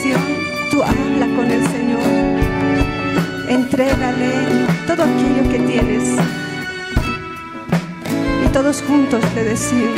oración, tú habla con el Señor. Entrégale todo aquello que tienes. Y todos juntos le decimos: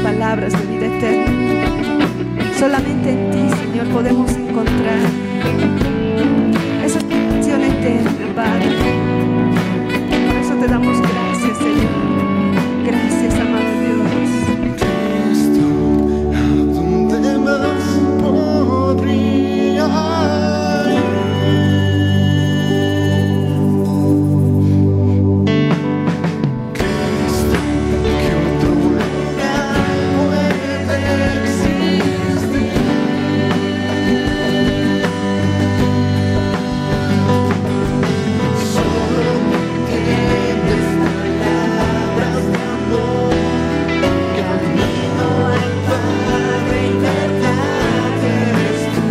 palabras de vida eterna. Solamente en ti, Señor, podemos encontrar esa bendición eterna, Padre. Por eso te damos gracias, Señor. Gracias, amado Dios. Cristo, ¿a dónde más podría ir? Cristo, ¿qué otro lugar puede existir? Solo tienes palabras de amor, camino al Padre y verdad eres tú.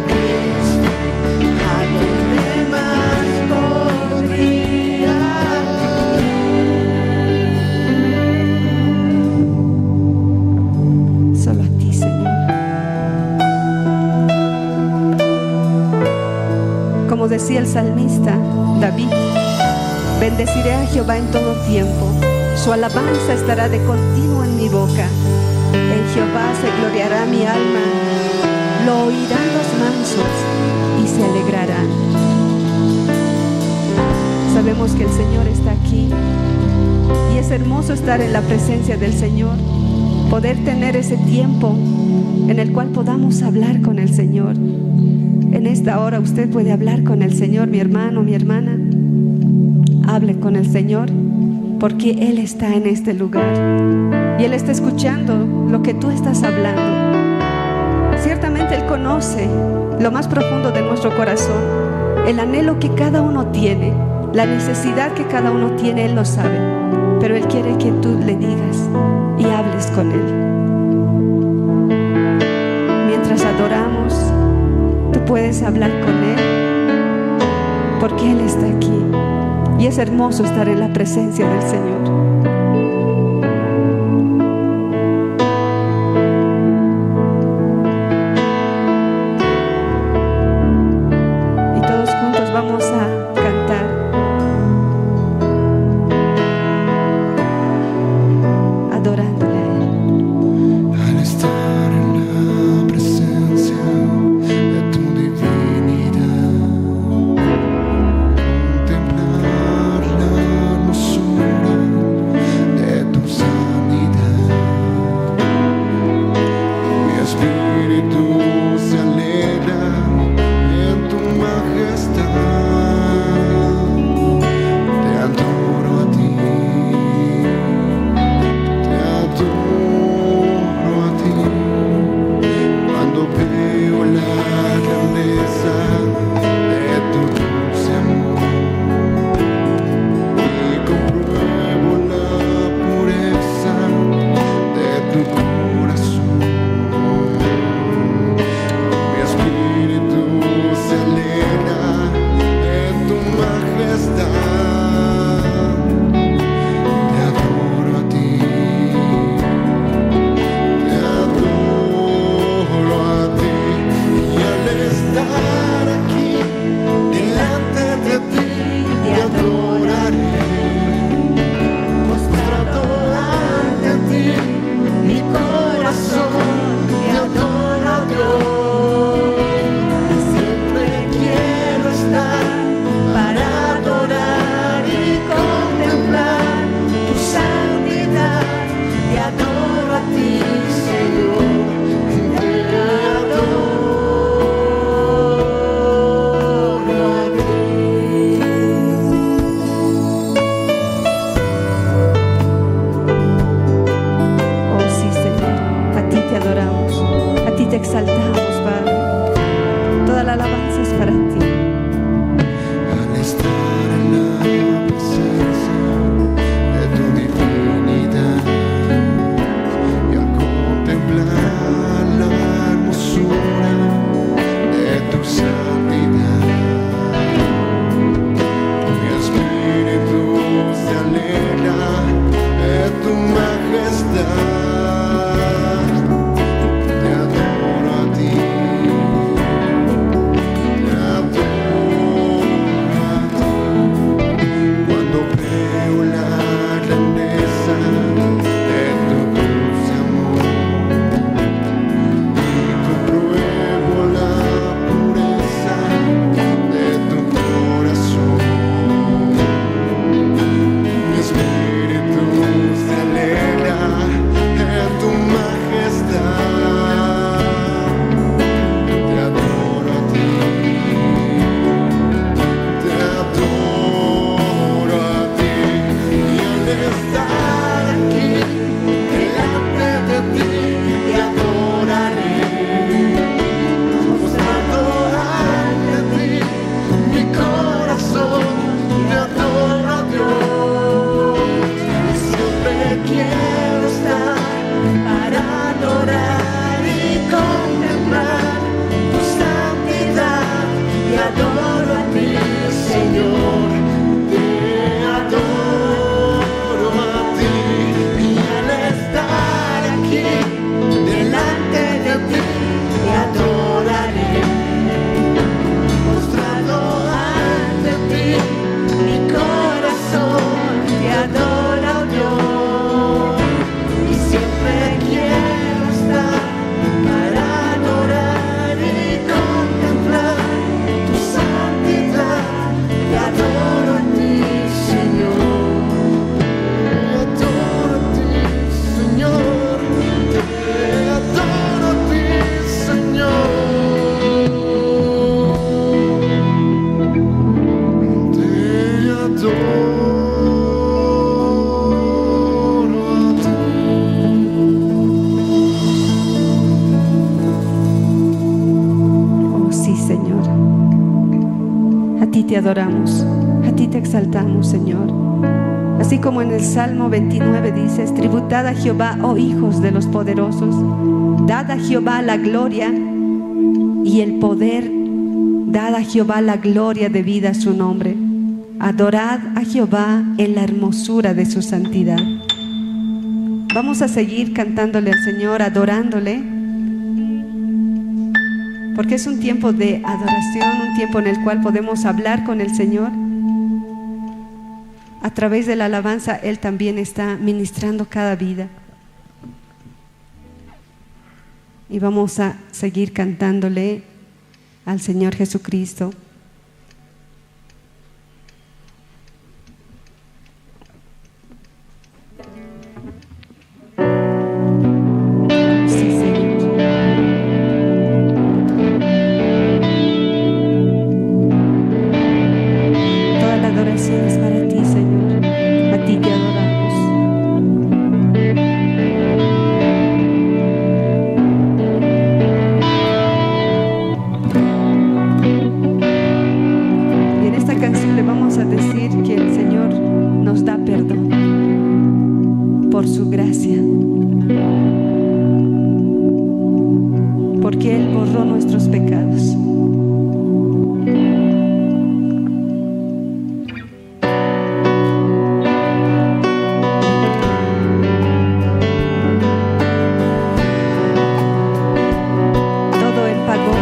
Cristo, ¿a dónde más podría ir? Solo a ti, Señor. Como decía el salmista David, bendeciré a Jehová en todo tiempo, su alabanza estará de continuo en mi boca. En Jehová se gloriará mi alma, lo oirán los mansos y se alegrarán. Sabemos que el Señor está aquí Y es hermoso estar en la presencia del Señor, poder tener ese tiempo en el cual podamos hablar con el Señor. En esta hora usted puede hablar con el Señor, mi hermano, mi hermana. Hable con el Señor, porque Él está en este lugar y Él está escuchando lo que tú estás hablando. Ciertamente Él conoce lo más profundo de nuestro corazón, el anhelo que cada uno tiene, la necesidad que cada uno tiene. Él lo sabe, pero Él quiere que tú le digas y hables con Él. Mientras adoramos, tú puedes hablar con Él, porque Él está aquí. Y es hermoso estar en la presencia del Señor. Y todos juntos vamos a cantar, adorándole a Él. Al estar en la presencia de tu divinidad, contemplar la hermosura de tu sanidad, mi espíritu se alegra en tu majestad. Te adoro a ti, te adoro a ti. Cuando veo la grandeza de tu dulce amor y compruebo la pureza de tu corazón, mi espíritu se alegra en tu majestad. Te adoro a ti, te adoro a ti. Y al estar aquí delante de ti, te adoraré. Postrado ante ti, mi corazón te adora, Dios. Siempre quiero estar para adorar y contemplar tu santidad. Te adoro a ti, Señor, te adoro a ti. Oh sí, Señor, a ti te adoramos, a ti te exaltamos, Padre. Toda la alabanza es para ti. Al estar en la presencia de tu divinidad y al contemplar la hermosura de tu santidad, mi espíritu se alegra en tu majestad. Te adoro a ti, A ti te adoramos, a ti te exaltamos, Señor. Así como en el Salmo 29 dices: tributad a Jehová, oh hijos de los poderosos, dad a Jehová la gloria y el poder, dad a Jehová la gloria debida a su nombre. Adorad a Jehová en la hermosura de su santidad. Vamos a seguir cantándole al Señor, adorándole, porque es un tiempo de adoración, un tiempo en el cual podemos hablar con el Señor. A través de la alabanza, Él también está ministrando cada vida. Y vamos a seguir cantándole al Señor Jesucristo. Sí, Señor. Toda la adoración es para ti, Señor. A ti te adoramos. A decir que el Señor nos da perdón por su gracia, porque Él borró nuestros pecados. Todo Él pagó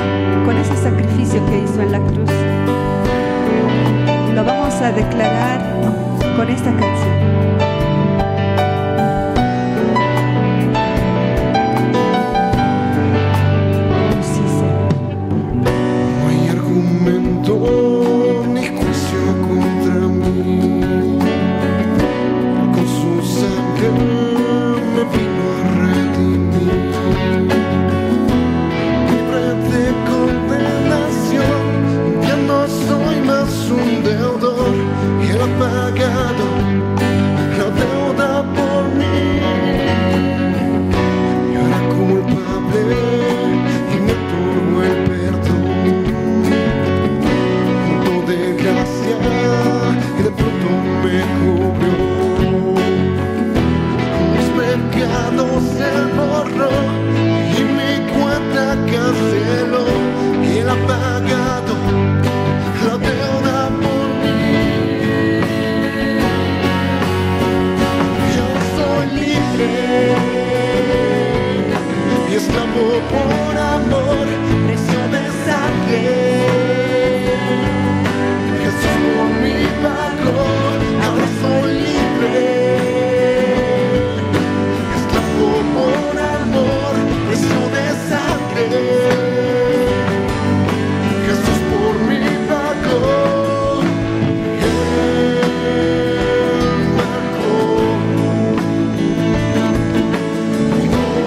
con ese sacrificio que hizo en la cruz. Lo vamos a declarar con esta canción. Oh, sí, Señor. No hay argumento ni juicio contra mí. Con su sangre me vino a redimir. Libre de condenación, ya no soy más un deudor, y Él ha pagado la deuda por mí. Yo era culpable y me otorgó el perdón, punto de gracia, y de pronto me cubrió. Mis pecados Él borró y mi cuenta canceló, y Él ha pagado la deuda por mí. Yo soy libre y esclavo por amor, precio de sangre. Jesús por mí pagó, ahora soy libre. Esclavo por amor, precio de sangre. Jesús por mí pagó, Él marcó mi corazón.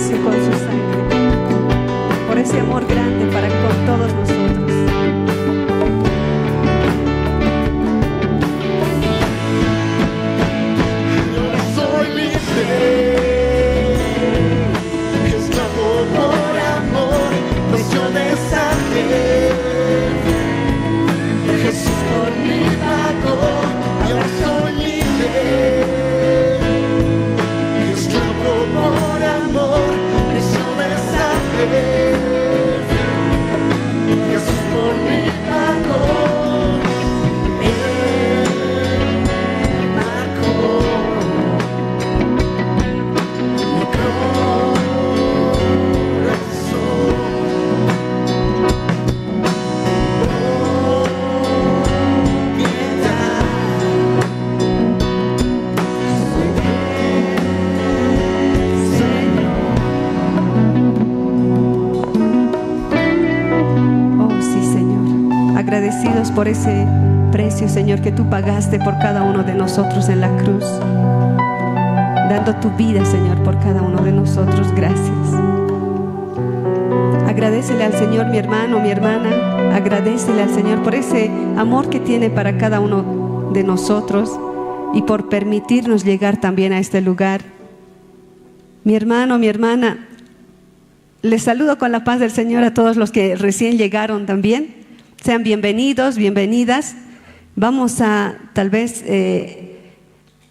precio con su sangre, por ese amor grande para con todos nosotros. Yo soy libre, esclavo por amor, precio de sangre. Jesús por mí pagó, yo soy libre. Esclavo por amor, precio de sangre. Jesús por mí pagó, Él marcó mi corazón. Agradecidos por ese precio, Señor, que tú pagaste por cada uno de nosotros en la cruz, dando tu vida, Señor, por cada uno de nosotros. Gracias. Agradécele al Señor, mi hermano, mi hermana. Agradécele al Señor por ese amor que tiene para cada uno de nosotros y por permitirnos llegar también a este lugar. Mi hermano, mi hermana, les saludo con la paz del Señor a todos los que recién llegaron también. Sean bienvenidos, bienvenidas. Vamos a tal vez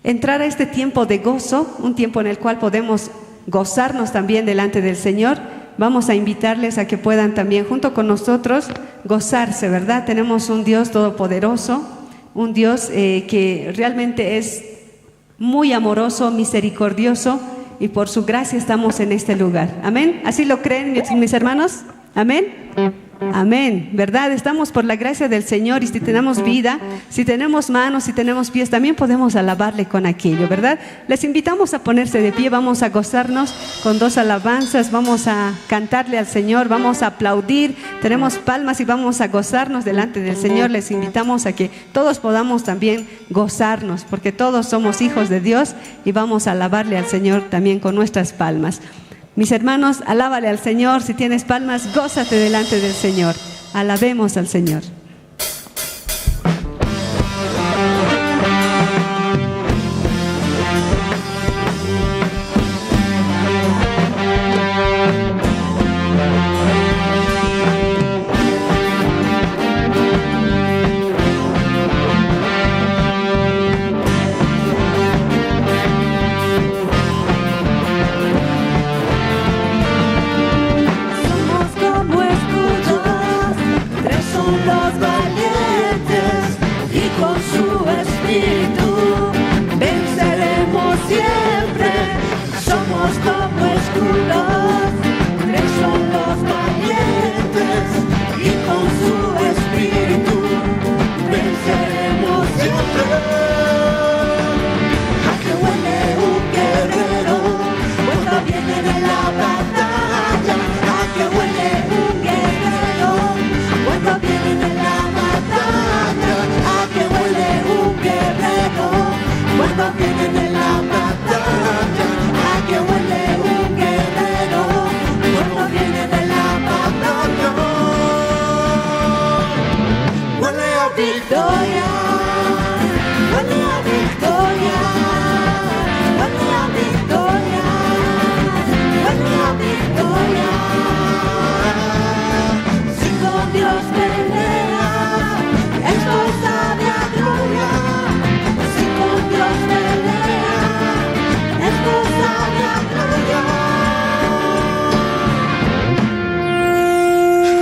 entrar a este tiempo de gozo, un tiempo en el cual podemos gozarnos también delante del Señor. Vamos a invitarles a que puedan también junto con nosotros gozarse, ¿verdad? Tenemos un Dios todopoderoso, un Dios que realmente es muy amoroso, misericordioso, y por su gracia estamos en este lugar. Amén. ¿Así lo creen mis hermanos? Amén. Amén, ¿verdad? Estamos por la gracia del Señor, y si tenemos vida, si tenemos manos, si tenemos pies, también podemos alabarle con aquello, ¿verdad? Les invitamos a ponerse de pie, vamos a gozarnos con dos alabanzas, vamos a cantarle al Señor, vamos a aplaudir, tenemos palmas y vamos a gozarnos delante del Señor. Les invitamos a que todos podamos también gozarnos, porque todos somos hijos de Dios y vamos a alabarle al Señor también con nuestras palmas. Mis hermanos, alábale al Señor. Si tienes palmas, gózate delante del Señor. Alabemos al Señor.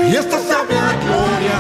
Y esta sabia gloria,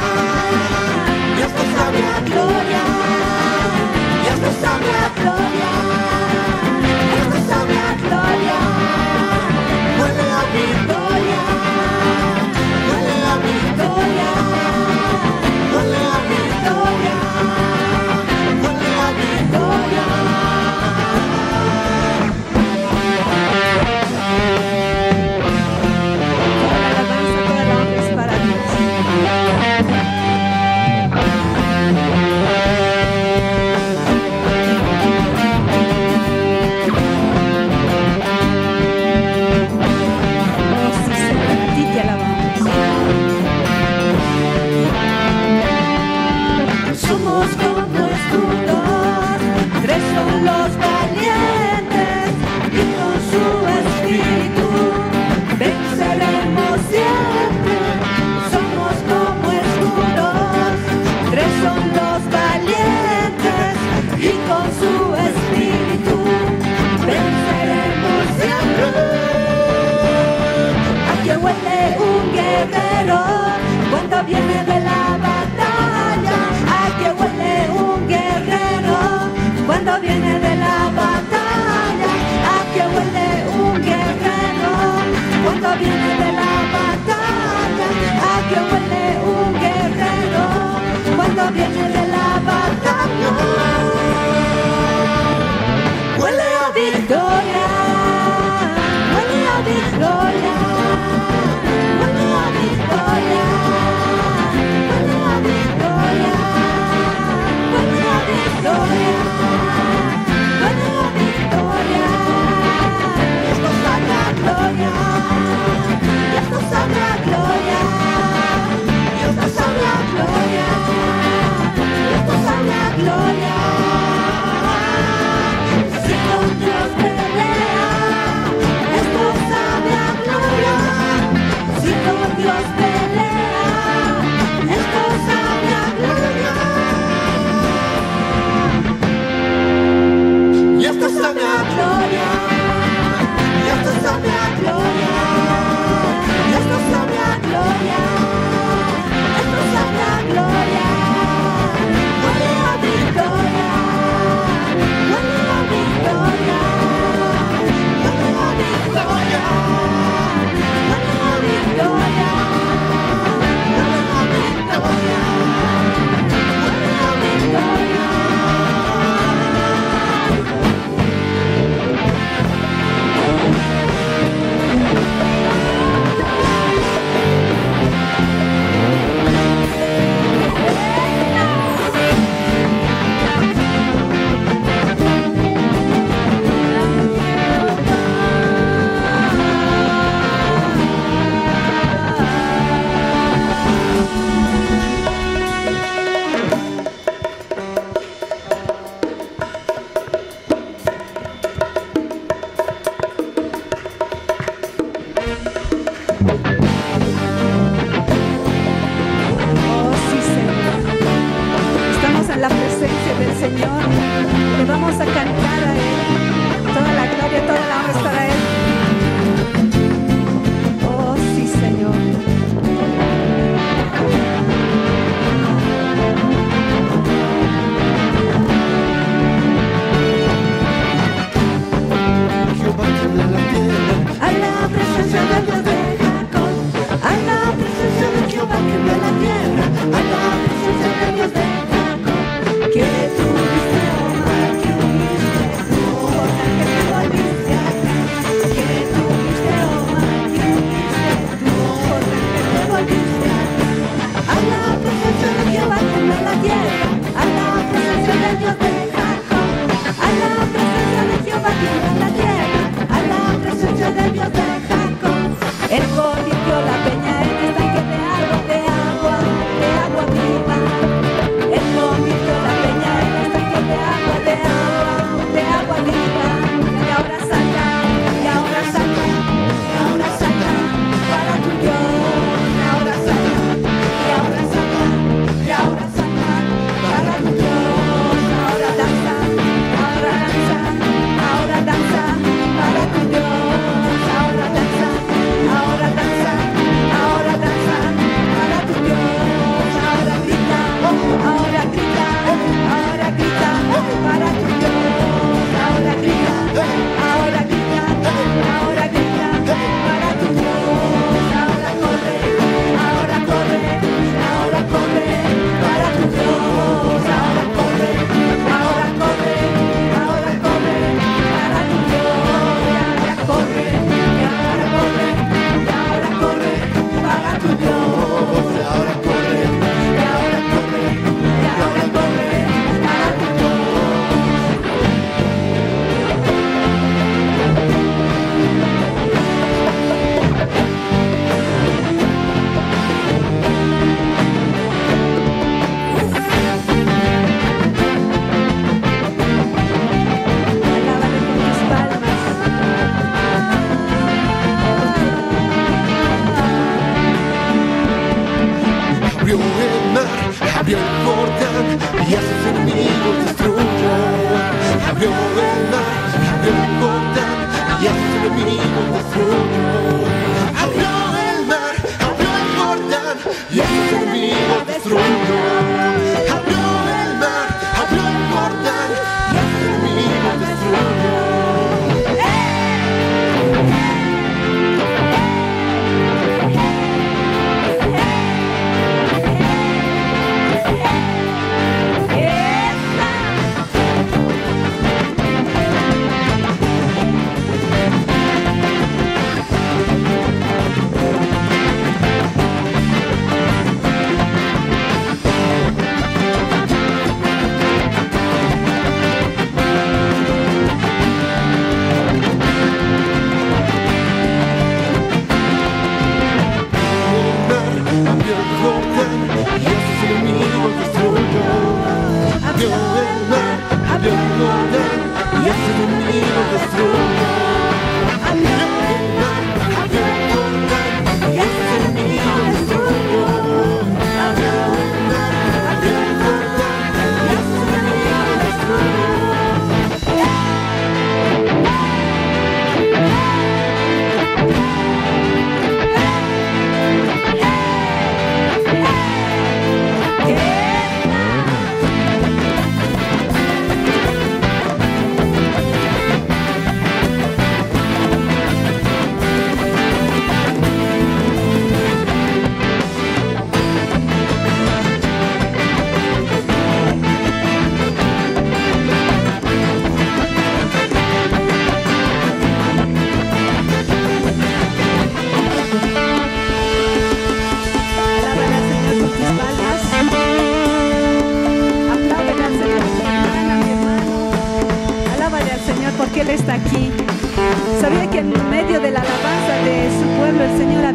guerrero cuando viene de la batalla. ¿A qué huele un guerrero cuando viene de la batalla? ¿A qué huele un guerrero cuando viene de la batalla? ¿A qué huele un guerrero cuando viene de la batalla? Huele a victoria, huele a victoria, huele a victoria, huele a victoria, huele a victoria, huele a victoria. Esto es la gloria.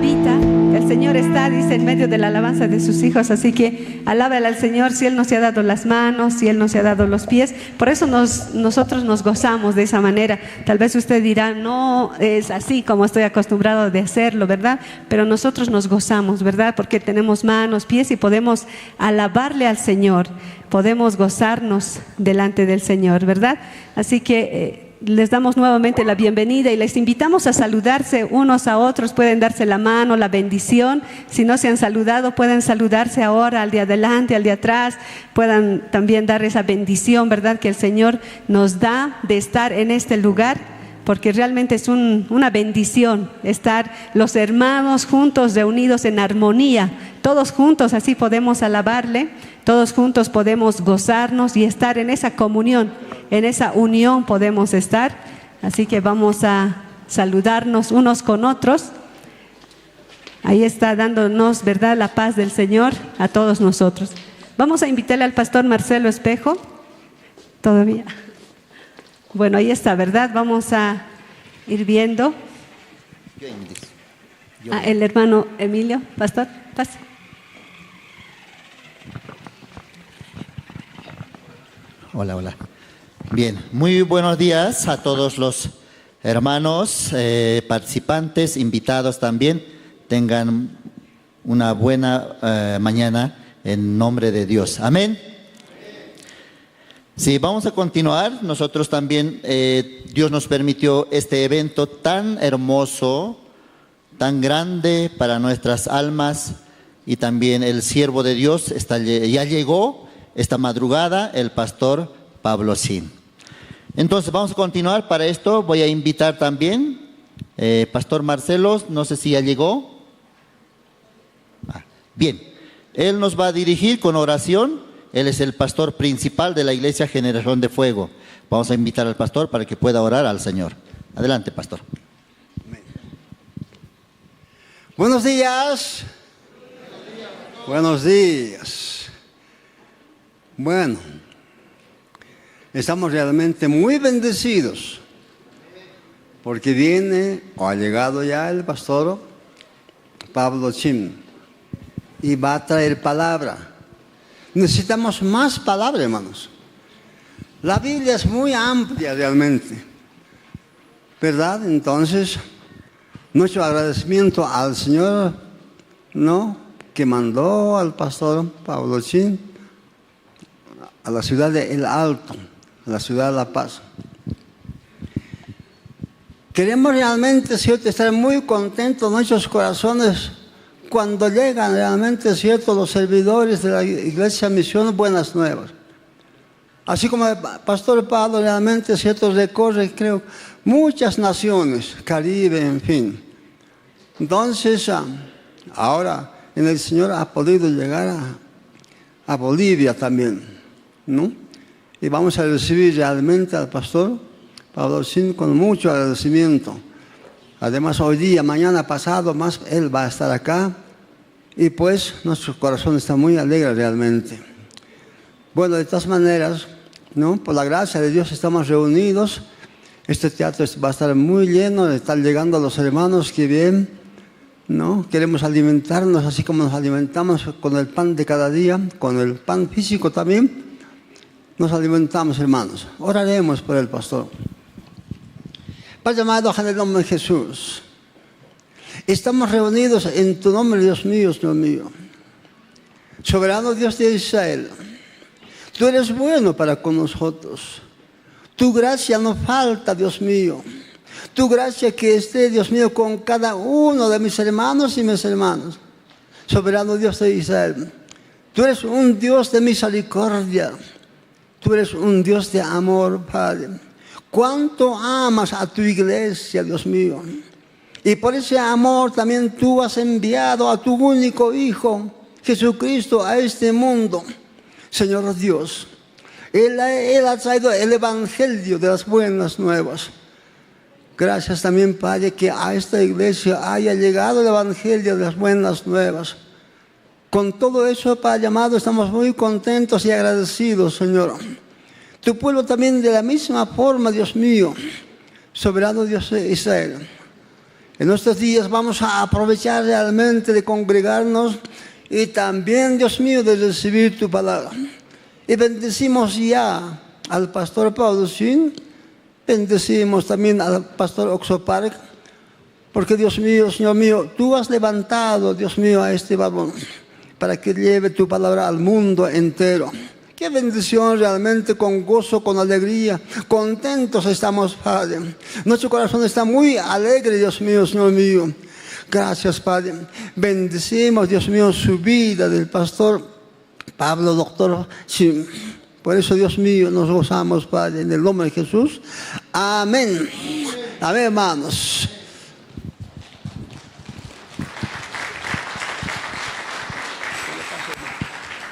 habita, el Señor está, dice, en medio de la alabanza de sus hijos. Así que alábale al Señor si Él nos ha dado las manos, si Él nos ha dado los pies. Por eso nosotros nos gozamos de esa manera. Tal vez usted dirá, no es así como estoy acostumbrado de hacerlo, ¿verdad? Pero nosotros nos gozamos, ¿verdad? Porque tenemos manos, pies y podemos alabarle al Señor. Podemos gozarnos delante del Señor, ¿verdad? Así que les damos nuevamente la bienvenida y les invitamos a saludarse unos a otros. Pueden darse la mano, la bendición. Si no se han saludado, pueden saludarse ahora, al de adelante, al de atrás. Puedan también dar esa bendición, ¿verdad?, que el Señor nos da de estar en este lugar, porque realmente es una bendición estar los hermanos juntos, reunidos en armonía, todos juntos. Así podemos alabarle, todos juntos podemos gozarnos y estar en esa comunión, en esa unión podemos estar. Así que vamos a saludarnos unos con otros. Ahí está dándonos, ¿verdad?, la paz del Señor a todos nosotros. Vamos a invitarle al pastor Marcelo Espejo. Todavía. Bueno, ahí está, ¿verdad? Vamos a ir viendo. El hermano Emilio, pastor, pase. Hola, hola. Bien, muy buenos días a todos los hermanos, participantes, invitados también. Tengan una buena mañana en nombre de Dios. Amén. Sí, vamos a continuar. Nosotros también, Dios nos permitió este evento tan hermoso, tan grande para nuestras almas, y también el siervo de Dios ya llegó esta madrugada, el pastor Pablo Sin. Entonces vamos a continuar. Para esto voy a invitar también pastor Marcelo, no sé si ya llegó. Bien, él nos va a dirigir con oración. Él es el pastor principal de la Iglesia Generación de Fuego. Vamos a invitar al pastor para que pueda orar al Señor. Adelante, pastor. Buenos días. Buenos días. Bueno, estamos realmente muy bendecidos porque viene o ha llegado ya el pastor Pablo Chim y va a traer palabra. Necesitamos más palabra, hermanos. La Biblia es muy amplia realmente, ¿verdad? Entonces, nuestro agradecimiento al Señor, ¿no?, que mandó al pastor Pablo Chin a la ciudad de El Alto, a la ciudad de La Paz. Queremos realmente, ¿cierto?, estar muy contentos en nuestros corazones cuando llegan realmente, ¿cierto?, los servidores de la Iglesia Misión Buenas Nuevas. Así como el pastor Pablo realmente, ¿cierto?, recorre, creo, muchas naciones, Caribe, en fin. Entonces, ahora en el Señor ha podido llegar a Bolivia también, ¿no? Y vamos a recibir realmente al pastor Pablo Sin con mucho agradecimiento. Además, hoy día, mañana, pasado, más él va a estar acá. Y pues, nuestro corazón está muy alegre realmente. Bueno, de todas maneras, ¿no?, por la gracia de Dios estamos reunidos. Este teatro va a estar muy lleno, están llegando los hermanos que bien, ¿no? Queremos alimentarnos así como nos alimentamos con el pan de cada día, con el pan físico también. Nos alimentamos, hermanos. Oraremos por el pastor. Padre amado, en el nombre de Jesús, estamos reunidos en tu nombre, Dios mío, Dios mío. Soberano Dios de Israel, tú eres bueno para con nosotros. Tu gracia no falta, Dios mío. Tu gracia que esté, Dios mío, con cada uno de mis hermanos y mis hermanas. Soberano Dios de Israel, tú eres un Dios de misericordia. Tú eres un Dios de amor, Padre. Cuánto amas a tu iglesia, Dios mío. Y por ese amor también tú has enviado a tu único Hijo, Jesucristo, a este mundo. Señor Dios, Él ha traído el Evangelio de las buenas nuevas. Gracias también, Padre, que a esta iglesia haya llegado el Evangelio de las buenas nuevas. Con todo eso, Padre amado, estamos muy contentos y agradecidos, Señor. Tu pueblo también de la misma forma, Dios mío, soberano Dios de Israel. En nuestros días vamos a aprovechar realmente de congregarnos y también, Dios mío, de recibir tu palabra. Y bendecimos ya al pastor Pablo Sin, bendecimos también al pastor Oxopark, porque Dios mío, Señor mío, tú has levantado, Dios mío, a este varón para que lleve tu palabra al mundo entero. Qué bendición realmente, con gozo, con alegría, contentos estamos, Padre. Nuestro corazón está muy alegre, Dios mío, Señor mío. Gracias, Padre. Bendecimos, Dios mío, su vida del pastor Pablo, doctor. Sí. Por eso, Dios mío, nos gozamos, Padre, en el nombre de Jesús. Amén. Amén, hermanos.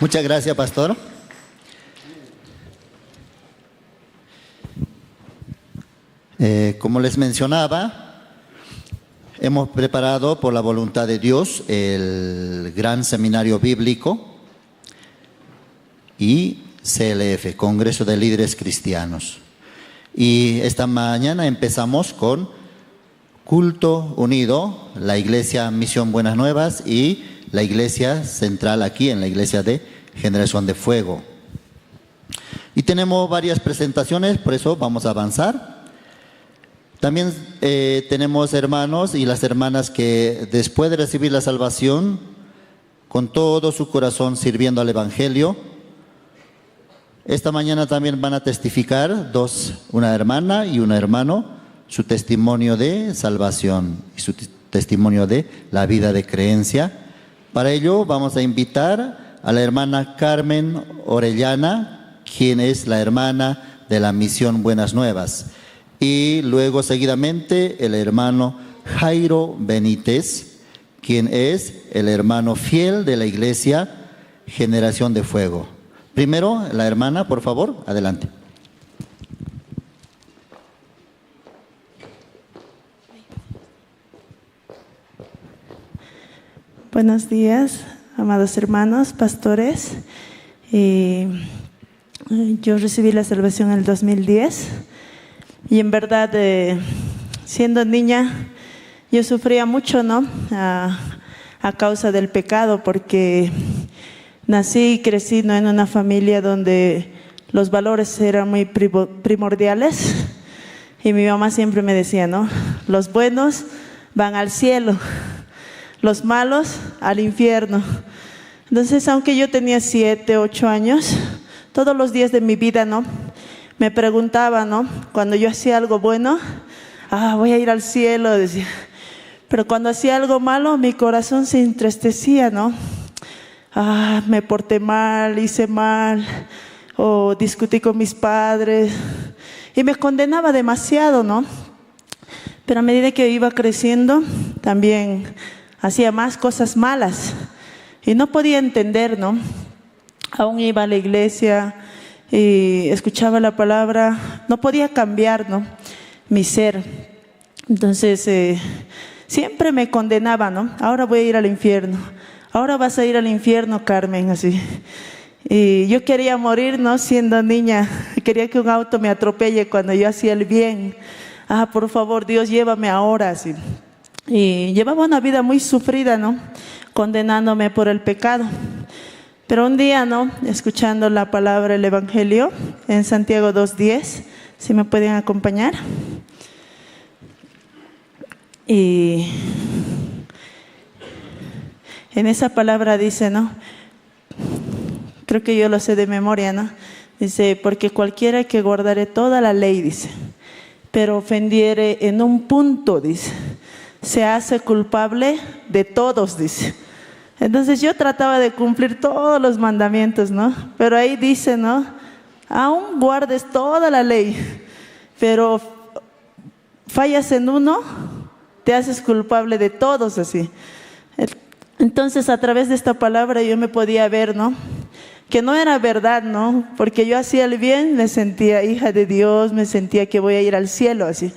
Muchas gracias, pastor. Como les mencionaba, hemos preparado por la voluntad de Dios el gran seminario bíblico y CLF, Congreso de Líderes Cristianos. Y esta mañana empezamos con culto unido, la Iglesia Misión Buenas Nuevas y la Iglesia Central aquí en la Iglesia de Generación de Fuego. Y tenemos varias presentaciones, por eso vamos a avanzar. También tenemos hermanos y las hermanas que después de recibir la salvación, con todo su corazón sirviendo al Evangelio, esta mañana también van a testificar una hermana y un hermano, su testimonio de salvación y su testimonio de la vida de creencia. Para ello vamos a invitar a la hermana Carmen Orellana, quien es la hermana de la Misión Buenas Nuevas. Y luego seguidamente el hermano Jairo Benítez, quien es el hermano fiel de la Iglesia Generación de Fuego. Primero, la hermana, por favor, adelante. Buenos días, amados hermanos, pastores. Yo recibí la salvación en el 2010 y en verdad, siendo niña, yo sufría mucho, ¿no? A causa del pecado, porque nací y crecí, ¿no?, en una familia donde los valores eran muy primordiales, y mi mamá siempre me decía, ¿no?, los buenos van al cielo, los malos al infierno. Entonces, aunque yo tenía 7, 8 años, todos los días de mi vida, ¿no?, me preguntaba, ¿no?, cuando yo hacía algo bueno, voy a ir al cielo, decía. Pero cuando hacía algo malo, mi corazón se entristecía, ¿no? Me porté mal, hice mal, o discutí con mis padres, y me condenaba demasiado, ¿no? Pero a medida que iba creciendo, también hacía más cosas malas, y no podía entender, ¿no? Aún iba a la iglesia y escuchaba la palabra, no podía cambiar, ¿no?, mi ser. Entonces, siempre me condenaba, ¿no? Ahora voy a ir al infierno. Ahora vas a ir al infierno, Carmen, así. Y yo quería morir, ¿no?, siendo niña. Quería que un auto me atropelle cuando yo hacía el bien. Por favor, Dios, llévame ahora, así. Y llevaba una vida muy sufrida, ¿no?, condenándome por el pecado. Pero un día, ¿no?, escuchando la palabra, el Evangelio, en Santiago 2:10, si me pueden acompañar. Y en esa palabra dice, ¿no?, creo que yo lo sé de memoria, ¿no?, dice, porque cualquiera que guardare toda la ley, dice, pero ofendiere en un punto, dice, se hace culpable de todos, dice. Entonces yo trataba de cumplir todos los mandamientos, ¿no? Pero ahí dice, ¿no?, aún guardes toda la ley, pero fallas en uno, te haces culpable de todos, así. Entonces, a través de esta palabra yo me podía ver, ¿no?, que no era verdad, ¿no?, porque yo hacía el bien, me sentía hija de Dios, me sentía que voy a ir al cielo, así.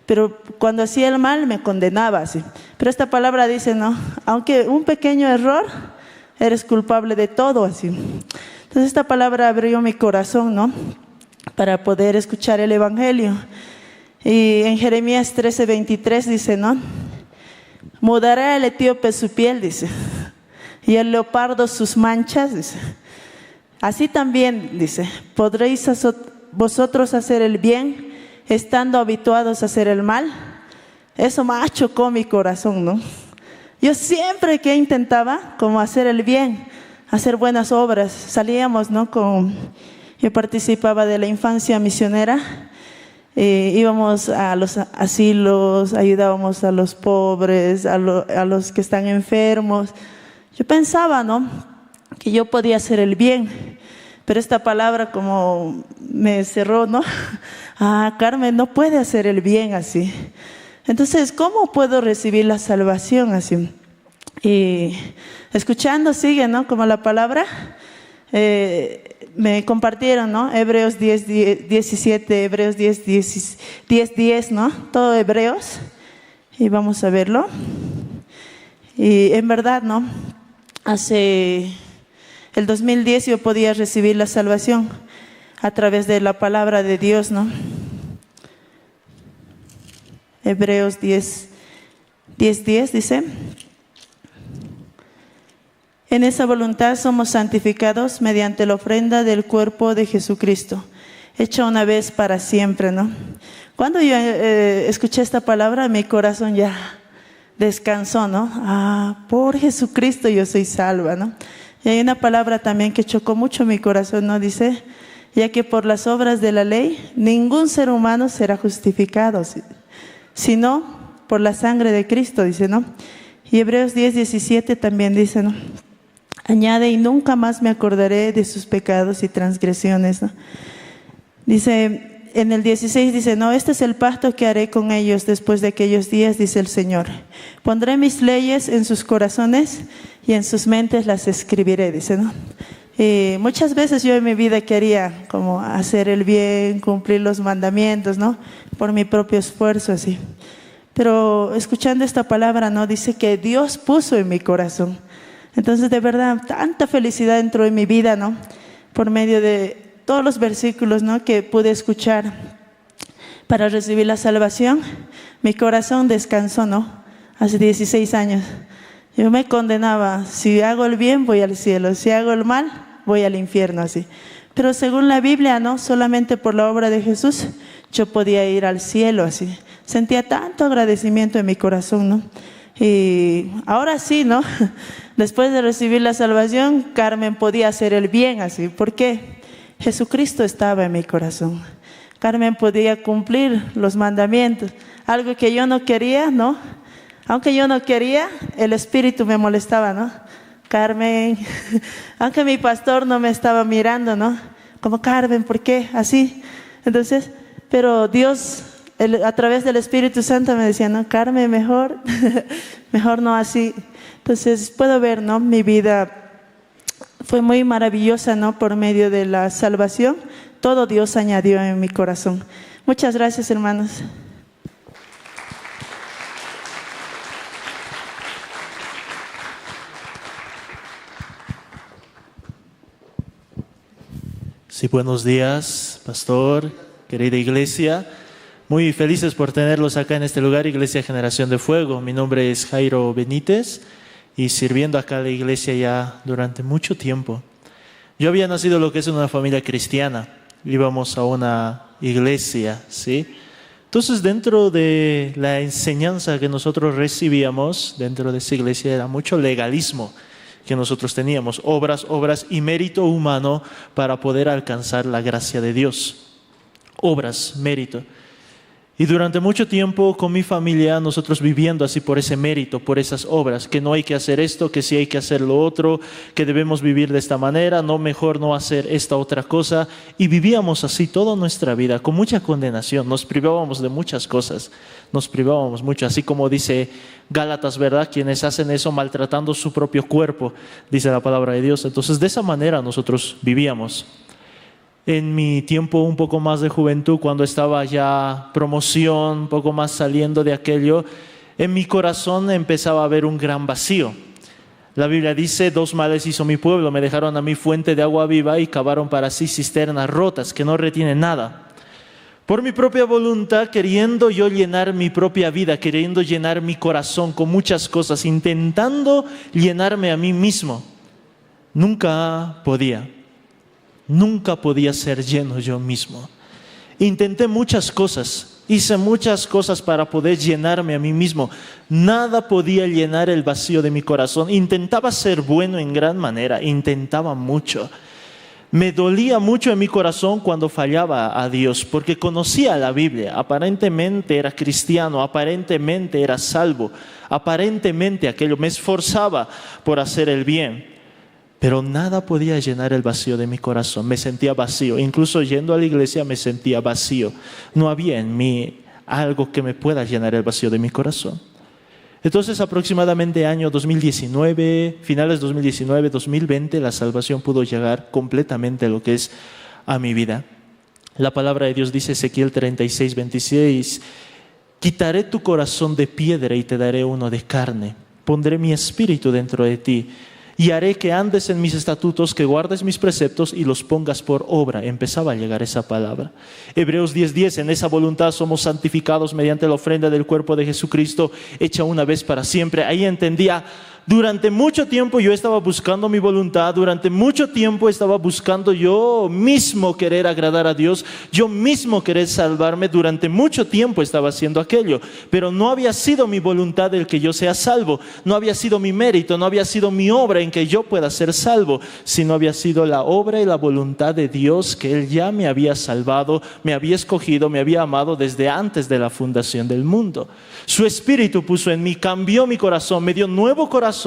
Pero cuando hacía el mal me condenaba, así. Pero esta palabra dice, ¿no?, aunque un pequeño error, eres culpable de todo, así. Entonces esta palabra abrió mi corazón, ¿no?, para poder escuchar el Evangelio. Y en Jeremías 13:23 dice, ¿no?, mudará el etíope su piel, dice, y el leopardo sus manchas, dice. Así también, dice, podréis vosotros hacer el bien estando habituados a hacer el mal. Eso me chocó mi corazón, ¿no? Yo siempre que intentaba como hacer el bien, hacer buenas obras, salíamos, ¿no? Yo participaba de la infancia misionera, íbamos a los asilos, ayudábamos a los pobres, a los que están enfermos. Yo pensaba, ¿no?, que yo podía hacer el bien, pero esta palabra como me cerró, ¿no? Carmen no puede hacer el bien así. Entonces, ¿cómo puedo recibir la salvación así? Y escuchando sigue, ¿no?, como la palabra, me compartieron, ¿no?, Hebreos 10:17, Hebreos 10:10, ¿no?, todo Hebreos, y vamos a verlo. Y en verdad, ¿no?, hace el 2010 yo podía recibir la salvación a través de la palabra de Dios, ¿no? Hebreos 10:10 dice: en esa voluntad somos santificados mediante la ofrenda del cuerpo de Jesucristo, hecha una vez para siempre, ¿no? Cuando yo escuché esta palabra, mi corazón ya descansó, ¿no? Por Jesucristo yo soy salva, ¿no? Y hay una palabra también que chocó mucho mi corazón, ¿no? Dice, ya que por las obras de la ley ningún ser humano será justificado, sino por la sangre de Cristo, dice, ¿no? Y Hebreos 10:17 también dice, ¿no?, añade, y nunca más me acordaré de sus pecados y transgresiones, ¿no? Dice, en el 16 dice, no, este es el pacto que haré con ellos después de aquellos días, dice el Señor. Pondré mis leyes en sus corazones y en sus mentes las escribiré, dice, ¿no? Muchas veces yo en mi vida quería como hacer el bien, cumplir los mandamientos, ¿no?, por mi propio esfuerzo, así. Pero escuchando esta palabra, ¿no?, dice que Dios puso en mi corazón. Entonces, de verdad, tanta felicidad entró en mi vida, ¿no?, por medio de todos los versículos, ¿no?, que pude escuchar para recibir la salvación. Mi corazón descansó, ¿no? Hace 16 años. Yo me condenaba, si hago el bien voy al cielo, si hago el mal voy al infierno, así. Pero según la Biblia, ¿no?, solamente por la obra de Jesús yo podía ir al cielo, así. Sentía tanto agradecimiento en mi corazón, ¿no? Y ahora sí, ¿no? Después de recibir la salvación, Carmen podía hacer el bien, así. ¿Por qué? Jesucristo estaba en mi corazón. Carmen podía cumplir los mandamientos, algo que yo no quería, ¿no? Aunque yo no quería, el Espíritu me molestaba, ¿no? Carmen, aunque mi pastor no me estaba mirando, ¿no? Como, Carmen, ¿por qué? Así. Entonces, pero Dios, a través del Espíritu Santo me decía, no, Carmen, mejor, mejor no así. Entonces, puedo ver, ¿no?, mi vida fue muy maravillosa, ¿no?, por medio de la salvación. Todo Dios añadió en mi corazón. Muchas gracias, hermanos. Sí, buenos días, pastor, querida iglesia. Muy felices por tenerlos acá en este lugar, Iglesia Generación de Fuego. Mi nombre es Jairo Benítez y sirviendo acá a la iglesia ya durante mucho tiempo. Yo había nacido lo que es una familia cristiana. Íbamos a una iglesia, ¿sí? Entonces, dentro de la enseñanza que nosotros recibíamos, dentro de esa iglesia era mucho legalismo que nosotros teníamos, obras y mérito humano para poder alcanzar la gracia de Dios. Obras, mérito. Y durante mucho tiempo con mi familia nosotros viviendo así por ese mérito, por esas obras, que no hay que hacer esto, que sí hay que hacer lo otro, que debemos vivir de esta manera, no, mejor no hacer esta otra cosa. Y vivíamos así toda nuestra vida con mucha condenación, nos privábamos de muchas cosas, nos privábamos mucho, así como dice Gálatas, ¿verdad? Quienes hacen eso maltratando su propio cuerpo, dice la palabra de Dios. Entonces de esa manera nosotros vivíamos. En mi tiempo un poco más de juventud, cuando estaba ya promoción, un poco más saliendo de aquello, en mi corazón empezaba a haber un gran vacío. La Biblia dice, 2 males hizo mi pueblo, me dejaron a mí fuente de agua viva y cavaron para sí cisternas rotas que no retienen nada. por mi propia voluntad, queriendo yo llenar mi propia vida, queriendo llenar mi corazón con muchas cosas, intentando llenarme a mí mismo. Nunca podía ser lleno yo mismo. Intenté muchas cosas, hice muchas cosas para poder llenarme a mí mismo. Nada podía llenar el vacío de mi corazón. Intentaba ser bueno en gran manera, intentaba mucho. Me dolía mucho en mi corazón cuando fallaba a Dios, porque conocía la Biblia, aparentemente era cristiano, aparentemente era salvo, aparentemente aquello, me esforzaba por hacer el bien, pero nada podía llenar el vacío de mi corazón. Me sentía vacío, incluso yendo a la iglesia me sentía vacío. No había en mí algo que me pueda llenar el vacío de mi corazón. Entonces, aproximadamente año 2019, finales 2019, 2020, la salvación pudo llegar completamente a lo que es a mi vida. La palabra de Dios dice, Ezequiel 36, 26, quitaré tu corazón de piedra y te daré uno de carne. Pondré mi espíritu dentro de ti y haré que andes en mis estatutos, que guardes mis preceptos y los pongas por obra. Empezaba a llegar esa palabra. Hebreos 10:10, en esa voluntad somos santificados mediante la ofrenda del cuerpo de Jesucristo, hecha una vez para siempre. Ahí entendía, durante mucho tiempo yo estaba buscando mi voluntad, durante mucho tiempo estaba buscando yo mismo querer agradar a Dios, yo mismo querer salvarme, durante mucho tiempo estaba haciendo aquello, pero no había sido mi voluntad el que yo sea salvo, no había sido mi mérito, no había sido mi obra en que yo pueda ser salvo, sino había sido la obra y la voluntad de Dios, que Él ya me había salvado, me había escogido, me había amado desde antes de la fundación del mundo. Su Espíritu puso en mí, cambió mi corazón, me dio nuevo corazón,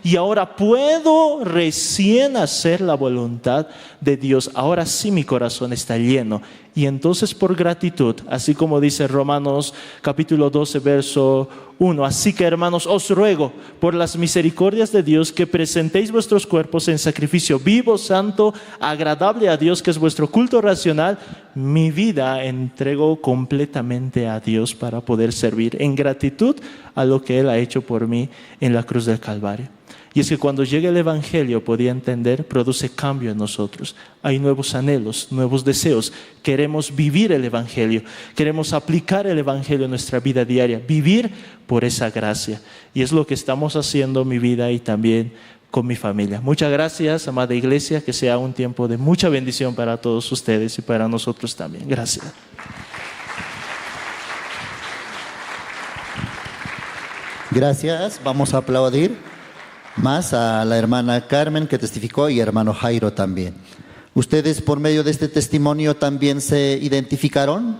y ahora puedo recién hacer la voluntad de Dios. Ahora sí mi corazón está lleno. Y entonces, por gratitud, así como dice Romanos capítulo 12, verso 1, así que, hermanos, os ruego por las misericordias de Dios que presentéis vuestros cuerpos en sacrificio vivo, santo, agradable a Dios, que es vuestro culto racional. Mi vida entrego completamente a Dios para poder servir en gratitud a lo que Él ha hecho por mí en la cruz del Calvario. Y es que cuando llega el Evangelio, podía entender, produce cambio en nosotros. Hay nuevos anhelos, nuevos deseos. Queremos vivir el Evangelio, queremos aplicar el Evangelio en nuestra vida diaria, vivir por esa gracia. Y es lo que estamos haciendo en mi vida y también con mi familia. Muchas gracias, amada iglesia, que sea un tiempo de mucha bendición para todos ustedes y para nosotros también. Gracias. Gracias, vamos a aplaudir más a la hermana Carmen que testificó y hermano Jairo también. ¿Ustedes por medio de este testimonio también se identificaron?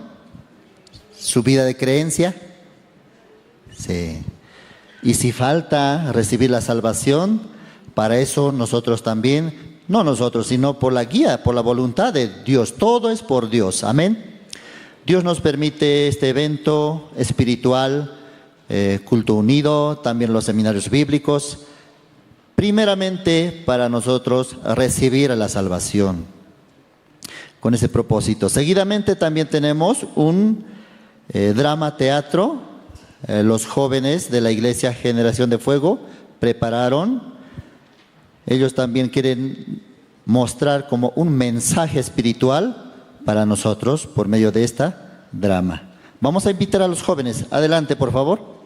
¿Su vida de creencia? Sí. Y si falta recibir la salvación, para eso nosotros también, no nosotros, sino por la guía, por la voluntad de Dios. Todo es por Dios. Amén. Dios nos permite este evento espiritual, culto unido, también los seminarios bíblicos, primeramente para nosotros recibir la salvación, con ese propósito. Seguidamente también tenemos un drama teatro. Los jóvenes de la Iglesia Generación de Fuego prepararon. Ellos también quieren mostrar como un mensaje espiritual para nosotros por medio de esta drama. Vamos a invitar a los jóvenes. Adelante, por favor.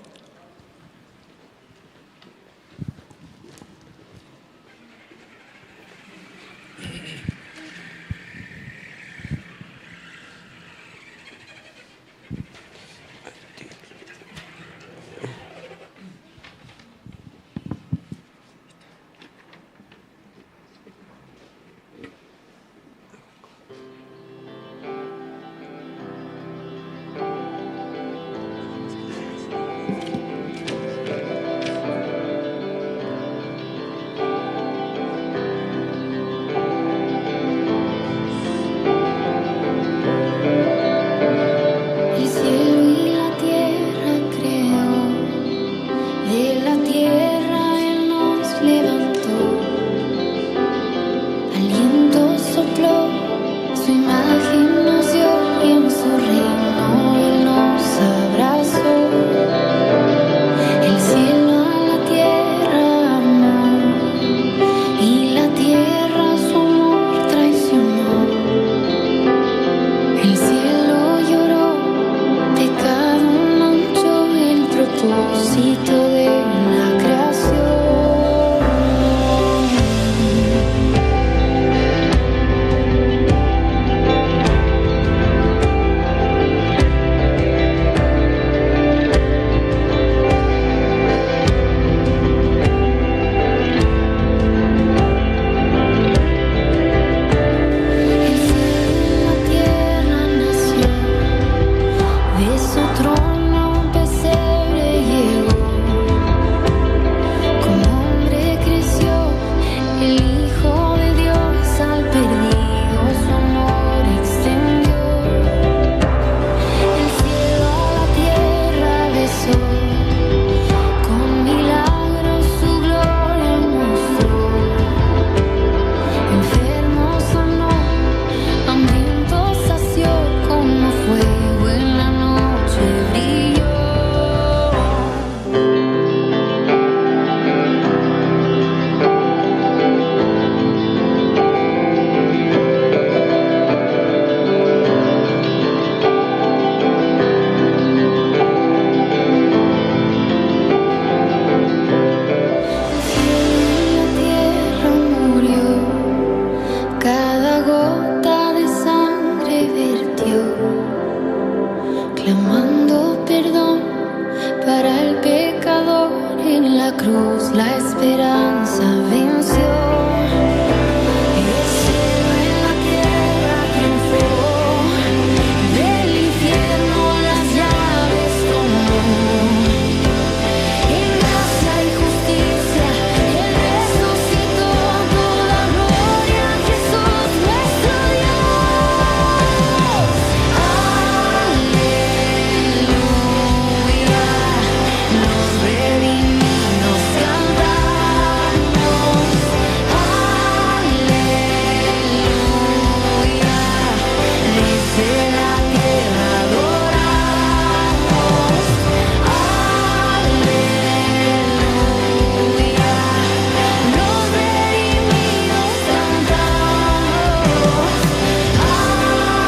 esperanza venció. El cielo en la tierra triunfó. Del infierno las llaves tomó. En gracia y justicia Él resucitó. Toda gloria a Jesús nuestro Dios. Aleluya. Los redimidos cantamos. Aleluya. Desde la tierra adoramos. Aleluya. Los redimidos cantamos. Aleluya.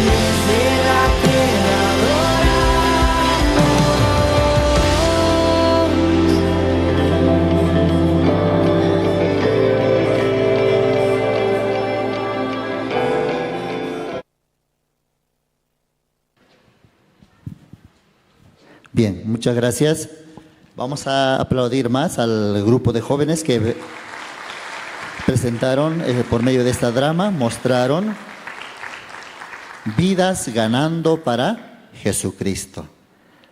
Desde la tierra Bien, muchas gracias. Vamos a aplaudir más al grupo de jóvenes que presentaron por medio de esta drama, mostraron vidas ganando para Jesucristo.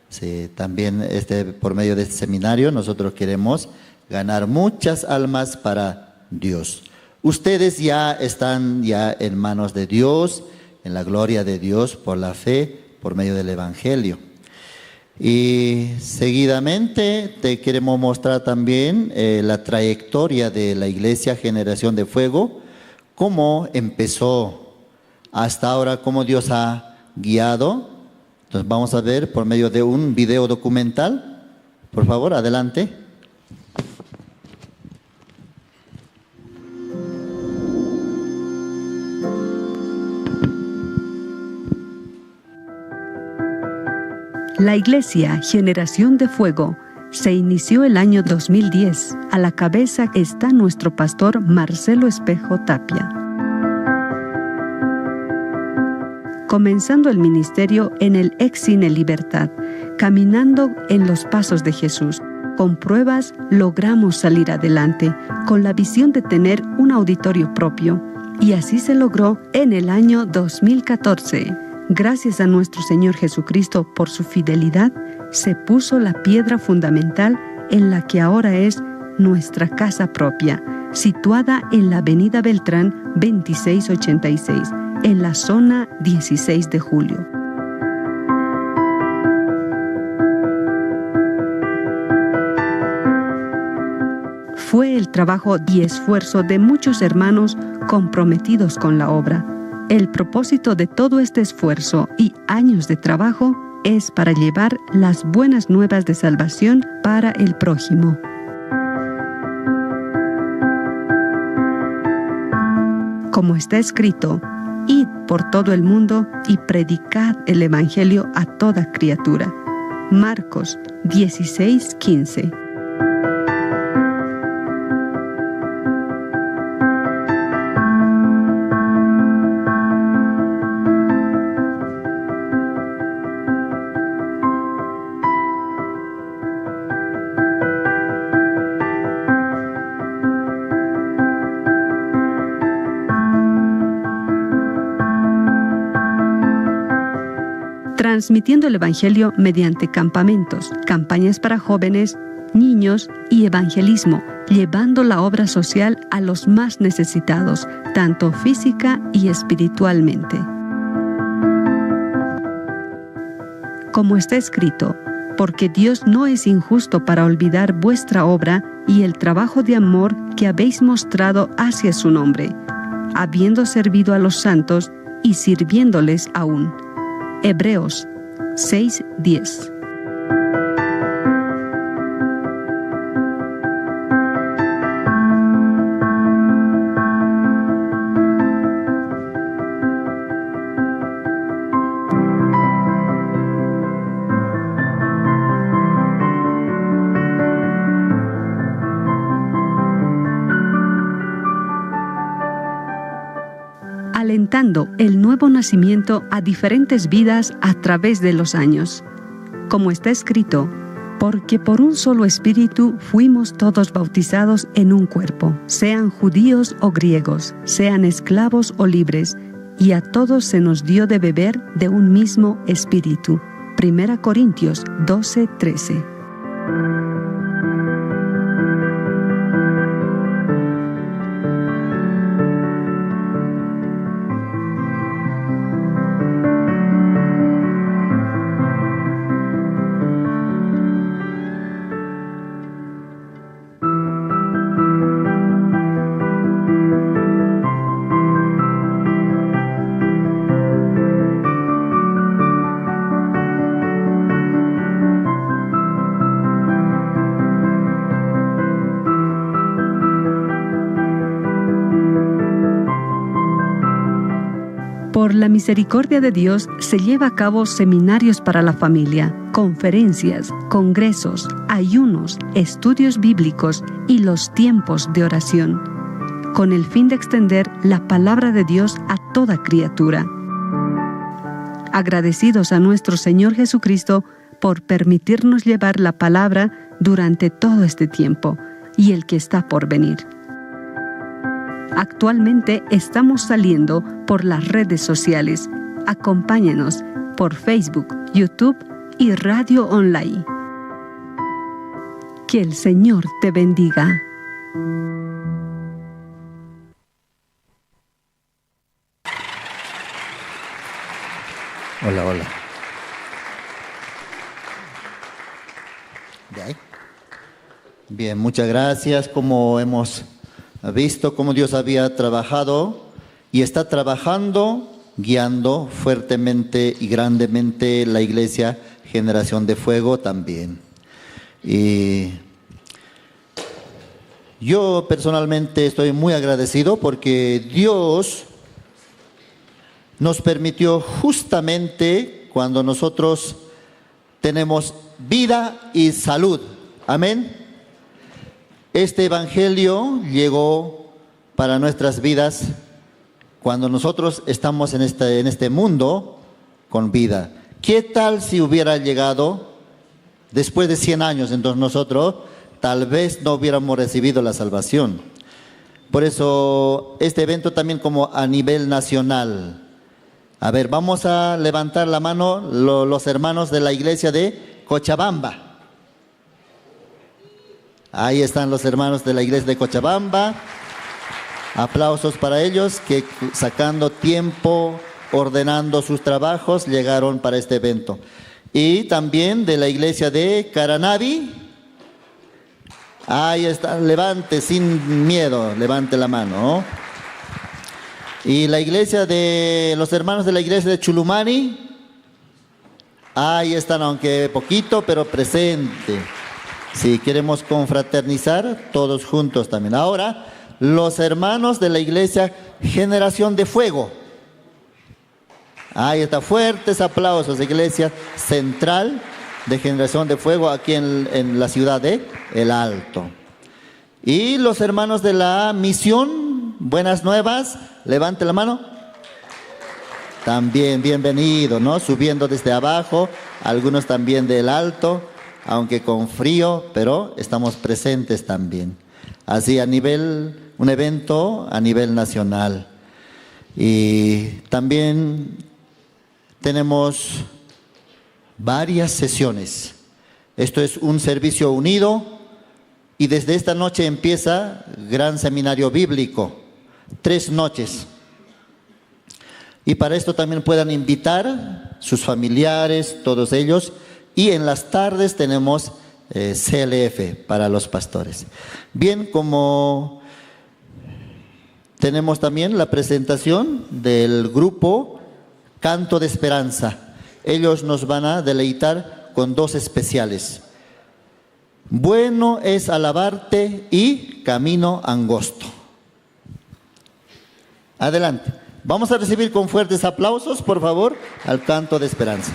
Sí, también por medio de este seminario nosotros queremos ganar muchas almas para Dios. Ustedes ya están en manos de Dios, en la gloria de Dios por la fe, por medio del Evangelio. Y seguidamente te queremos mostrar también la trayectoria de la Iglesia Generación de Fuego, cómo empezó hasta ahora, cómo Dios ha guiado. Entonces vamos a ver por medio de un video documental. Por favor, adelante. La Iglesia Generación de Fuego se inició el año 2010. A la cabeza está nuestro pastor Marcelo Espejo Tapia. Comenzando el ministerio en el ex-cine Libertad, caminando en los pasos de Jesús. Con pruebas logramos salir adelante, con la visión de tener un auditorio propio. Y así se logró en el año 2014. Gracias a nuestro Señor Jesucristo por su fidelidad, se puso la piedra fundamental en la que ahora es nuestra casa propia, situada en la Avenida Beltrán 2686, en la zona 16 de Julio. Fue el trabajo y esfuerzo de muchos hermanos comprometidos con la obra. El propósito de todo este esfuerzo y años de trabajo es para llevar las buenas nuevas de salvación para el prójimo. Como está escrito, id por todo el mundo y predicad el Evangelio a toda criatura. Marcos 16:15. Transmitiendo el Evangelio mediante campamentos, campañas para jóvenes, niños y evangelismo, llevando la obra social a los más necesitados, tanto física y espiritualmente. Como está escrito, porque Dios no es injusto para olvidar vuestra obra y el trabajo de amor que habéis mostrado hacia su nombre, habiendo servido a los santos y sirviéndoles aún. Hebreos 6:10. Alentando el nuevo nacimiento a diferentes vidas a través de los años. Como está escrito, Porque por un solo Espíritu fuimos todos bautizados en un cuerpo, sean judíos o griegos, sean esclavos o libres, y a todos se nos dio de beber de un mismo Espíritu. 1 Corintios 12:13. Por la misericordia de Dios se lleva a cabo seminarios para la familia, conferencias, congresos, ayunos, estudios bíblicos y los tiempos de oración, con el fin de extender la palabra de Dios a toda criatura. Agradecidos a nuestro Señor Jesucristo por permitirnos llevar la palabra durante todo este tiempo y el que está por venir. Actualmente estamos saliendo por las redes sociales. Acompáñenos por Facebook, YouTube y Radio Online. Que el Señor te bendiga. Hola, hola. ¿De ahí? Bien, muchas gracias. Como hemos visto cómo Dios había trabajado y está trabajando, guiando fuertemente y grandemente la iglesia Generación de Fuego también. Y yo personalmente estoy muy agradecido porque Dios nos permitió justamente cuando nosotros tenemos vida y salud. Amén. Este evangelio llegó para nuestras vidas cuando nosotros estamos en este mundo con vida. ¿Qué tal si hubiera llegado después de 100 años? Entonces nosotros tal vez no hubiéramos recibido la salvación. Por eso este evento también como a nivel nacional. A ver, vamos a levantar la mano los hermanos de la iglesia de Cochabamba. Ahí están los hermanos de la iglesia de Cochabamba. Aplausos para ellos que sacando tiempo, ordenando sus trabajos, llegaron para este evento. Y también de la iglesia de Caranavi. Ahí está, levante sin miedo, levante la mano. Y la iglesia de los hermanos de la iglesia de Chulumani. Ahí están, aunque poquito, pero presente. Si queremos confraternizar todos juntos también. Ahora, los hermanos de la iglesia Generación de Fuego. Ahí está, fuertes aplausos, iglesia central de Generación de Fuego aquí en la ciudad de El Alto. Y los hermanos de la misión Buenas Nuevas, levante la mano. También bienvenido, ¿no? Subiendo desde abajo, algunos también del Alto. Aunque con frío, pero estamos presentes también. Así un evento a nivel nacional. Y también tenemos varias sesiones. Esto es un servicio unido y desde esta noche empieza gran seminario bíblico. 3 noches. Y para esto también puedan invitar sus familiares, todos ellos. Y en las tardes tenemos CLF para los pastores. Bien, como tenemos también la presentación del grupo Canto de Esperanza. Ellos nos van a deleitar con 2 especiales. Bueno es alabarte y Camino Angosto. Adelante. Vamos a recibir con fuertes aplausos, por favor, al Canto de Esperanza.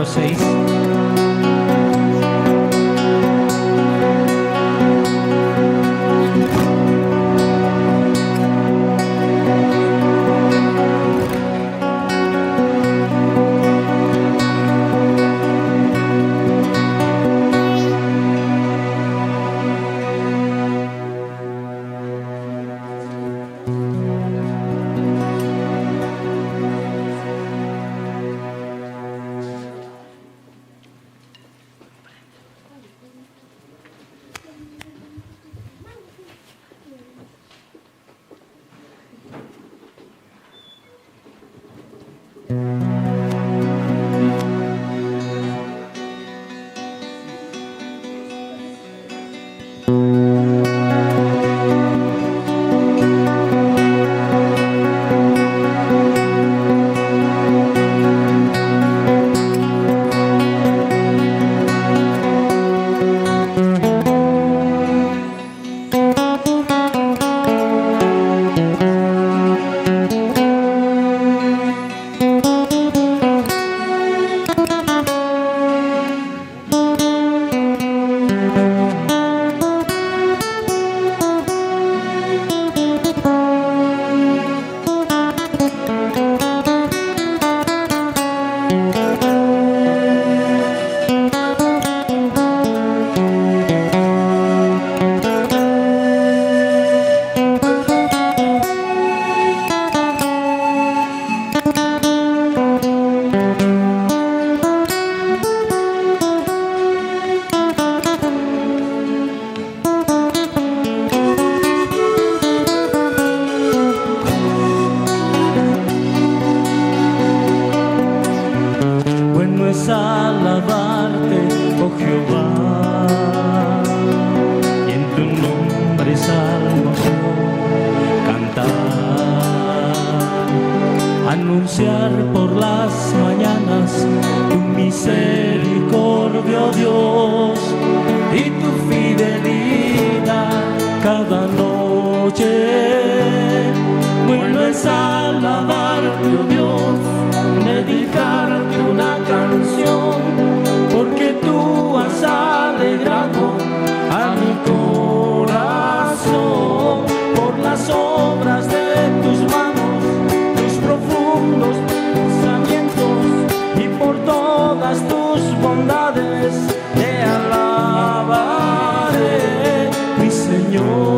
número 6. Anunciar por las mañanas tu misericordia, oh Dios, y tu fidelidad cada noche. Bueno es alabarte, oh Dios, dedicarte una canción, porque tú has alegrado a mi corazón por las obras de tus manos, tus profundos pensamientos, y por todas tus bondades te alabaré, mi Señor.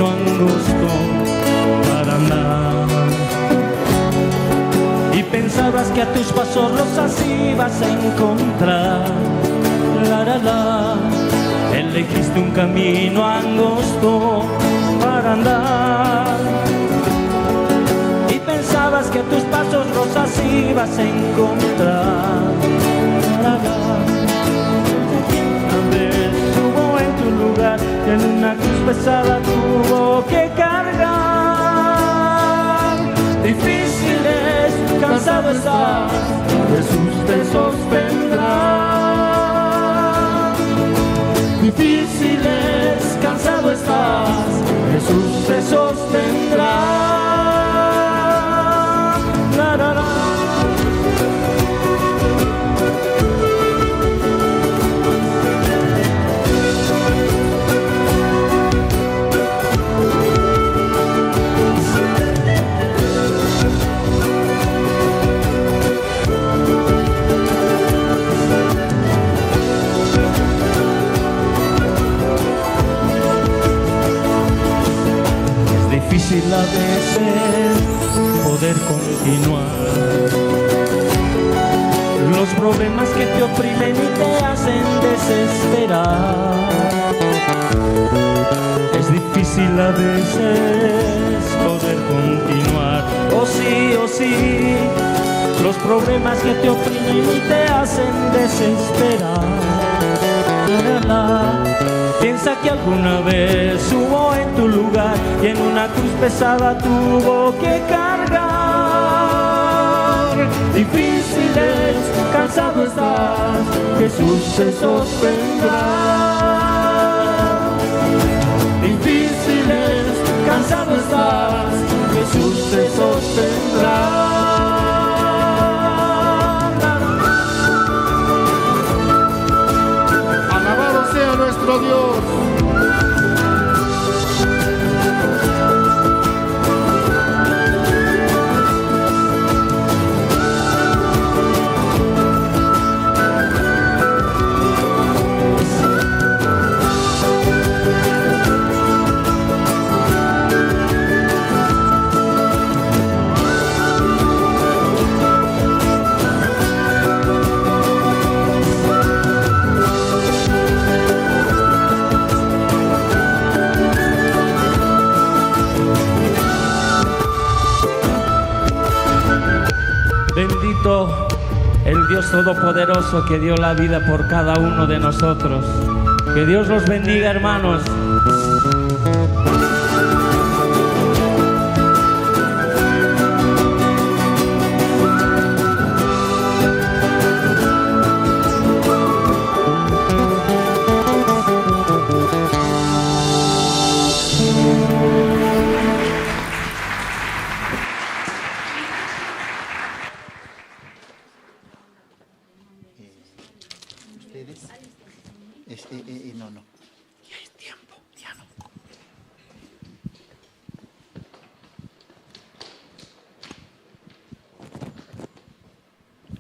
camino angosto para andar. Y pensabas que a tus pasos rosas ibas a encontrar. La, la, la. Elegiste un camino angosto para andar. Y pensabas que a tus pasos rosas ibas a encontrar. La, la. Una vez estuvo en tu lugar y en una cruz pesada tuvo que cargar. Difícil es, cansado estás, Jesús te sostendrá. Difícil es, cansado estás, Jesús te sostendrá. La, la, la. Difícil a veces poder continuar. Los problemas que te oprimen y te hacen desesperar. Es difícil a veces poder continuar. Oh sí, los problemas que te oprimen y te hacen desesperar. Piensa que alguna vez hubo en tu lugar y en una cruz pesada tuvo que cargar. Difícil es, cansado estás, Jesús se sostendrá. Difícil es, cansado estás, Jesús se sostendrá. Sea nuestro Dios. Bendito el Dios Todopoderoso que dio la vida por cada uno de nosotros. Que Dios los bendiga, hermanos. No. Ya es tiempo, ya no.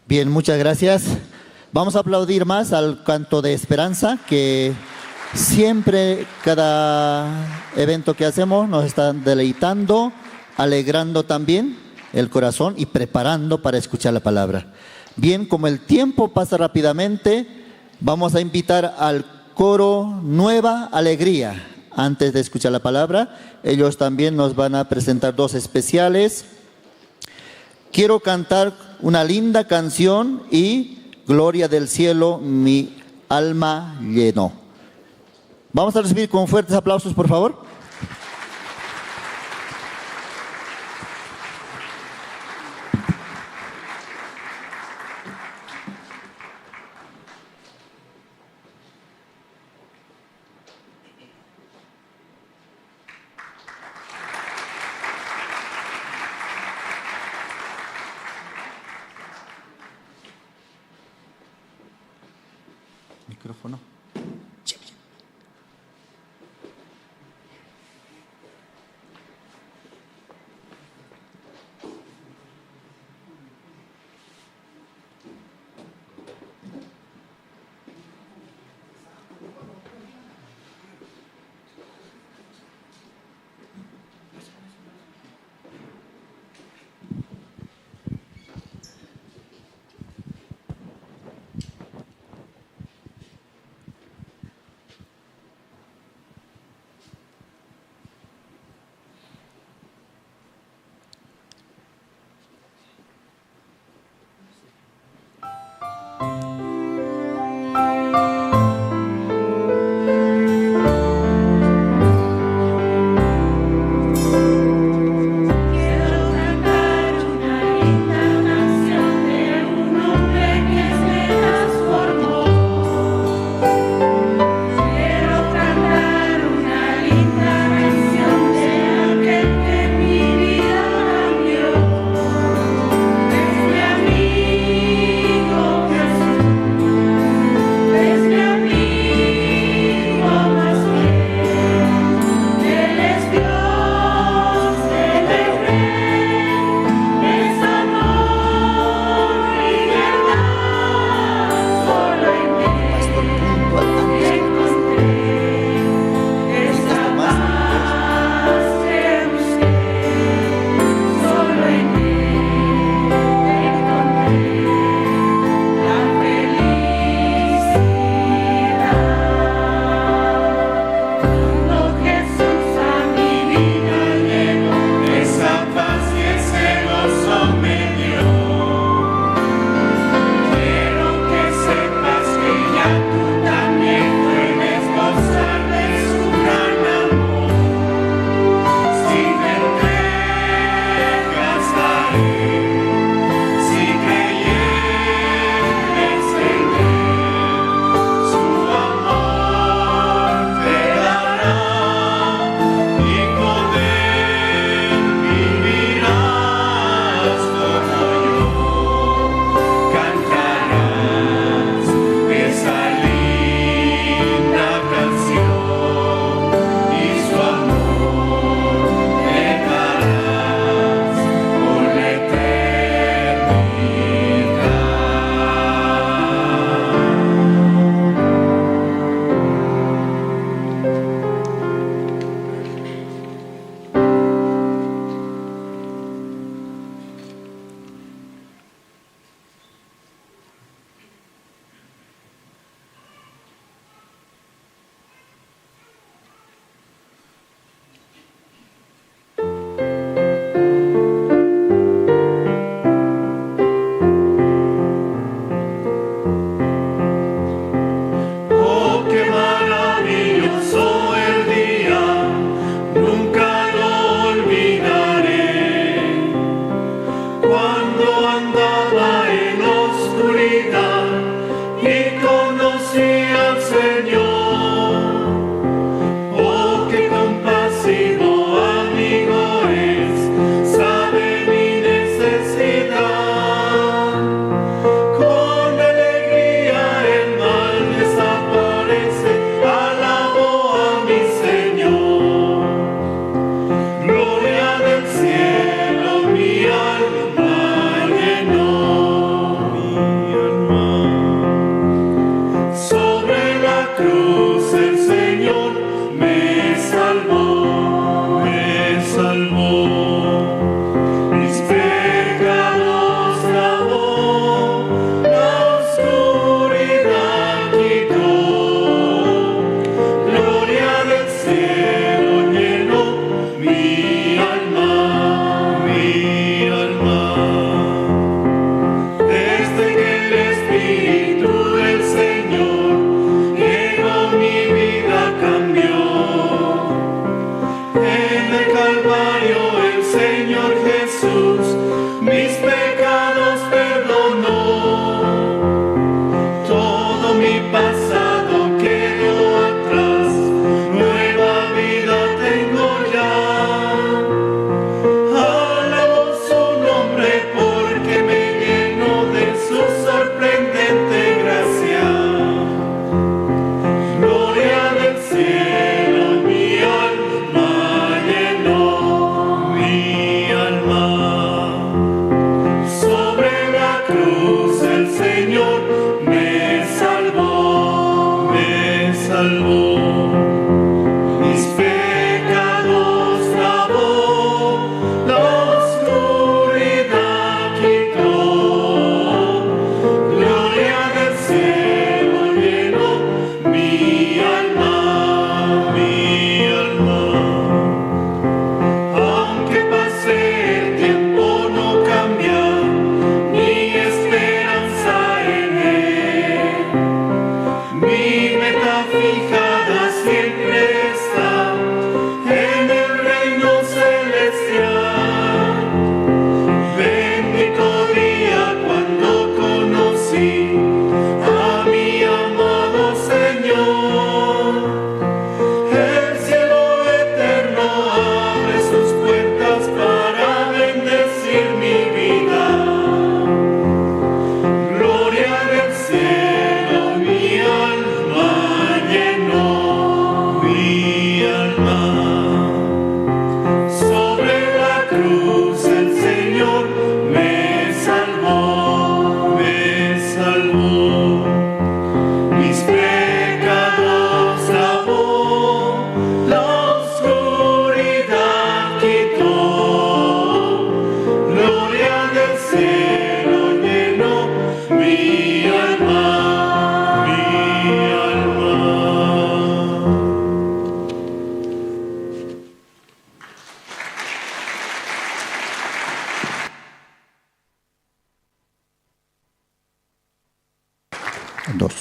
Bien, muchas gracias. Vamos a aplaudir más al canto de esperanza, que siempre, cada evento que hacemos, nos están deleitando, alegrando también el corazón y preparando para escuchar la palabra. Bien, como el tiempo pasa rápidamente, vamos a invitar al coro Nueva Alegría. Antes de escuchar la palabra, ellos también nos van a presentar dos especiales. Quiero cantar una linda canción y Gloria del cielo, mi alma llenó. Vamos a recibir con fuertes aplausos, por favor. Micrófono.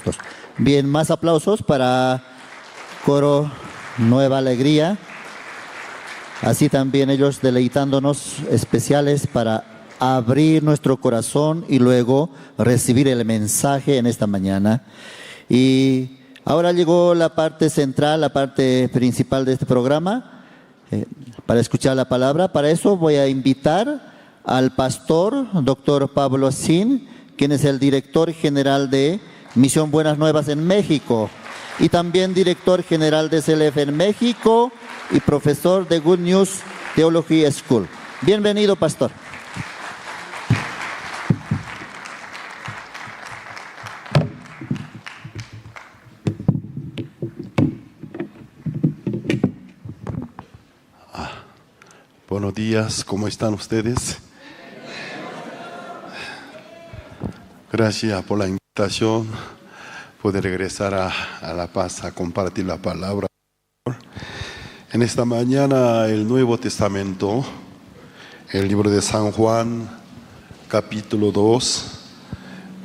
juntos. Bien, más aplausos para Coro Nueva Alegría. Así también ellos deleitándonos especiales para abrir nuestro corazón y luego recibir el mensaje en esta mañana. Y ahora llegó la parte central, la parte principal de este programa, para escuchar la palabra. Para eso voy a invitar al pastor, doctor Pablo Sin, quien es el director general de Misión Buenas Nuevas en México y también director general de CLF en México y profesor de Good News Theology School. Bienvenido, pastor. Buenos días, ¿cómo están ustedes? Gracias por la invitación, poder regresar a La Paz a compartir la palabra. En esta mañana el Nuevo Testamento, el libro de San Juan, capítulo 2,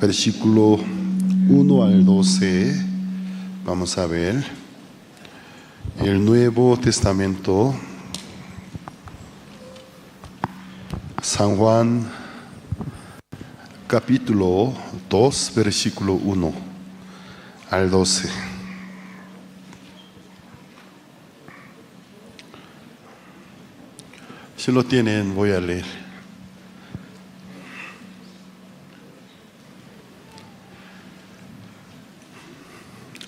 versículo 1 al 12, vamos a ver. El Nuevo Testamento, San Juan, capítulo 2, versículo 1 al 12. Si lo tienen, voy a leer.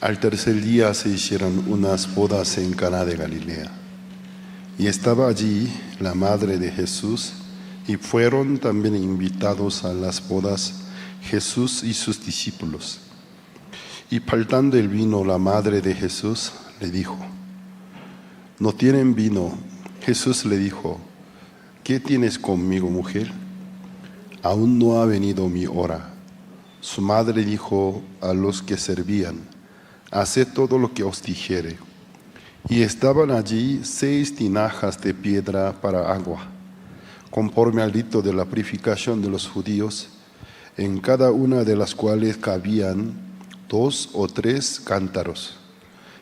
Al tercer día se hicieron unas bodas en Caná de Galilea, y estaba allí la madre de Jesús, y fueron también invitados a las bodas Jesús y sus discípulos. Y faltando el vino, la madre de Jesús le dijo: ¿no tienen vino? Jesús le dijo: ¿qué tienes conmigo, mujer? Aún no ha venido mi hora. Su madre dijo a los que servían: haced todo lo que os dijere. Y estaban allí 6 tinajas de piedra para agua, conforme al rito de la purificación de los judíos, en cada una de las cuales cabían 2 o 3 cántaros.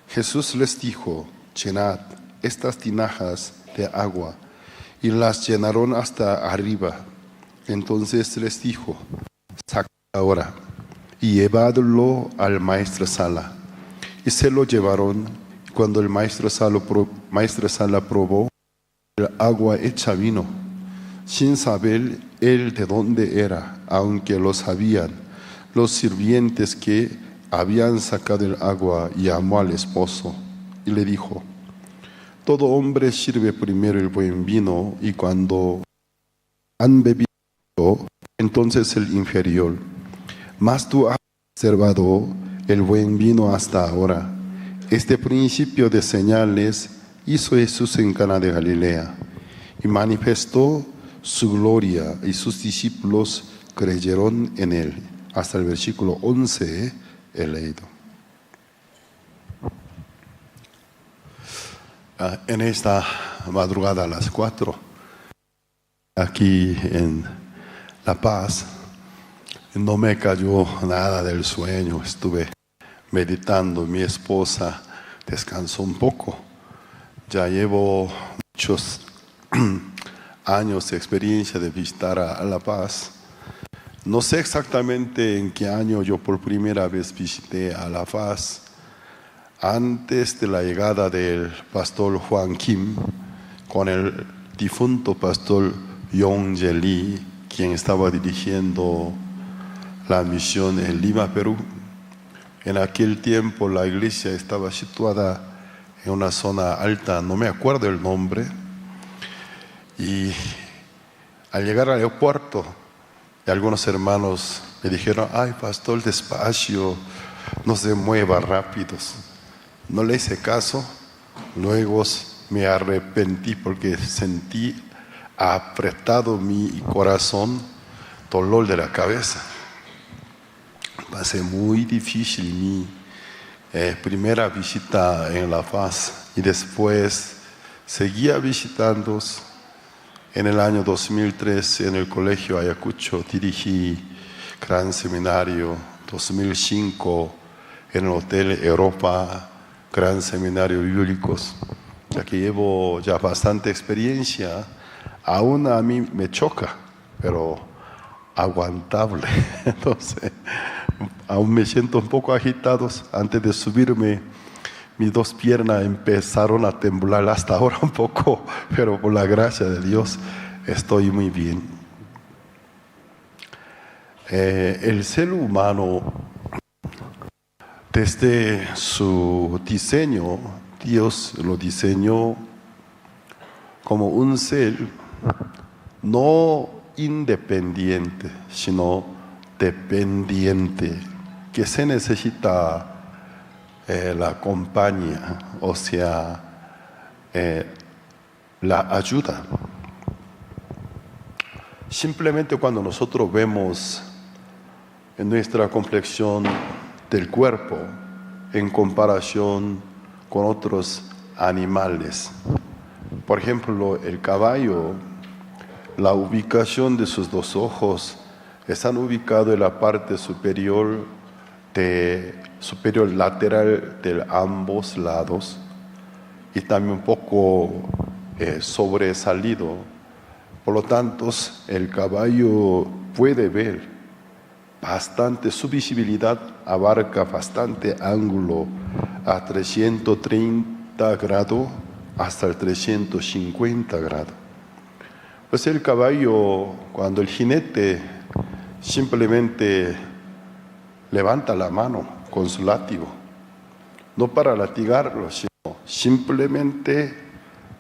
Jesús les dijo: llenad estas tinajas de agua, y las llenaron hasta arriba. Entonces les dijo: sacad ahora y llevadlo al maestresala. Y se lo llevaron. Cuando el maestresala probó el agua hecha vino, sin saber él de dónde era, aunque lo sabían los sirvientes que habían sacado el agua, llamó al esposo y le dijo: todo hombre sirve primero el buen vino, y cuando han bebido, entonces el inferior. Mas tú has reservado el buen vino hasta ahora. Este principio de señales hizo Jesús en Caná de Galilea, y manifestó su gloria, y sus discípulos creyeron en él. Hasta el versículo 11 he leído. En esta madrugada a las 4, aquí en La Paz, no me cayó nada del sueño. Estuve meditando. Mi esposa descansó un poco. Ya llevo muchos años de experiencia de visitar a La Paz. No sé exactamente en qué año yo por primera vez visité a La Paz. Antes de la llegada del pastor Juan Kim, con el difunto pastor Yong Ye-li, quien estaba dirigiendo la misión en Lima, Perú. En aquel tiempo la iglesia estaba situada en una zona alta, no me acuerdo el nombre, y al llegar al aeropuerto, algunos hermanos me dijeron: ay, pastor, despacio, no se mueva rápidos. No le hice caso. Luego me arrepentí porque sentí apretado mi corazón, dolor de la cabeza. Pasé muy difícil mi primera visita en La Paz, y después seguía visitando. En el año 2003 en el colegio Ayacucho dirigí Gran Seminario. 2005 en el Hotel Europa, Gran Seminario Bíblicos, ya que llevo ya bastante experiencia. Aún a mí me choca, pero aguantable. Entonces, aún me siento un poco agitado. Antes de subirme, mis dos piernas empezaron a temblar hasta ahora un poco, pero por la gracia de Dios estoy muy bien. El ser humano, desde su diseño, Dios lo diseñó como un ser no independiente, sino dependiente, que se necesita la compañía, o sea, la ayuda. Simplemente cuando nosotros vemos en nuestra complexión del cuerpo en comparación con otros animales, por ejemplo, el caballo, la ubicación de sus dos ojos están ubicados en la parte superior lateral de ambos lados y también un poco sobresalido. Por lo tanto, el caballo puede ver bastante, su visibilidad abarca bastante ángulo a 330 grados hasta el 350 grados. Pues el caballo, cuando el jinete simplemente levanta la mano con su látigo, no para latigarlo, sino simplemente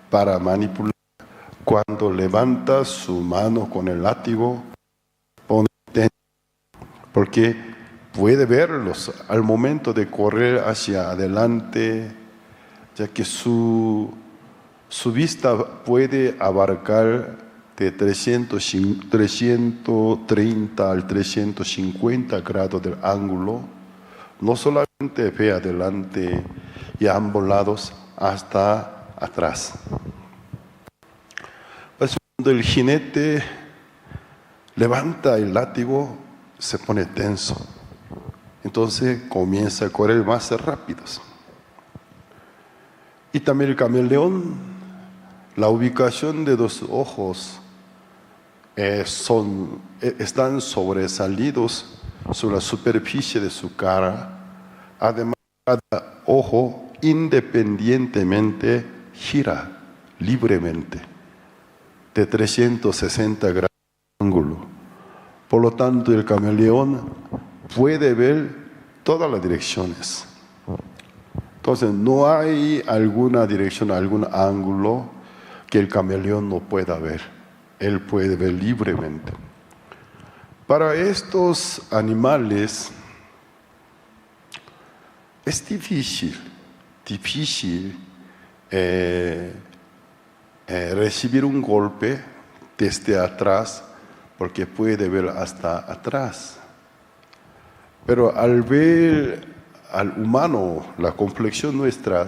para manipular. Cuando levanta su mano con el látigo, pone tensión, porque puede verlos al momento de correr hacia adelante, ya que su vista puede abarcar de 330 al 350 grados del ángulo, no solamente ve adelante y a ambos lados hasta atrás. Pues cuando el jinete levanta el látigo, se pone tenso. Entonces comienza a correr más rápidos. Y también el camaleón, la ubicación de los ojos están sobresalidos sobre la superficie de su cara. Además, cada ojo independientemente gira libremente de 360 grados de ángulo. Por lo tanto, el camaleón puede ver todas las direcciones. Entonces, no hay alguna dirección, algún ángulo que el camaleón no pueda ver. Él puede ver libremente. Para estos animales es difícil recibir un golpe desde atrás, porque puede ver hasta atrás. Pero al ver al humano, la complexión nuestra,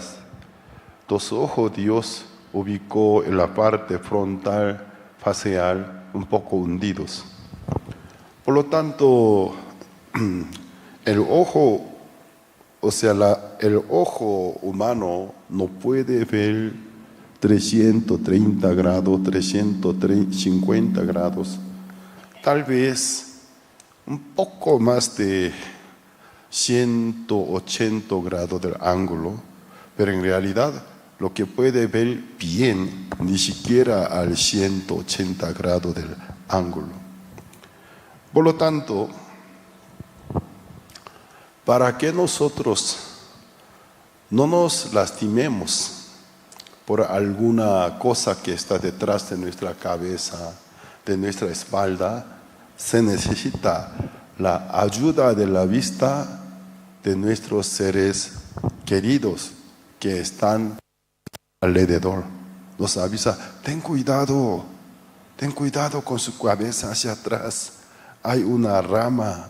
los ojos Dios ubicó en la parte frontal, facial, un poco hundidos. Por lo tanto, el ojo, o sea, el ojo humano no puede ver 330 grados, 350 grados, tal vez un poco más de 180 grados del ángulo, pero en realidad lo que puede ver bien ni siquiera al 180 grados del ángulo. Por lo tanto, para que nosotros no nos lastimemos por alguna cosa que está detrás de nuestra cabeza, de nuestra espalda, se necesita la ayuda de la vista de nuestros seres queridos que están alrededor. Nos avisa, ten cuidado con su cabeza hacia atrás. Hay una rama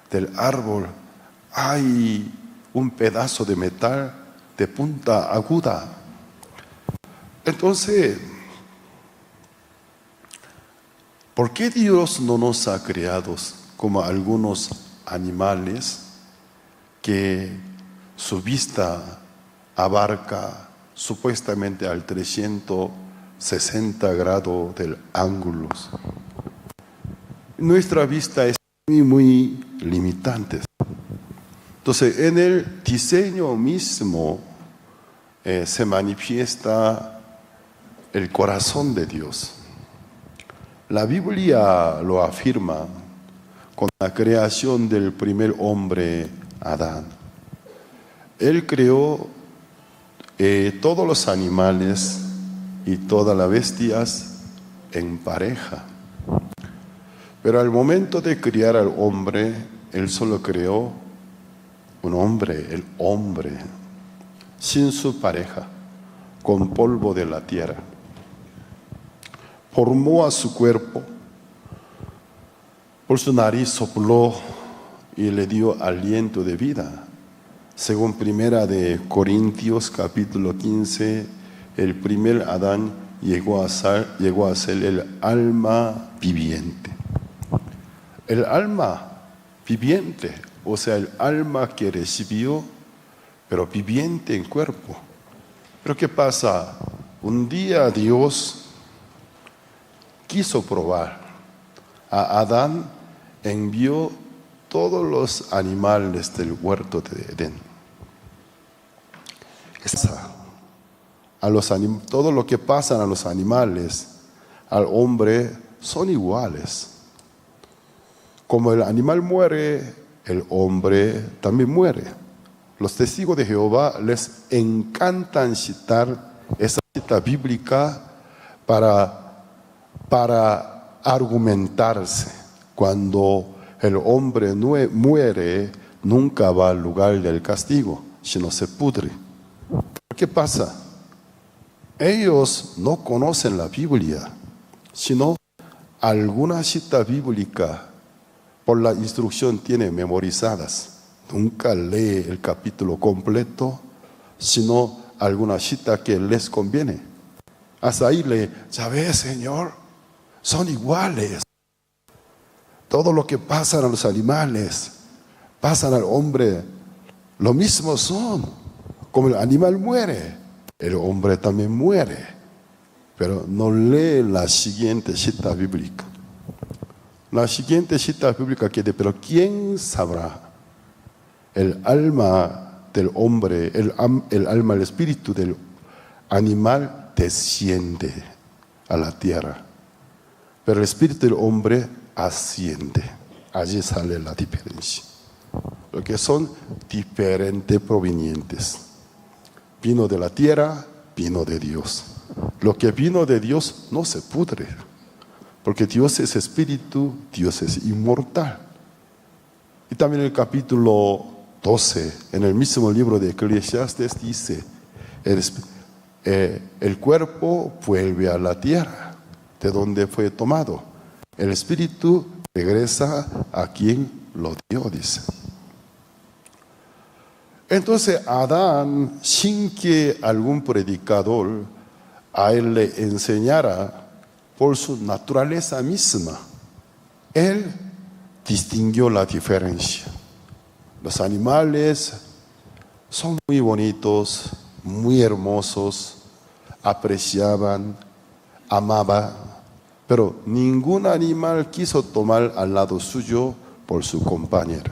del árbol, hay un pedazo de metal de punta aguda. Entonces, ¿por qué Dios no nos ha creado como algunos animales que su vista abarca supuestamente al 360 grados del ángulo. Nuestra vista es muy limitante. Entonces, en el diseño mismo se manifiesta el corazón de Dios. La Biblia lo afirma con la creación del primer hombre, Adán. Él creó todos los animales y todas las bestias en pareja. Pero al momento de criar al hombre, Él solo creó un hombre, el hombre, sin su pareja, con polvo de la tierra. Formó a su cuerpo, por su nariz sopló y le dio aliento de vida. Según Primera de Corintios capítulo 15, el primer Adán llegó a ser el alma viviente. El alma viviente, o sea, el alma que recibió, pero viviente en cuerpo. Pero ¿qué pasa? Un día Dios quiso probar. A Adán envió todos los animales del huerto de Edén. Todo lo que pasa a los animales, al hombre, son iguales. Como el animal muere, el hombre también muere. Los testigos de Jehová les encantan citar esa cita bíblica para argumentarse. Cuando el hombre muere, nunca va al lugar del castigo, sino se pudre. ¿Qué pasa? Ellos no conocen la Biblia, sino alguna cita bíblica por la instrucción tiene memorizadas. Nunca lee el capítulo completo, sino alguna cita que les conviene. Hasta ahí ya ves, Señor, son iguales. Todo lo que pasa a los animales, pasan al hombre, lo mismo son. Como el animal muere, el hombre también muere. Pero no lee la siguiente cita bíblica. La siguiente cita bíblica que dice, pero ¿quién sabrá? El alma del hombre, el alma, el espíritu del animal desciende a la tierra. Pero el espíritu del hombre asciende. Allí sale la diferencia. Porque son diferentes provenientes. Vino de la tierra, vino de Dios. Lo que vino de Dios no se pudre. Porque Dios es espíritu, Dios es inmortal. Y también en el capítulo 12, en el mismo libro de Eclesiastes dice, el cuerpo vuelve a la tierra, de donde fue tomado. El espíritu regresa a quien lo dio, dice. Entonces Adán, sin que algún predicador a él le enseñara, por su naturaleza misma, él distinguió la diferencia. Los animales son muy bonitos, muy hermosos, apreciaban, amaban, pero ningún animal quiso tomar al lado suyo por su compañera,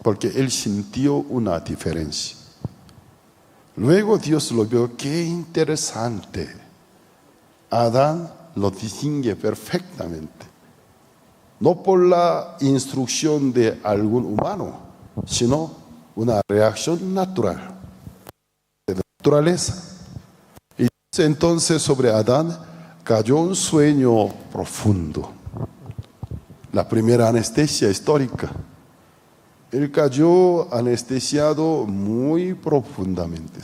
porque él sintió una diferencia. Luego Dios lo vio, qué interesante. Adán lo distingue perfectamente, no por la instrucción de algún humano, sino una reacción natural, de naturaleza. Y entonces sobre Adán cayó un sueño profundo, la primera anestesia histórica. Él cayó anestesiado muy profundamente.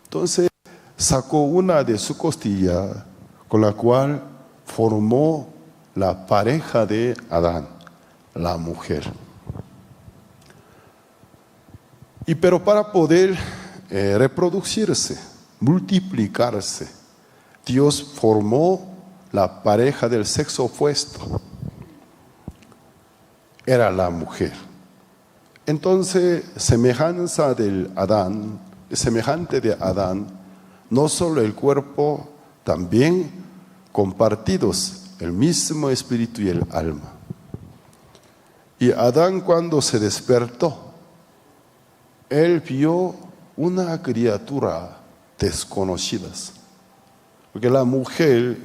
Entonces sacó una de su costilla, con la cual formó la pareja de Adán, la mujer. Pero para poder reproducirse, multiplicarse, Dios formó la pareja del sexo opuesto. Era la mujer. Entonces, semejante de Adán, no solo el cuerpo, también compartidos, el mismo espíritu y el alma. Y Adán, cuando se despertó, él vio una criatura desconocida, porque la mujer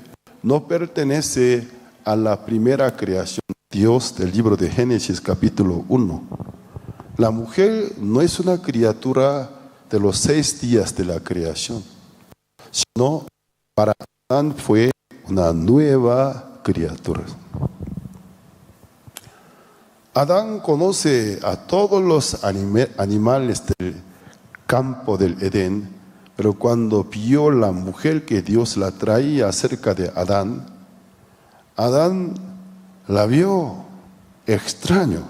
no pertenece a la primera creación de Dios del libro de Génesis capítulo 1. La mujer no es una criatura de los 6 días de la creación, sino para Adán fue una nueva criatura. Adán conoce a todos los animales del campo del Edén, pero cuando vio la mujer que Dios la traía cerca de Adán, Adán la vio extraño.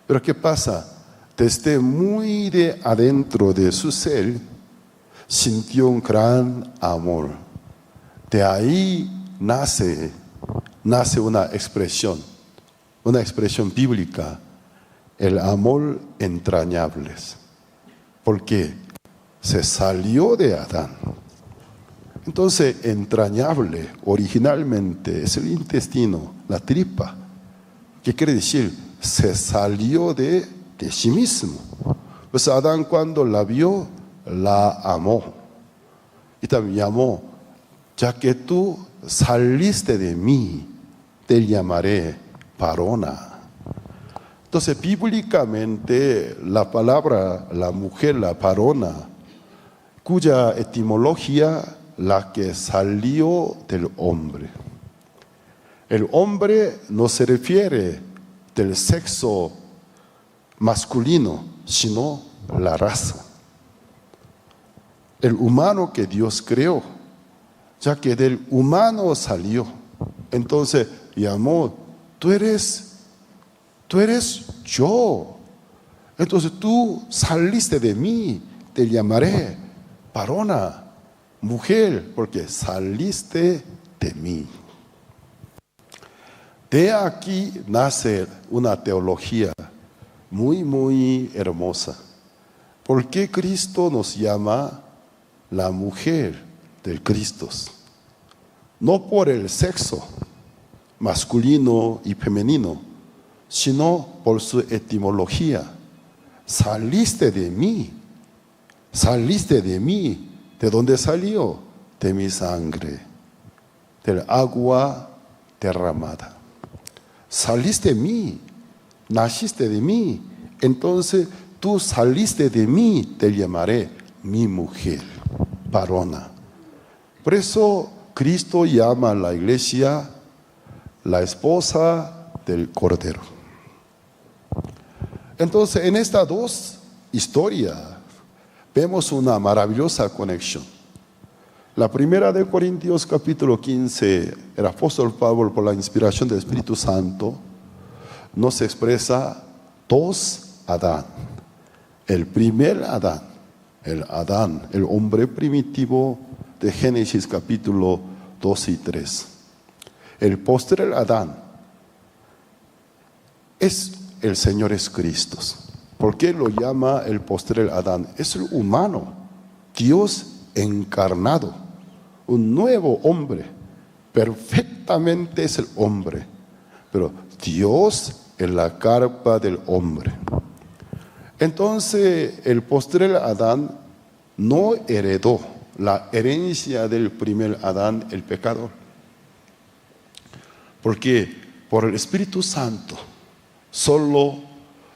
Pero ¿qué pasa? Desde muy de adentro de su ser, sintió un gran amor. De ahí nace una expresión bíblica, el amor entrañable, porque se salió de Adán. Entonces, entrañable originalmente es el intestino, la tripa, que quiere decir, se salió de sí mismo. Pues Adán, cuando la vio, la amó. Y también llamó, ya que tú saliste de mí, te llamaré varona. Entonces, bíblicamente, la palabra, la mujer, la varona, cuya etimología, la que salió del hombre. El hombre no se refiere del sexo masculino, sino la raza. El humano que Dios creó, ya que del humano salió. Entonces llamó, tú eres yo. Entonces tú saliste de mí, te llamaré varona, mujer, porque saliste de mí. De aquí nace una teología muy, muy hermosa. ¿Por qué Cristo nos llama la mujer del Cristo? No por el sexo masculino y femenino, sino por su etimología. Saliste de mí. Saliste de mí. ¿De dónde salió? De mi sangre, del agua derramada. Saliste de mí, naciste de mí. Entonces tú saliste de mí, te llamaré mi mujer, varona. Por eso Cristo llama a la iglesia la esposa del Cordero. Entonces, en estas dos historias vemos una maravillosa conexión. La primera de Corintios capítulo 15, el apóstol Pablo, por la inspiración del Espíritu Santo, nos expresa dos Adán. El primer Adán, el hombre primitivo de Génesis capítulo 2 y 3. El posterior Adán es el Señor Jesucristo. ¿Por qué lo llama el posterior Adán? Es el humano, Dios encarnado, un nuevo hombre, perfectamente es el hombre, pero Dios en la carpa del hombre. Entonces el posterior Adán no heredó la herencia del primer Adán, el pecador, porque por el Espíritu Santo, solo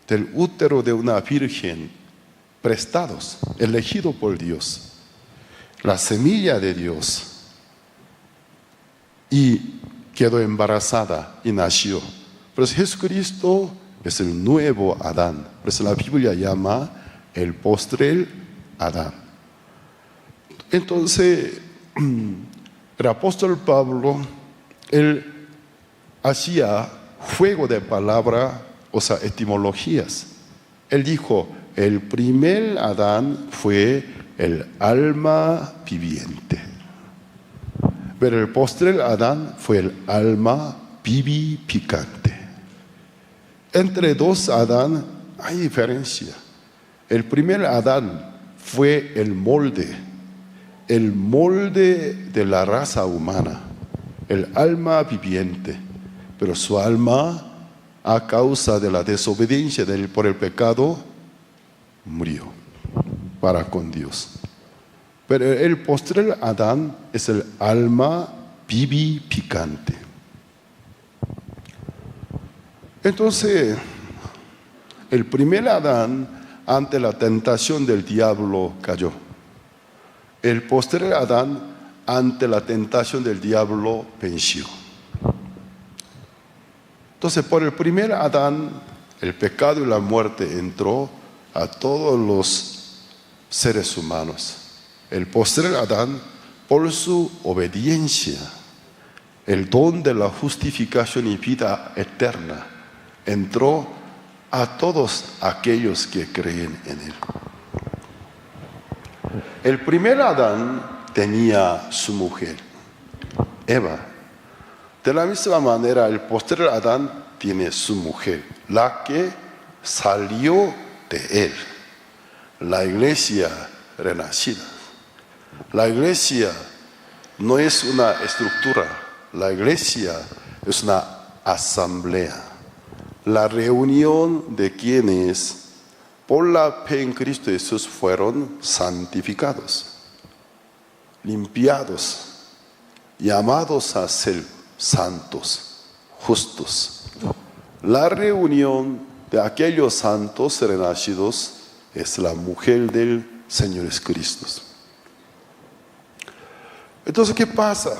del útero de una virgen, prestados, elegido por Dios, la semilla de Dios, y quedó embarazada y nació. Pero Jesucristo es el nuevo Adán. Por eso la Biblia llama el postrer Adán. Entonces, el apóstol Pablo, él hacía juego de palabra, o sea, etimologías. Él dijo, el primer Adán fue el alma viviente, pero el postrer Adán fue el alma vivificante. Entre dos Adán hay diferencia. El primer Adán fue el molde de la raza humana, el alma viviente, pero su alma, a causa de la desobediencia por el pecado, murió para con Dios. Pero el postrer Adán es el alma vivificante. Entonces, el primer Adán, ante la tentación del diablo, cayó. El postrer Adán, ante la tentación del diablo, venció. Entonces, por el primer Adán, el pecado y la muerte entró a todos los seres humanos. El postrer Adán, por su obediencia, el don de la justificación y vida eterna, entró a todos aquellos que creen en él. El primer Adán tenía su mujer, Eva. De la misma manera, el postrer Adán tiene su mujer, la que salió de él, la iglesia renacida. La iglesia no es una estructura, la iglesia es una asamblea, la reunión de quienes por la fe en Cristo Jesús fueron santificados, limpiados, llamados a ser santos, justos. La reunión de aquellos santos renacidos es la mujer del Señor Jesucristo. Entonces, ¿qué pasa?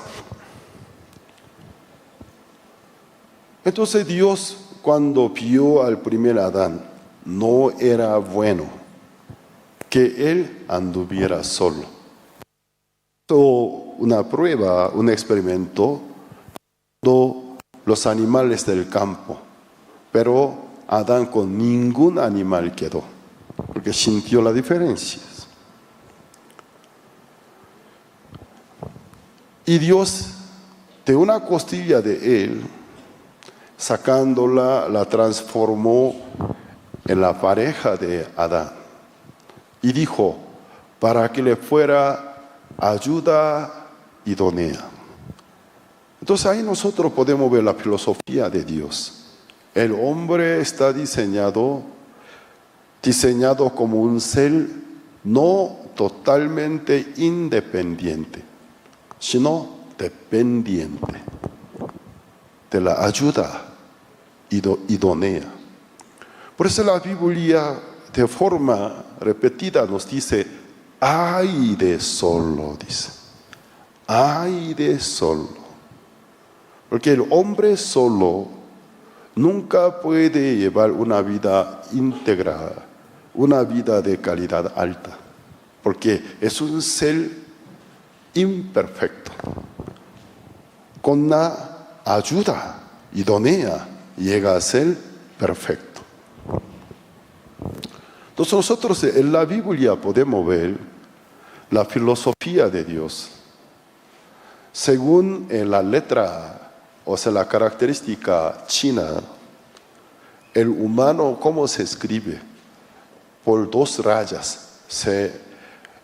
Entonces Dios, cuando vio al primer Adán, no era bueno que él anduviera solo. Hizo una prueba, un experimento, con los animales del campo, pero Adán con ningún animal quedó, porque sintió la diferencia. Y Dios, de una costilla de él, sacándola, la transformó en la pareja de Adán. Y dijo, para que le fuera ayuda idónea. Entonces ahí nosotros podemos ver la filosofía de Dios. El hombre está diseñado como un ser no totalmente independiente, sino dependiente de la ayuda idónea. Por eso la Biblia de forma repetida nos dice, ay de solo, dice, ay de solo. Porque el hombre solo nunca puede llevar una vida íntegra, una vida de calidad alta, porque es un ser imperfecto. Con la ayuda idónea llega a ser perfecto. Entonces nosotros en la Biblia podemos ver la filosofía de Dios. Según la letra, o sea, la característica china, el humano, ¿cómo se escribe? Por dos rayas. Se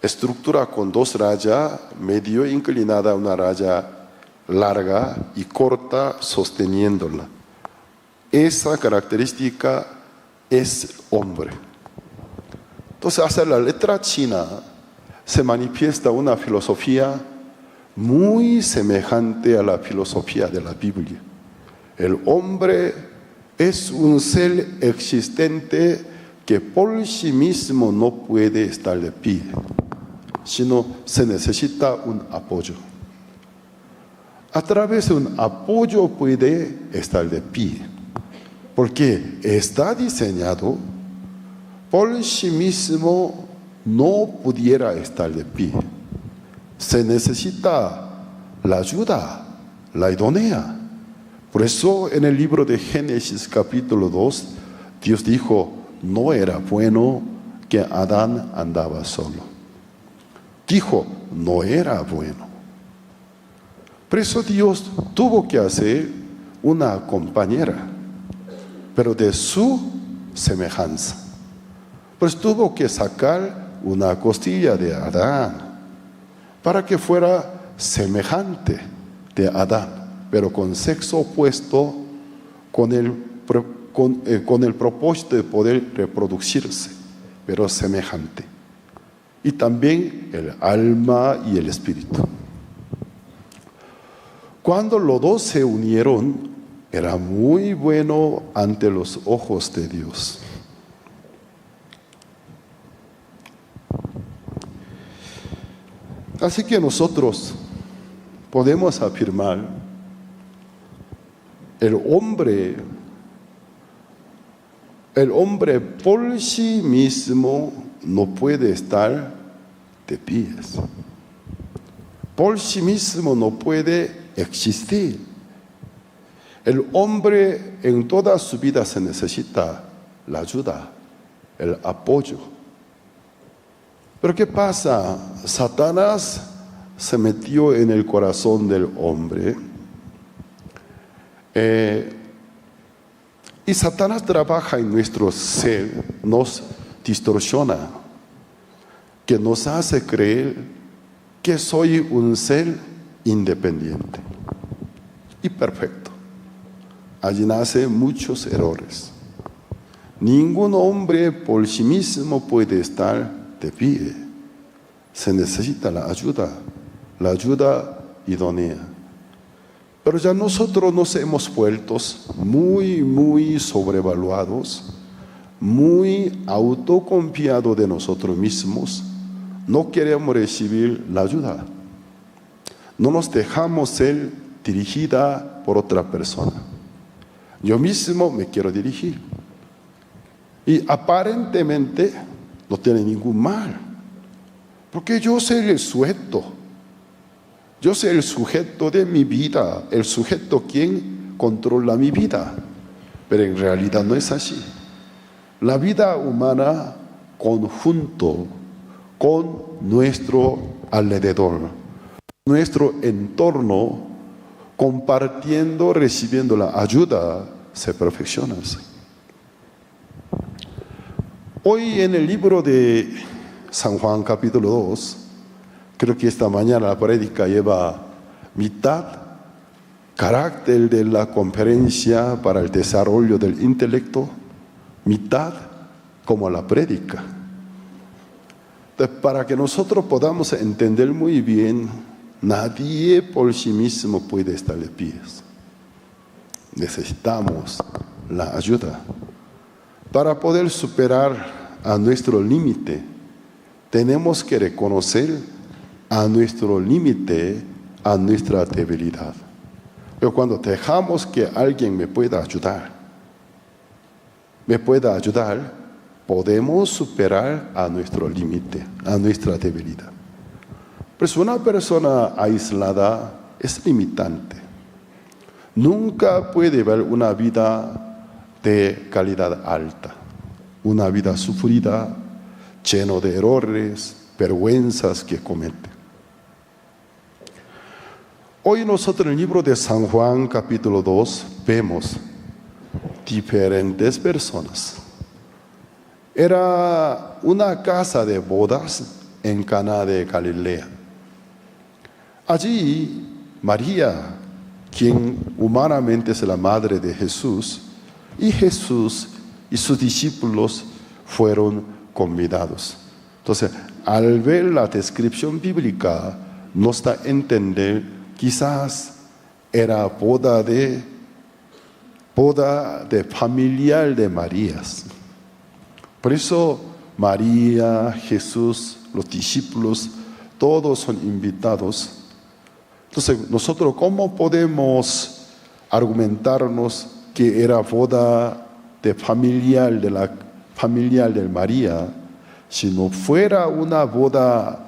estructura con dos rayas, medio inclinada, una raya larga y corta sosteniéndola. Esa característica es hombre. Entonces, hacia la letra china se manifiesta una filosofía muy semejante a la filosofía de la Biblia. El hombre es un ser existente que por sí mismo no puede estar de pie, sino se necesita un apoyo. A través de un apoyo puede estar de pie, porque está diseñado por sí mismo no pudiera estar de pie. Se necesita la ayuda, la idónea. Por eso en el libro de Génesis capítulo 2, Dios dijo, no era bueno que Adán andaba solo. Dijo, no era bueno. Por eso Dios tuvo que hacer una compañera, pero de su semejanza. Pues tuvo que sacar una costilla de Adán para que fuera semejante de Adán, pero con sexo opuesto, con el propósito de poder reproducirse, pero semejante. Y también el alma y el espíritu. Cuando los dos se unieron, era muy bueno ante los ojos de Dios. Así que nosotros podemos afirmar, el hombre por sí mismo no puede estar de pies. Por sí mismo no puede existir. El hombre en toda su vida se necesita la ayuda, el apoyo. Pero ¿qué pasa? Satanás se metió en el corazón del hombre. Y Satanás trabaja en nuestro ser, nos distorsiona, que nos hace creer que soy un ser independiente y perfecto. Allí nacen muchos errores. Ningún hombre por sí mismo puede estar de pie. Se necesita la ayuda idónea. Pero ya nosotros nos hemos vuelto muy sobrevaluados, muy autoconfiados de nosotros mismos. No queremos recibir la ayuda. No nos dejamos ser dirigida por otra persona. Yo mismo me quiero dirigir. Y aparentemente no tiene ningún mal. Porque yo soy el sujeto. Yo soy el sujeto de mi vida, el sujeto quien controla mi vida. Pero en realidad no es así. La vida humana conjunto con nuestro alrededor, nuestro entorno, compartiendo, recibiendo la ayuda, se perfecciona. Hoy en el libro de San Juan capítulo 2, creo que esta mañana la prédica lleva mitad carácter de la conferencia para el desarrollo del intelecto, mitad como la prédica. Entonces, para que nosotros podamos entender muy bien, nadie por sí mismo puede estar de pies. Necesitamos la ayuda. Para poder superar a nuestro límite, tenemos que reconocer a nuestro límite, a nuestra debilidad. Pero cuando dejamos que alguien me pueda ayudar, podemos superar a nuestro límite, a nuestra debilidad. Pues una persona aislada es limitante. Nunca puede llevar una vida de calidad alta, una vida sufrida, lleno de errores, vergüenzas que comete. Hoy nosotros en el libro de San Juan capítulo 2 vemos diferentes personas. Era una casa de bodas en Caná de Galilea. Allí María, quien humanamente es la madre de Jesús, y Jesús y sus discípulos fueron convidados. Entonces, al ver la descripción bíblica, nos da a entender quizás era boda de familiar de Marías. Por eso María, Jesús, los discípulos, todos son invitados. Entonces, nosotros, ¿cómo podemos argumentarnos que era boda de familiar de María? Si no fuera una boda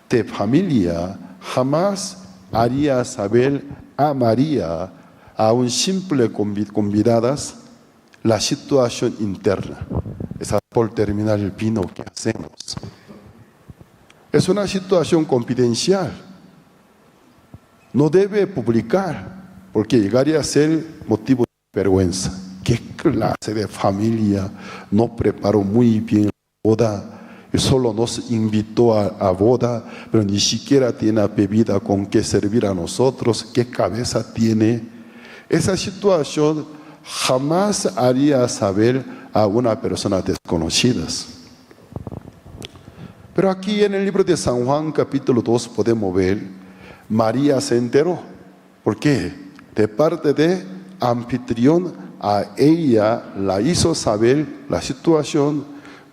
de familia, jamás haría saber a María, a un simple convidadas, la situación interna. Es por terminar el vino que hacemos. Es una situación confidencial. No debe publicar, porque llegaría a ser motivo de vergüenza. ¿Qué clase de familia no preparó muy bien boda y solo nos invitó a boda, pero ni siquiera tiene bebida con que servir a nosotros. ¿Qué cabeza tiene? Esa situación jamás haría saber a una persona desconocida. Pero aquí en el libro de San Juan capítulo 2 podemos ver, María se enteró. ¿Por qué? De parte de anfitrión, a ella la hizo saber la situación.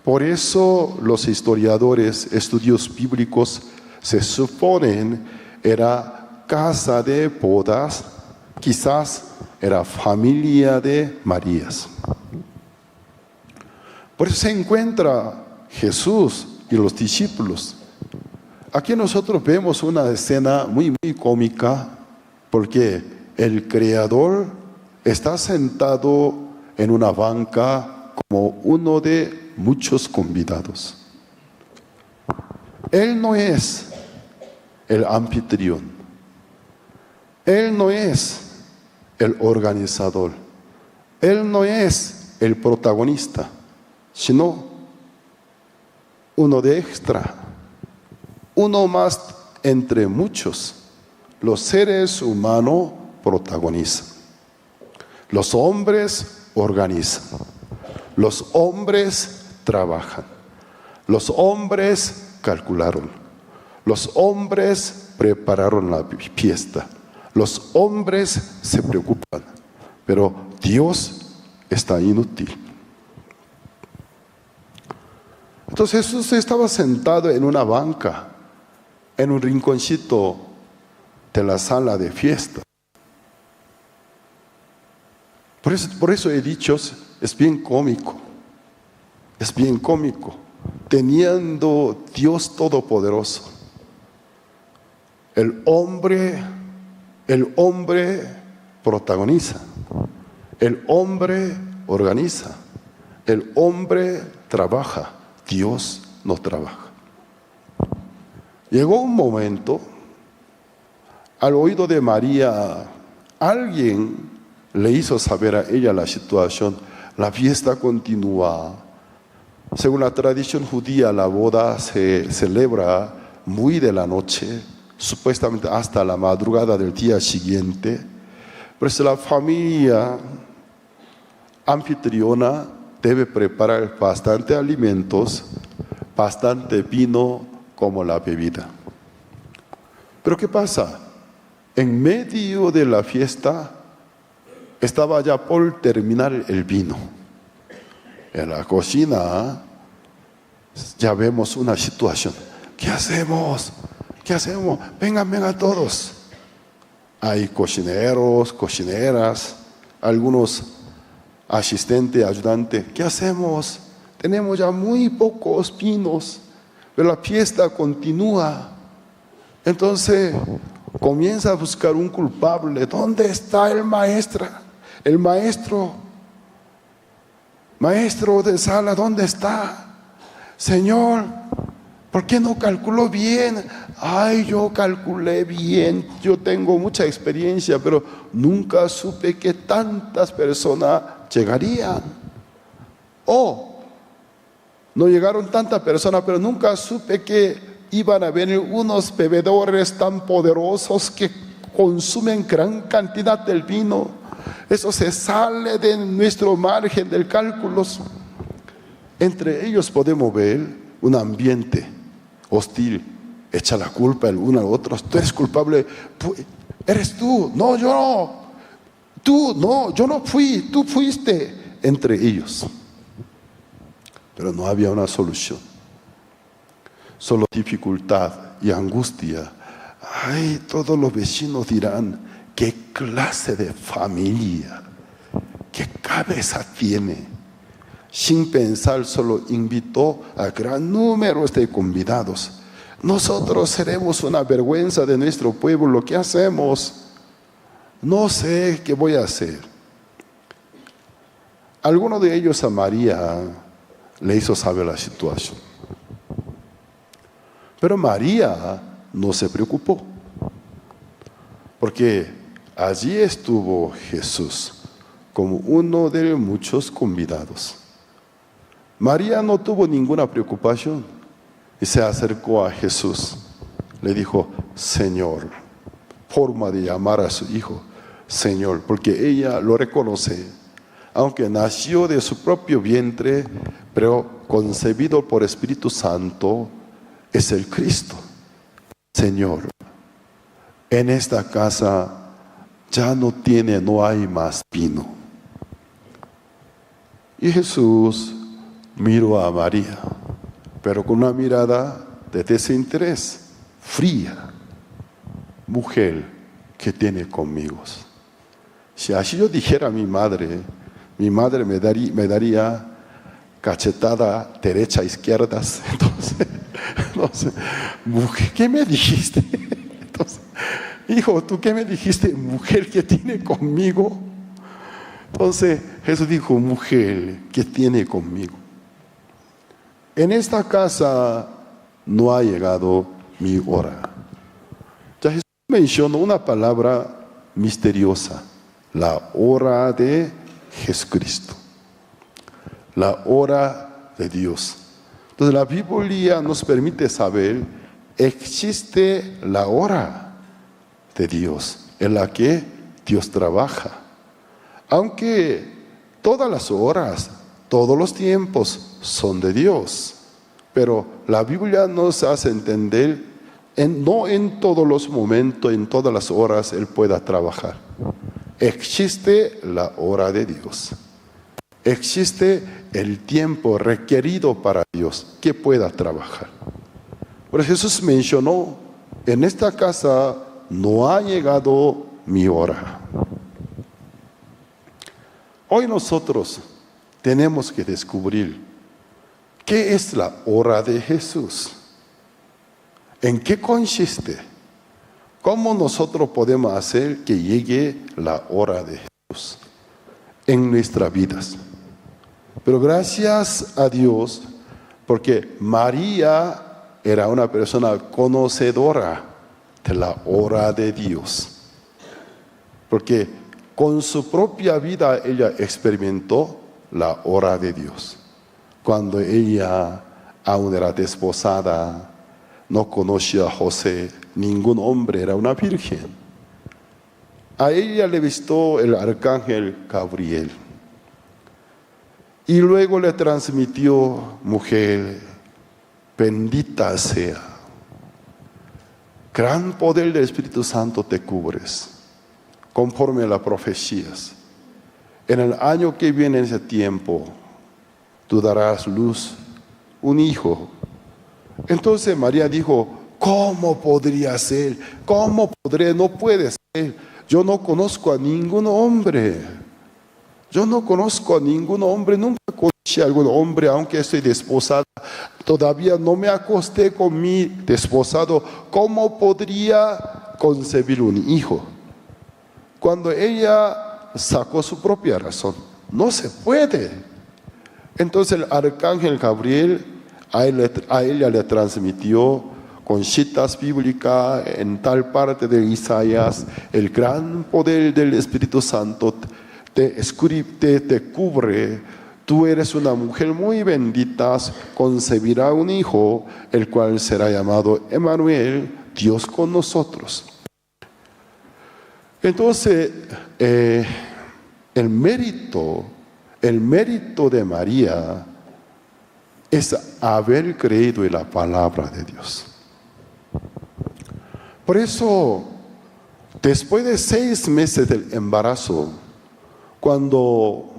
Por eso los historiadores, estudios bíblicos, se suponen era casa de bodas, quizás era familia de Marías. Por eso se encuentra Jesús y los discípulos. Aquí nosotros vemos una escena muy cómica, porque el Creador está sentado en una banca como uno de muchos convidados. Él no es el anfitrión. Él no es el organizador. Él no es el protagonista, sino uno de extra. Uno más entre muchos. Los seres humanos protagonizan. Los hombres organizan. Los hombres trabajan. Los hombres calcularon. Los hombres prepararon la fiesta. Los hombres se preocupan. Pero Dios está inútil. Entonces Jesús estaba sentado en una banca, en un rinconcito de la sala de fiesta. Por eso he dicho, es bien cómico. Es bien cómico. Teniendo Dios Todopoderoso, el hombre protagoniza, el hombre organiza, el hombre trabaja, Dios no trabaja. Llegó un momento, al oído de María, alguien le hizo saber a ella la situación. La fiesta continúa. Según la tradición judía, la boda se celebra muy de la noche, supuestamente hasta la madrugada del día siguiente. Por eso la familia anfitriona debe preparar bastante alimentos, bastante vino como la bebida. Pero ¿qué pasa? En medio de la fiesta estaba ya por terminar el vino. En la cocina ya vemos una situación. ¿Qué hacemos? ¿Qué hacemos? Vengan todos. Hay cocineros, cocineras, algunos asistentes, ayudantes. ¿Qué hacemos? Tenemos ya muy pocos vinos, pero la fiesta continúa. Entonces comienza a buscar un culpable. ¿Dónde está el maestro? El maestro de sala, ¿dónde está? Señor, ¿por qué no calculó bien? Ay, yo calculé bien, yo tengo mucha experiencia, pero nunca supe que tantas personas llegarían. No llegaron tantas personas, pero nunca supe que iban a venir unos bebedores tan poderosos que consumen gran cantidad del vino. Eso se sale de nuestro margen del cálculo. Entre ellos podemos ver un ambiente hostil. Echa la culpa el uno al otro. Tú eres culpable. Eres tú. No, yo no. Tú, no, yo no fui. Tú fuiste. Entre ellos. Pero no había una solución. Solo dificultad y angustia. Ay, todos los vecinos dirán, ¿qué clase de familia? ¿Qué cabeza tiene? Sin pensar, solo invitó a gran número de convidados. Nosotros seremos una vergüenza de nuestro pueblo. ¿Qué hacemos? No sé qué voy a hacer. Alguno de ellos a María le hizo saber la situación. Pero María no se preocupó, porque allí estuvo Jesús como uno de muchos convidados. María no tuvo ninguna preocupación y se acercó a Jesús. Le dijo, Señor, forma de llamar a su hijo, Señor, porque ella lo reconoce. Aunque nació de su propio vientre, pero concebido por Espíritu Santo, es el Cristo. Señor, en esta casa ya no hay más vino. Y Jesús miró a María, pero con una mirada de desinterés, fría. Mujer, ¿qué tiene conmigo? Si así yo dijera a mi madre me daría cachetada derecha, izquierdas. Entonces, mujer, ¿qué me dijiste? Entonces, hijo, ¿tú qué me dijiste? Mujer, ¿qué tiene conmigo? Entonces Jesús dijo, mujer, ¿qué tiene conmigo? En esta casa no ha llegado mi hora. Ya Jesús mencionó una palabra misteriosa, la hora de Jesucristo, la hora de Dios. Entonces la Biblia nos permite saber, existe la hora de Dios, en la que Dios trabaja. Aunque todas las horas, todos los tiempos son de Dios, pero la Biblia nos hace entender, no en todos los momentos, en todas las horas Él pueda trabajar. Existe la hora de Dios. Existe el tiempo requerido para Dios que pueda trabajar. Por eso Jesús mencionó, en esta casa no ha llegado mi hora. Hoy nosotros tenemos que descubrir qué es la hora de Jesús. ¿En qué consiste? ¿Cómo nosotros podemos hacer que llegue la hora de Jesús en nuestras vidas? Pero gracias a Dios, porque María era una persona conocedora de la hora de Dios. Porque con su propia vida ella experimentó la hora de Dios. Cuando ella aún era desposada, no conocía a José, ningún hombre, era una virgen. A ella le visitó el arcángel Gabriel. Y luego le transmitió, mujer, bendita sea. Gran poder del Espíritu Santo te cubres, conforme a las profecías. En el año que viene, en ese tiempo, tú darás luz un hijo. Entonces María dijo, ¿cómo podría ser? ¿Cómo podré? No puede ser. Yo no conozco a ningún hombre. Yo no conozco a ningún hombre. Nunca conocí a algún hombre, aunque estoy desposada. Todavía no me acosté con mi desposado. ¿Cómo podría concebir un hijo? Cuando ella sacó su propia razón, no se puede. Entonces el arcángel Gabriel a ella le transmitió con citas bíblicas en tal parte de Isaías, el gran poder del Espíritu Santo te cubre. Tú eres una mujer muy bendita, concebirá un hijo, el cual será llamado Emmanuel, Dios con nosotros. Entonces, el mérito de María es haber creído en la palabra de Dios. Por eso, después de 6 meses del embarazo, cuando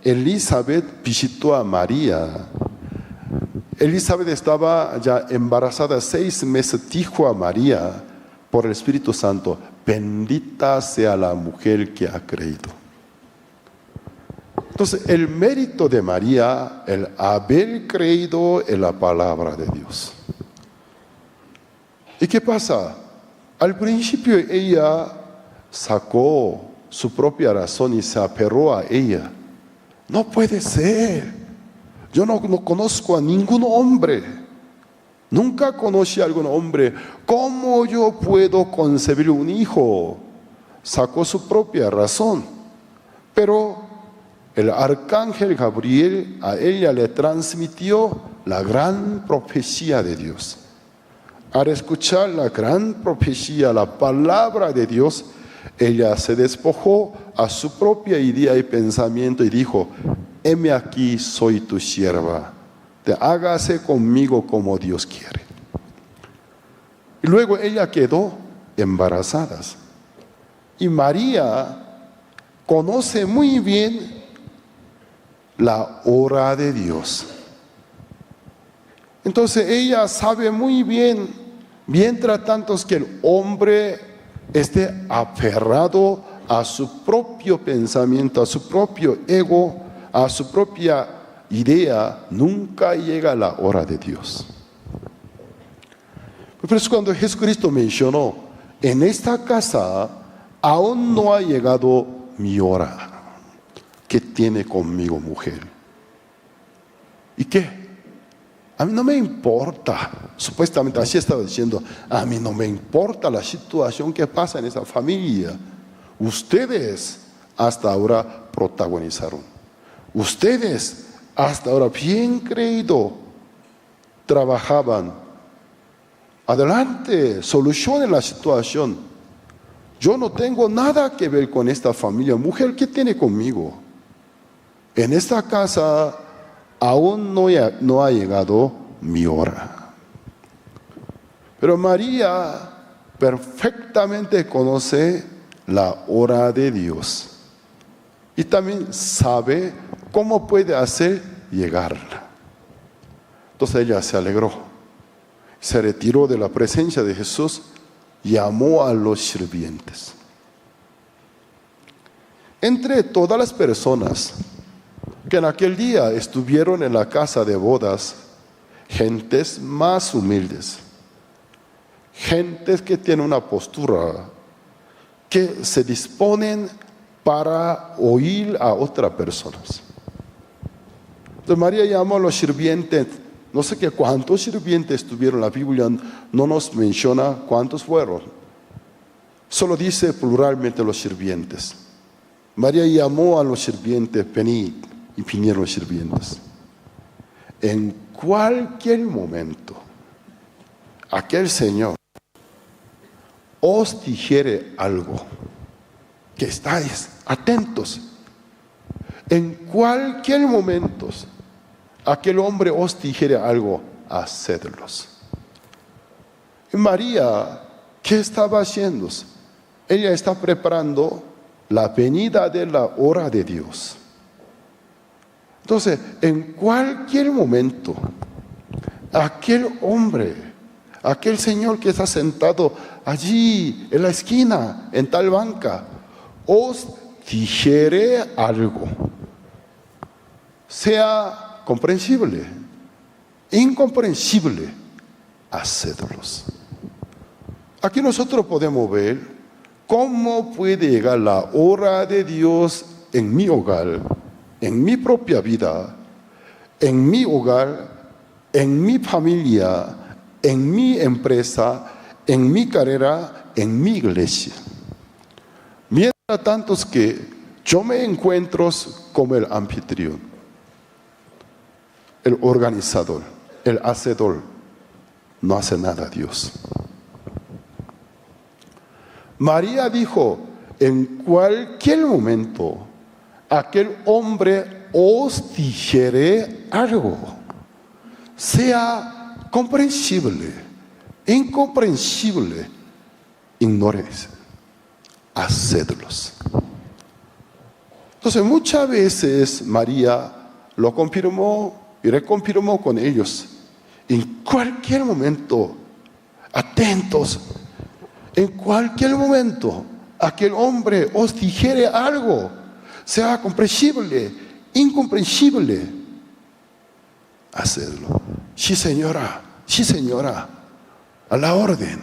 Elizabeth visitó a María, Elizabeth estaba ya embarazada 6 meses, dijo a María por el Espíritu Santo, bendita sea la mujer que ha creído. Entonces, el mérito de María, el haber creído en la palabra de Dios. ¿Y qué pasa? Al principio ella sacó su propia razón y se aferró a ella. No puede ser. Yo no conozco a ningún hombre. Nunca conocí a algún hombre. ¿Cómo yo puedo concebir un hijo? sacó su propia razón, pero el arcángel Gabriel a ella le transmitió la gran profecía de Dios. Al escuchar la gran profecía, la palabra de Dios, ella se despojó a su propia idea y pensamiento y dijo: heme aquí, soy tu sierva, te hágase conmigo como Dios quiere. Y luego ella quedó embarazada. Y María conoce muy bien la hora de Dios. Entonces ella sabe muy bien, mientras tanto que el hombre esté aferrado a su propio pensamiento, a su propio ego, a su propia idea, nunca llega la hora de Dios. Por eso cuando Jesucristo mencionó: en esta casa aún no ha llegado mi hora, ¿qué tiene conmigo, mujer? ¿Y qué? A mí no me importa, supuestamente así estaba diciendo, a mí no me importa la situación que pasa en esa familia. Ustedes hasta ahora protagonizaron. Ustedes hasta ahora bien creído trabajaban. Adelante, solucionen la situación. Yo no tengo nada que ver con esta familia. Mujer, ¿qué tiene conmigo? En esta casa aún no ha llegado mi hora. Pero María perfectamente conoce la hora de Dios y también sabe cómo puede hacer llegarla. Entonces ella se alegró, se retiró de la presencia de Jesús, llamó a los sirvientes. Entre todas las personas que en aquel día estuvieron en la casa de bodas, gentes más humildes, gentes que tienen una postura, que se disponen para oír a otras personas. Entonces María llamó a los sirvientes, no sé cuántos sirvientes estuvieron, la Biblia no nos menciona cuántos fueron, solo dice pluralmente los sirvientes. María llamó a los sirvientes, venid, y vinieron los sirvientes. En cualquier momento, aquel Señor os dijere algo, que estáis atentos. En cualquier momento, aquel hombre os dijere algo, hacedlos. Y María, ¿qué estaba haciendo? Ella está preparando la venida de la hora de Dios. Entonces, en cualquier momento, aquel hombre, aquel señor que está sentado allí en la esquina, en tal banca, os dijere algo, sea comprensible, incomprensible, hacedlos. Aquí nosotros podemos ver cómo puede llegar la hora de Dios en mi hogar, en mi propia vida, en mi hogar, en mi familia, en mi empresa, en mi carrera, en mi iglesia. Mientras tanto es que yo me encuentro como el anfitrión, el organizador, el hacedor, no hace nada Dios. María dijo, en cualquier momento, aquel hombre os dijere algo, sea comprensible, incomprensible, ignores, hacedlos. Entonces muchas veces María lo confirmó y reconfirmó con ellos. En cualquier momento, atentos, en cualquier momento, aquel hombre os dijere algo, sea comprensible, incomprensible, hacedlo. Sí, señora, a la orden.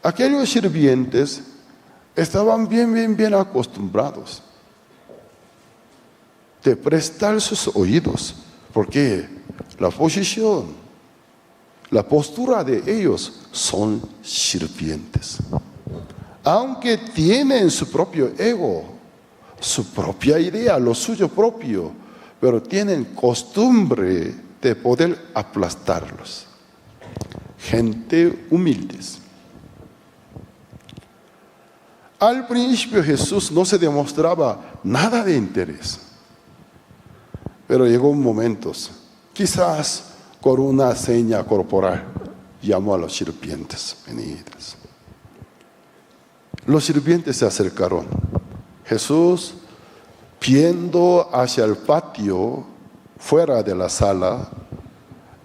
Aquellos sirvientes estaban bien acostumbrados de prestar sus oídos, porque la posición, la postura de ellos son sirvientes. aunque tienen su propio ego, su propia idea, lo suyo propio, pero tienen costumbre de poder aplastarlos. Gente humildes. Al principio Jesús no se demostraba nada de interés, pero llegó un momento, quizás con una seña corporal, llamó a los sirvientes, venid. Los sirvientes se acercaron. Jesús, viendo hacia el patio, fuera de la sala,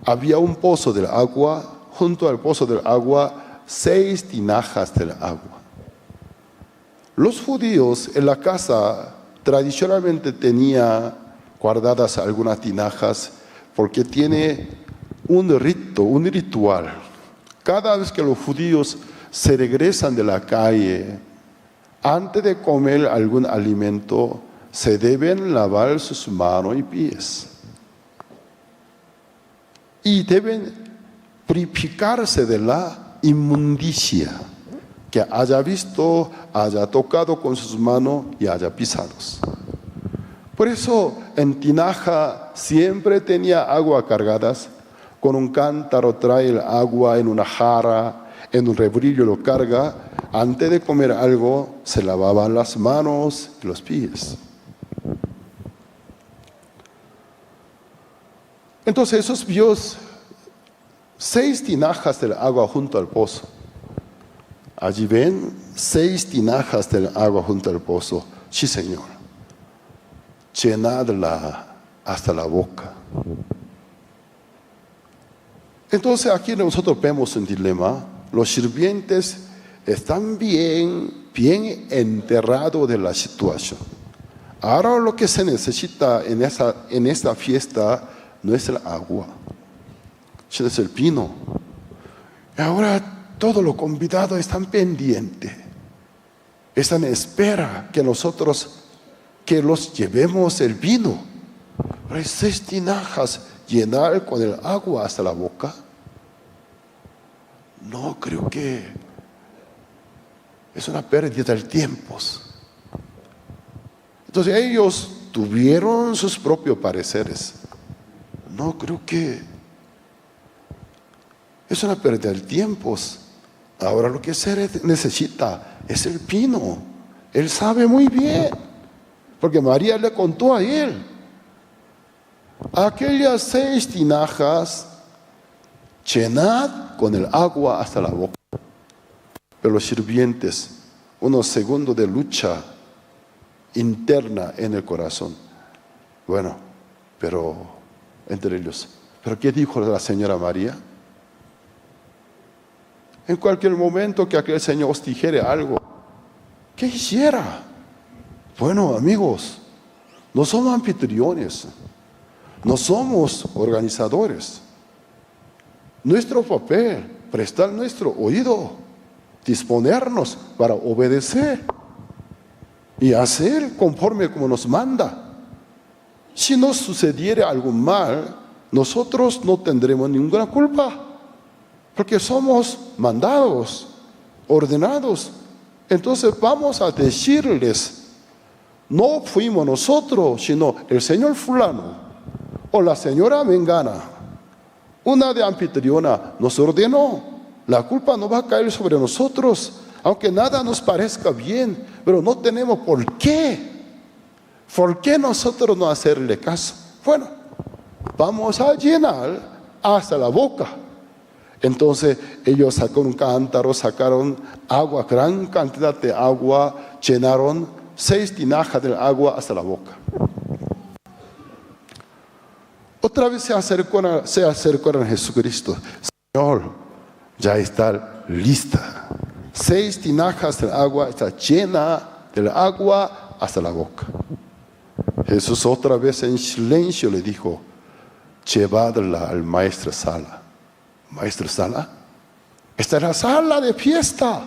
había un pozo del agua, junto al pozo del agua, 6 tinajas del agua. Los judíos en la casa tradicionalmente tenían guardadas algunas tinajas porque tiene un rito, un ritual. Cada vez que los judíos se regresan de la calle, antes de comer algún alimento, se deben lavar sus manos y pies. Y deben purificarse de la inmundicia que haya visto, haya tocado con sus manos y haya pisado. Por eso en tinaja siempre tenía agua cargadas. Con un cántaro trae el agua en una jarra, en un rebrillo lo carga. Antes de comer algo se lavaban las manos y los pies. Entonces esos vio 6 tinajas del agua junto al pozo. Allí ven 6 tinajas del agua junto al pozo. Sí, Señor. Llenadla hasta la boca. Entonces aquí nosotros vemos un dilema. Los sirvientes están bien enterrados de la situación. Ahora lo que se necesita en esta fiesta no es el agua, sino es el vino. Ahora todos los convidados están pendientes, están en espera que nosotros que los llevemos el vino. Pero hay 6 tinajas, llenar con el agua hasta la boca. No, creo que es una pérdida del tiempo. Entonces ellos tuvieron sus propios pareceres. No, creo que es una pérdida del tiempo. Ahora lo que se necesita es el vino. Él sabe muy bien, porque María le contó a él. Aquellas 6 tinajas, llenad con el agua hasta la boca. Pero los sirvientes, unos segundos de lucha interna en el corazón. Bueno, pero entre ellos, ¿pero qué dijo la señora María? En cualquier momento que aquel señor os dijere algo, ¿qué hiciera? Bueno, amigos, no somos anfitriones, no somos organizadores. Nuestro papel, prestar nuestro oído, disponernos para obedecer y hacer conforme como nos manda. Si nos sucediera algo mal, nosotros no tendremos ninguna culpa, porque somos mandados, ordenados. Entonces vamos a decirles, no fuimos nosotros, sino el señor fulano o la señora mengana, una de anfitriona, nos ordenó. La culpa no va a caer sobre nosotros, aunque nada nos parezca bien, pero no tenemos por qué. ¿Por qué nosotros no hacerle caso? Bueno, vamos a llenar hasta la boca. Entonces ellos sacaron un cántaro, sacaron agua, gran cantidad de agua, llenaron 6 tinajas del agua hasta la boca. Otra vez se acercaron a Jesucristo. Señor, ya está lista. 6 tinajas del agua, está llena del agua hasta la boca. Jesús otra vez en silencio le dijo, llevadla al maestro sala. ¿Maestro sala? Esta es la sala de fiesta.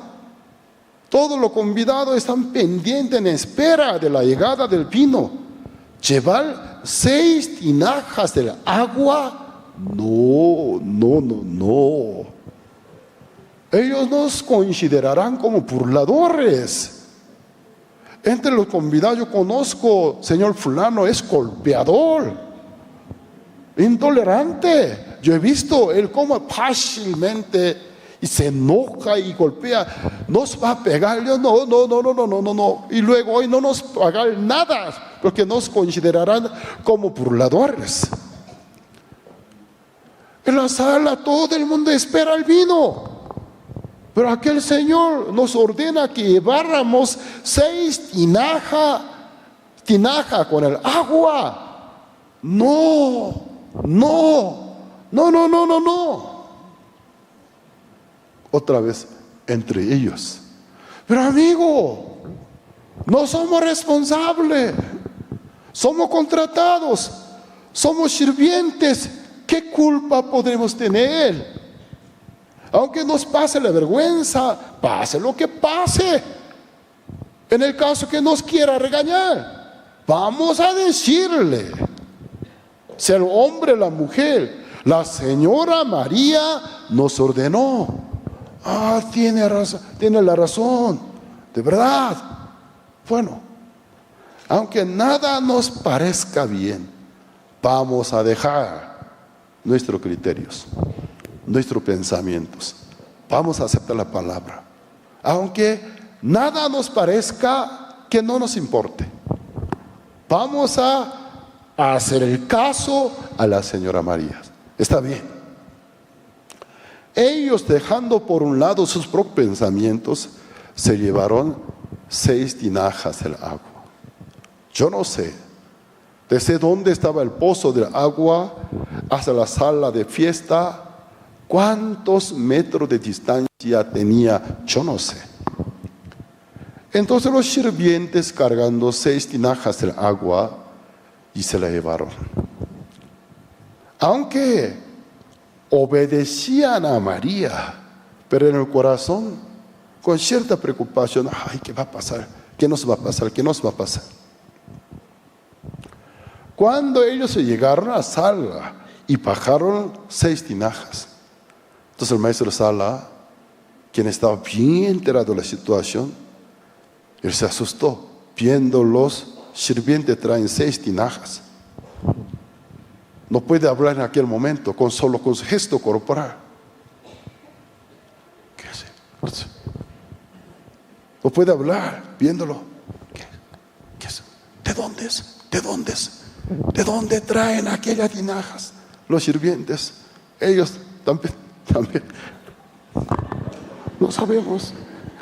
Todos los convidados están pendientes en espera de la llegada del vino. Llevar 6 tinajas del agua, no. ellos nos considerarán como burladores. Entre los convidados yo conozco, señor fulano es golpeador, intolerante. Yo he visto él como fácilmente y se enoja y golpea. Nos va a pegar. Yo, no. Y luego hoy no nos va a pagar nada, porque nos considerarán como burladores. En la sala todo el mundo espera el vino, pero aquel señor nos ordena que lleváramos 6 tinajas con el agua. No. Otra vez entre ellos. Pero amigo, no somos responsables, somos contratados, somos sirvientes. ¿Qué culpa podremos tener? Aunque nos pase la vergüenza, pase lo que pase. En el caso que nos quiera regañar, vamos a decirle, sea el hombre, la mujer, la señora María nos ordenó. Tiene la razón, de verdad. Bueno, aunque nada nos parezca bien, vamos a dejar nuestros criterios, nuestros pensamientos. Vamos a aceptar la palabra, aunque nada nos parezca que no nos importe. Vamos a hacer el caso a la señora María. Está bien. Ellos, dejando por un lado sus propios pensamientos, se llevaron 6 tinajas del agua. Yo no sé desde dónde estaba el pozo del agua hasta la sala de fiesta, cuántos metros de distancia tenía, yo no sé. Entonces los sirvientes, cargando 6 tinajas del agua, y se la llevaron. Aunque obedecían a María, pero en el corazón con cierta preocupación, ¿qué va a pasar? ¿Qué nos va a pasar? ¿Qué nos va a pasar? Cuando ellos llegaron a la sala y bajaron 6 tinajas, entonces el maestro de sala, quien estaba bien enterado de la situación, él se asustó viendo los sirvientes traen 6 tinajas. No puede hablar en aquel momento, solo con su gesto corporal. ¿Qué hace? No puede hablar viéndolo. ¿Qué es? ¿De dónde es? ¿De dónde es? ¿De dónde traen aquellas tinajas? Los sirvientes, ellos también. No sabemos.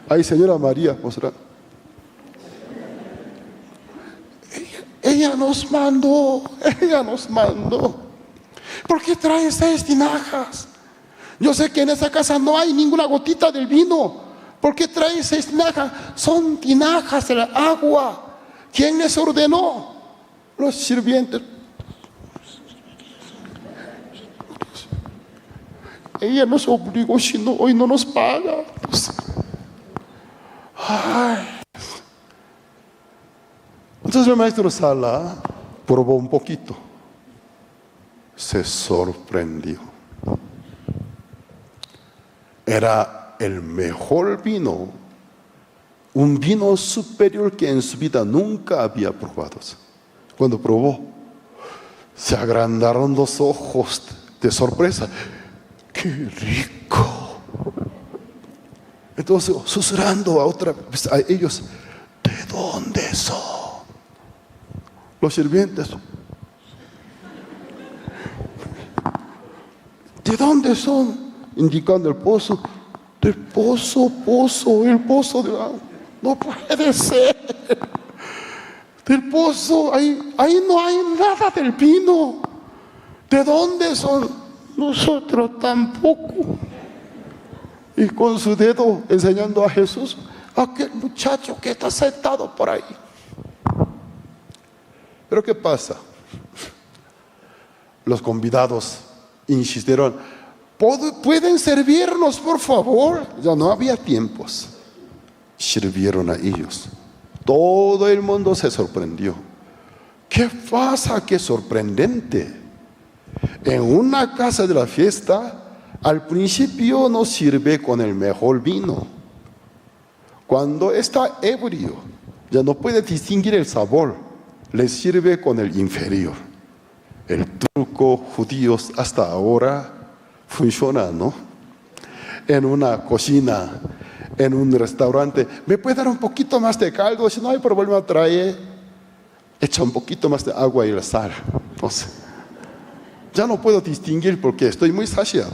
Ahí señora María mostrando. Ella nos mandó. ¿Por qué trae 6 tinajas? Yo sé que en esa casa no hay ninguna gotita del vino. ¿Por qué trae 6 tinajas? Son tinajas del agua. ¿Quién les ordenó? Los sirvientes. Ella nos obligó, si no, hoy no nos paga. Entonces el maestro Sala probó un poquito. Se sorprendió. Era el mejor vino, un vino superior que en su vida nunca había probado. Cuando probó, se agrandaron los ojos de sorpresa. ¡Qué rico! Entonces, susurrando a ellos, ¿de dónde son? Los sirvientes. ¿De dónde son? Indicando el pozo. Del pozo, el pozo de agua. No puede ser. Del pozo, ahí no hay nada del vino. ¿De dónde son? Nosotros tampoco. Y con su dedo enseñando a Jesús, aquel muchacho que está sentado por ahí. Pero ¿qué pasa? Los convidados insistieron, ¿pueden servirnos, por favor? Ya no había tiempos. Sirvieron a ellos. Todo el mundo se sorprendió. ¿Qué pasa? ¡Qué sorprendente! En una casa de la fiesta Al principio no sirve con el mejor vino. Cuando está ebrio, ya no puede distinguir el sabor, le sirve con el inferior. El truco judíos hasta ahora funciona, ¿no? En una cocina, en un restaurante, ¿me puede dar un poquito más de caldo? Si no hay problema, trae, echa un poquito más de agua y la sal. Entonces, ya no puedo distinguir porque estoy muy saciado.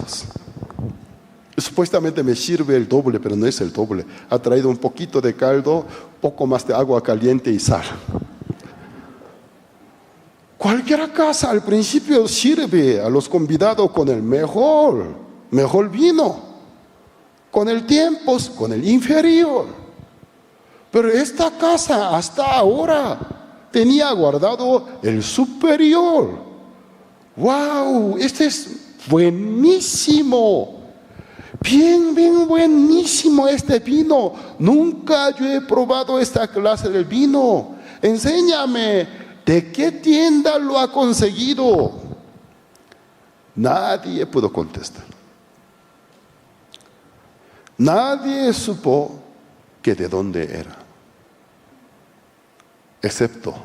Supuestamente me sirve el doble, pero no es el doble. Ha traído un poquito de caldo, poco más de agua caliente y sal. Cualquier casa al principio sirve a los convidados con el mejor vino. Con el tiempo, con el inferior. Pero esta casa hasta ahora tenía guardado el superior. ¡Wow! Este es buenísimo. Bien buenísimo este vino. Nunca yo he probado esta clase de vino. Enséñame, ¿de qué tienda lo ha conseguido? Nadie pudo contestar. Nadie supo que de dónde era, excepto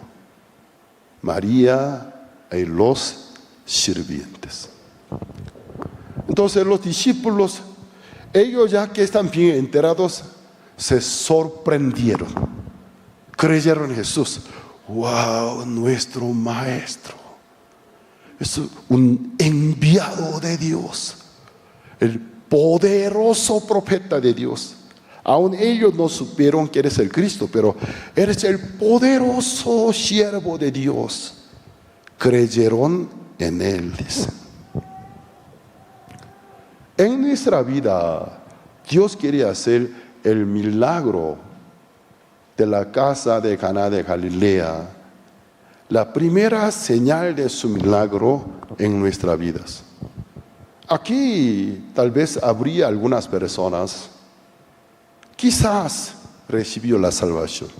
María y los sirvientes. Entonces los discípulos, ellos ya que están bien enterados, se sorprendieron. Creyeron en Jesús. ¡Wow! Nuestro maestro es un enviado de Dios, el poderoso profeta de Dios. Aún ellos no supieron que eres el Cristo, pero eres el poderoso siervo de Dios. Creyeron en Él, dice. En nuestra vida, Dios quiere hacer el milagro de la casa de Caná de Galilea, la primera señal de su milagro en nuestras vidas. Aquí tal vez habría algunas personas, quizás recibió la salvación,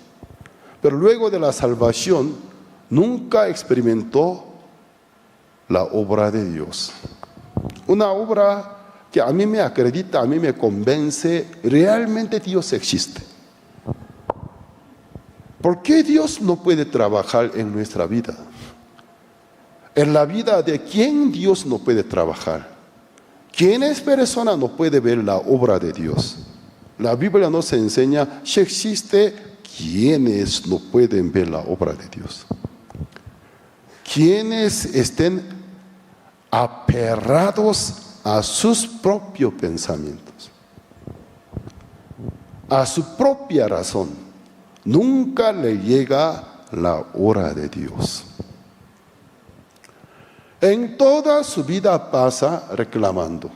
pero luego de la salvación nunca experimentó la obra de Dios. Una obra que a mí me acredita, a mí me convence, realmente Dios existe. ¿Por qué Dios no puede trabajar en nuestra vida? En la vida de quién Dios no puede trabajar. ¿Quién es persona no puede ver la obra de Dios? La Biblia nos enseña si existe quienes no pueden ver la obra de Dios. Quienes estén aferrados a sus propios pensamientos, a su propia razón, nunca le llega la hora de Dios. En toda su vida pasa reclamando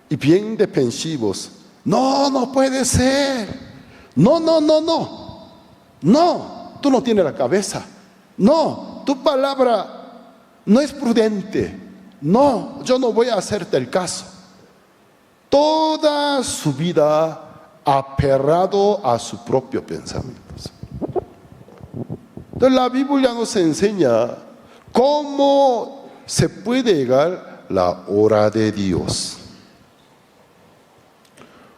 y bien defensivos. No puede ser. No, tú no tienes la cabeza. No, tu palabra no es prudente. No, yo no voy a hacerte el caso. Toda su vida aferrado a sus propios pensamientos. Entonces la Biblia nos enseña cómo se puede llegar la hora de Dios.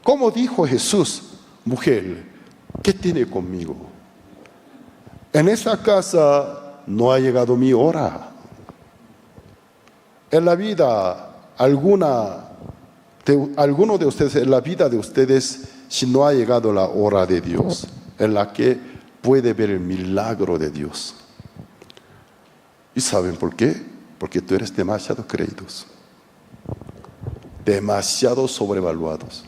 Como dijo Jesús, mujer, ¿qué tiene conmigo? En esta casa no ha llegado mi hora. En la vida, alguno de ustedes, en la vida de ustedes, si no ha llegado la hora de Dios, en la que puede ver el milagro de Dios. ¿Y saben por qué? Porque tú eres demasiado creídos, demasiado sobrevaluados.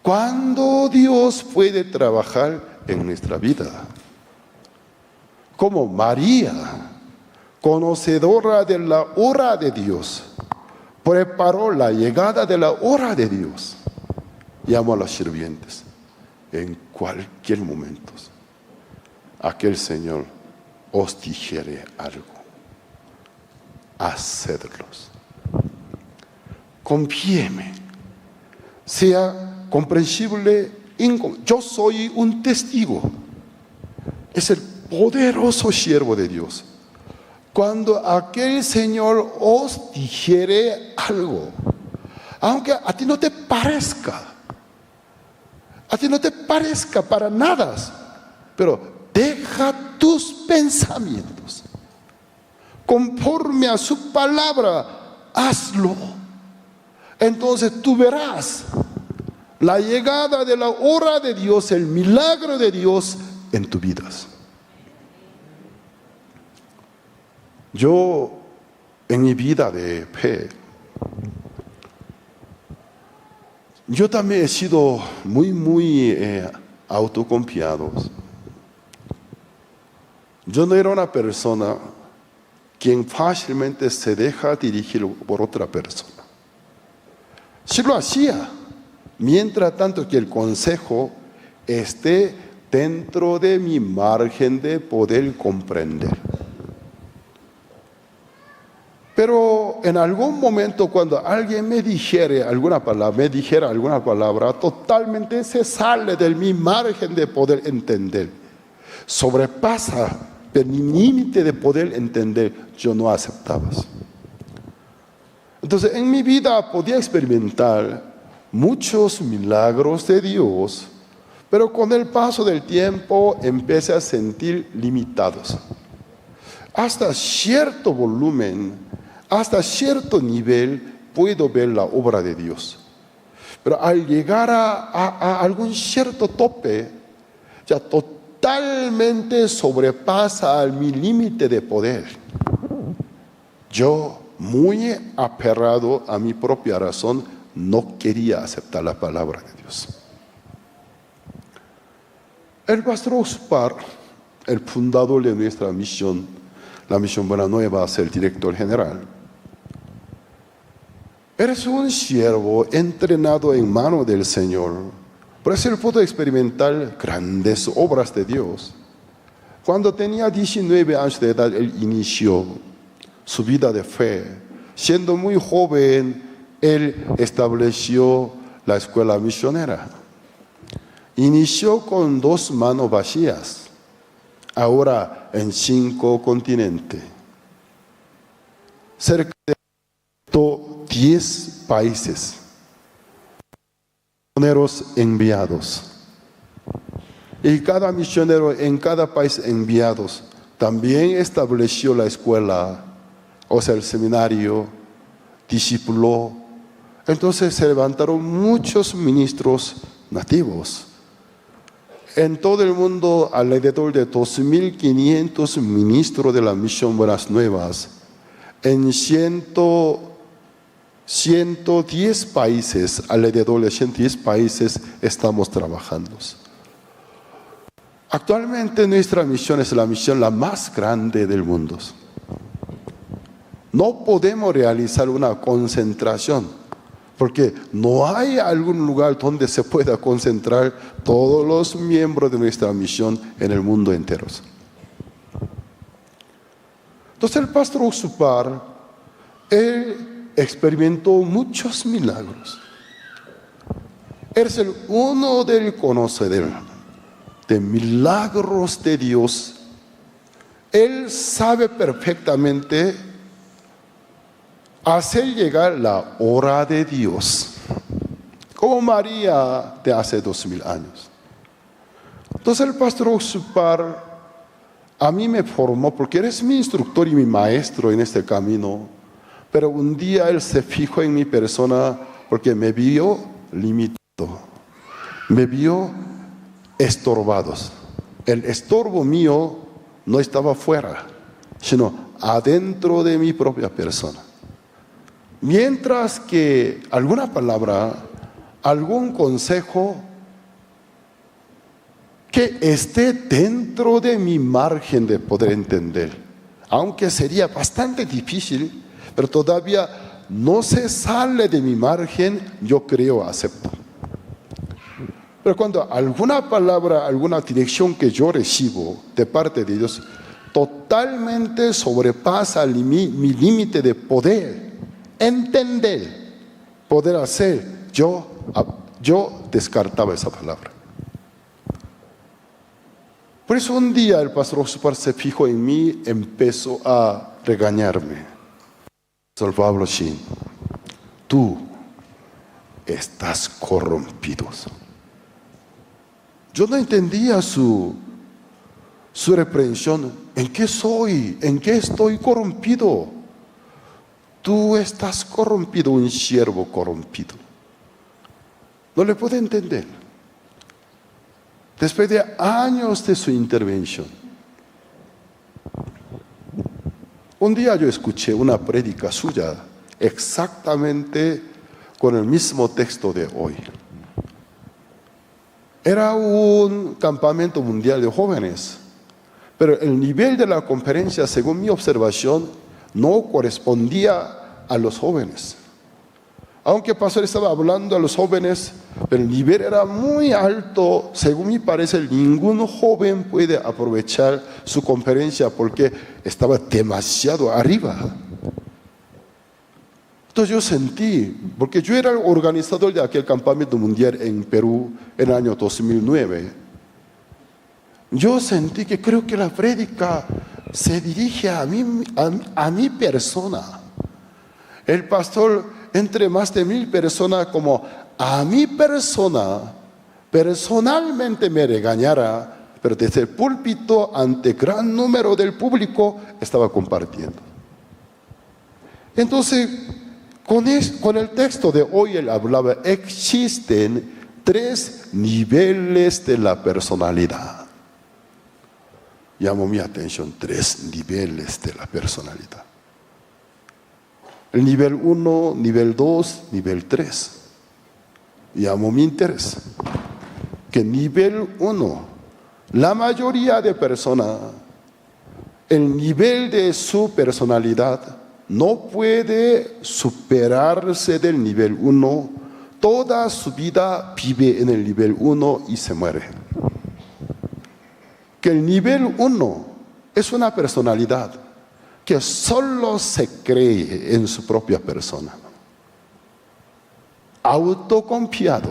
¿Cuándo Dios puede trabajar en nuestra vida? Como María, conocedora de la hora de Dios, preparó la llegada de la hora de Dios. Llamó a los sirvientes. En cualquier momento, aquel Señor os dijere algo, hacedlos. Confíeme, sea comprensible. Yo soy un testigo. Es el poderoso siervo de Dios. Cuando aquel Señor os dijere algo, aunque a ti no te parezca, para nada, pero deja tus pensamientos conforme a su palabra, hazlo. Entonces tú verás la llegada de la hora de Dios, el milagro de Dios en tu vida. Yo, en mi vida de fe, yo también he sido muy autoconfiado. Yo no era una persona quien fácilmente se deja dirigir por otra persona. Sí lo hacía, mientras tanto que el consejo esté dentro de mi margen de poder comprender. Pero en algún momento cuando alguien me dijera alguna palabra, totalmente se sale de mi margen de poder entender. Sobrepasa el límite de poder entender, yo no aceptaba. Entonces en mi vida podía experimentar muchos milagros de Dios, pero con el paso del tiempo empecé a sentir limitados. Hasta cierto volumen, hasta cierto nivel puedo ver la obra de Dios. Pero al llegar a algún cierto tope, ya totalmente sobrepasa mi límite de poder. Yo, muy aferrado a mi propia razón, no quería aceptar la palabra de Dios. El pastor Ospar, el fundador de nuestra misión, la Misión Buena Nueva, es el director general. Eres un siervo entrenado en mano del Señor. Por eso él pudo experimentar grandes obras de Dios. Cuando tenía 19 años de edad, él inició su vida de fe. Siendo muy joven, él estableció la escuela misionera. Inició con 2 manos vacías, ahora en 5 continentes. Cerca de 10 países, misioneros enviados. Y cada misionero en cada país enviados también estableció la escuela, o sea, el seminario, discipuló. Entonces se levantaron muchos ministros nativos. En todo el mundo, alrededor de 2.500 ministros de la Misión Buenas Nuevas. En 110 países, alrededor de 110 países, estamos trabajando. Actualmente nuestra misión es la misión la más grande del mundo. No podemos realizar una concentración, porque no hay algún lugar donde se pueda concentrar todos los miembros de nuestra misión en el mundo entero. Entonces el pastor Ospar, él experimentó muchos milagros. Es uno del conocedor de milagros de Dios. Él sabe perfectamente hacer llegar la hora de Dios, como María de hace 2000 años. Entonces el pastor Ospar a mí me formó, porque eres mi instructor y mi maestro en este camino, pero un día él se fijó en mi persona porque me vio limitado, me vio estorbado. El estorbo mío no estaba fuera, sino adentro de mi propia persona. Mientras que alguna palabra, algún consejo que esté dentro de mi margen de poder entender, aunque sería bastante difícil, pero todavía no se sale de mi margen, yo creo, acepto. Pero cuando alguna palabra, alguna dirección que yo recibo de parte de Dios totalmente sobrepasa mi límite de poder entender, poder hacer, yo descartaba esa palabra. Por eso un día el pastor Ospar se fijó en mí, empezó a regañarme. San Pablo Shin, tú estás corrompido. Yo no entendía su reprensión. ¿En qué soy? ¿En qué estoy corrompido? Tú estás corrompido, un siervo corrompido. No le puedo entender. Después de años de su intervención, un día yo escuché una prédica suya exactamente con el mismo texto de hoy. Era un campamento mundial de jóvenes, pero el nivel de la conferencia, según mi observación, no correspondía a los jóvenes. Aunque el pastor estaba hablando a los jóvenes, pero el nivel era muy alto. Según mi parecer, ningún joven puede aprovechar su conferencia porque estaba demasiado arriba. Entonces yo sentí, porque yo era el organizador de aquel campamento mundial en Perú en el año 2009, yo sentí que creo que la prédica se dirige a mi persona. El pastor, entre más de 1000 personas, como a mi persona, personalmente me regañara, pero desde el púlpito, ante gran número del público, estaba compartiendo. Entonces, con el texto de hoy él hablaba, existen 3 niveles de la personalidad. Llamó mi atención, 3 niveles de la personalidad. El nivel 1, nivel 2, nivel 3. Llamó mi interés. Que nivel 1, la mayoría de personas, el nivel de su personalidad no puede superarse del nivel 1. Toda su vida vive en el nivel 1 y se muere. Que el nivel 1 es una personalidad que solo se cree en su propia persona. Autoconfiado.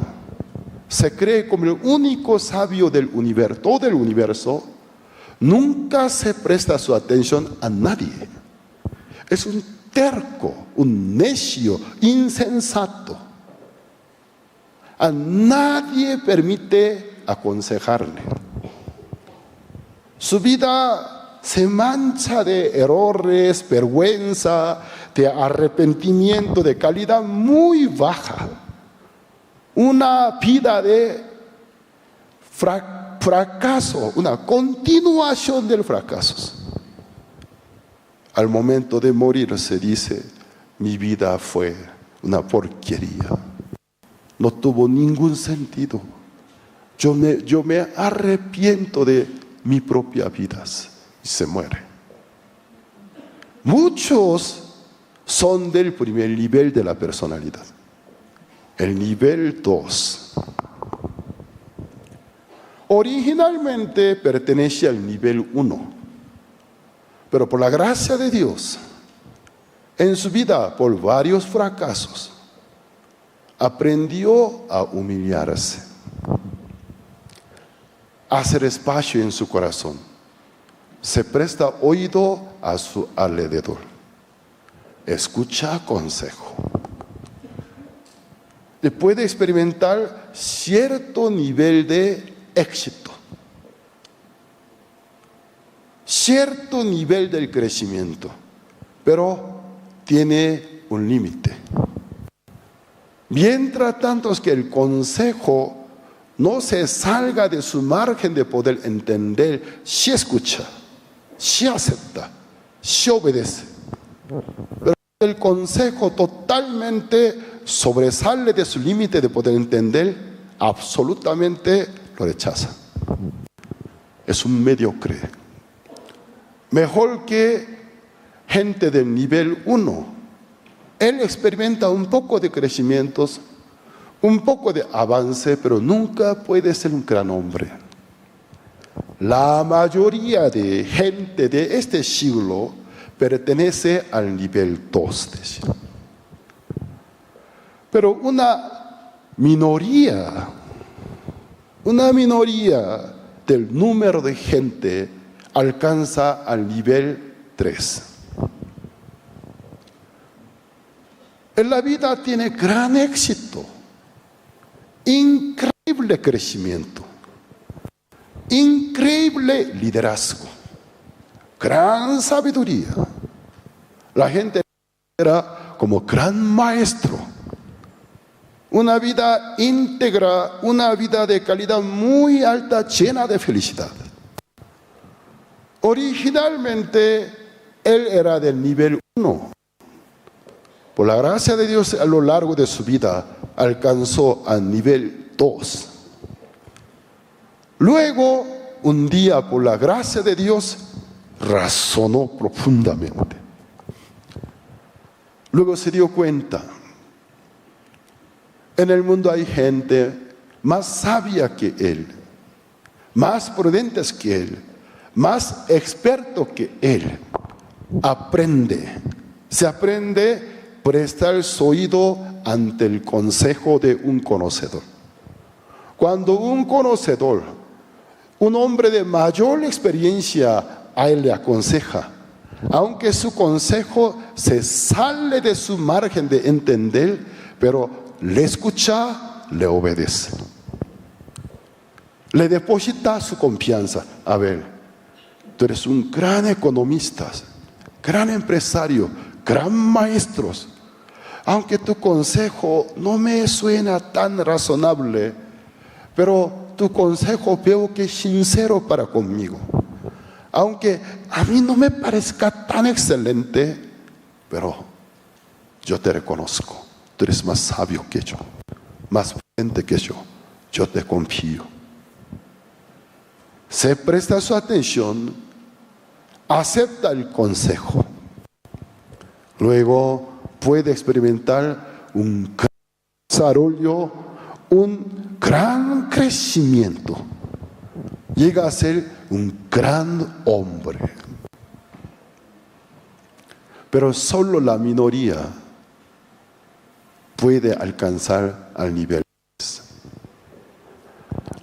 Se cree como el único sabio del universo, todo el universo. Nunca se presta su atención a nadie. Es un terco, un necio, insensato. A nadie permite aconsejarle. Su vida se mancha de errores, vergüenza, de arrepentimiento, de calidad muy baja. Una vida de fracaso, una continuación del fracaso. Al momento de morir se dice, mi vida fue una porquería. No tuvo ningún sentido. Yo me arrepiento de mi propia vida. Y se muere. Muchos son del primer nivel de la personalidad. El nivel 2. Originalmente pertenece al nivel 1. Pero por la gracia de Dios, en su vida, por varios fracasos, aprendió a humillarse, a hacer espacio en su corazón. Se presta oído a su alrededor. Escucha consejo. Y puede experimentar cierto nivel de éxito. Cierto nivel del crecimiento. Pero tiene un límite. Mientras tanto es que el consejo no se salga de su margen de poder entender, si escucha, si acepta, si obedece. Pero el consejo totalmente sobresale de su límite de poder entender, absolutamente lo rechaza. Es un mediocre. Mejor que gente del nivel 1. Él experimenta un poco de crecimientos, un poco de avance, pero nunca puede ser un gran hombre. La mayoría de gente de este siglo pertenece al nivel 2. Pero una minoría del número de gente alcanza al nivel 3. En la vida tiene gran éxito, increíble crecimiento, increíble liderazgo, gran sabiduría. La gente era como gran maestro. Una vida íntegra, una vida de calidad muy alta, llena de felicidad. Originalmente, él era del nivel 1. Por la gracia de Dios, a lo largo de su vida, alcanzó al nivel 2. Luego, un día, por la gracia de Dios, razonó profundamente. Luego se dio cuenta, en el mundo hay gente más sabia que él, más prudentes que él, más experto que él. Se aprende a prestar su oído ante el consejo de un conocedor. Cuando un conocedor, un hombre de mayor experiencia, a él le aconseja, aunque su consejo se sale de su margen de entender, pero le escucha, le obedece. Le deposita su confianza. A ver, tú eres un gran economista, gran empresario, gran maestro. Aunque tu consejo no me suena tan razonable, pero tu consejo veo que es sincero para conmigo. Aunque a mí no me parezca tan excelente, pero yo te reconozco. Tú eres más sabio que yo, más prudente que yo. Yo te confío. Se presta su atención, acepta el consejo. Luego puede experimentar un gran desarrollo, un gran crecimiento. Llega a ser un gran hombre. Pero solo la minoría puede alcanzar al nivel 3.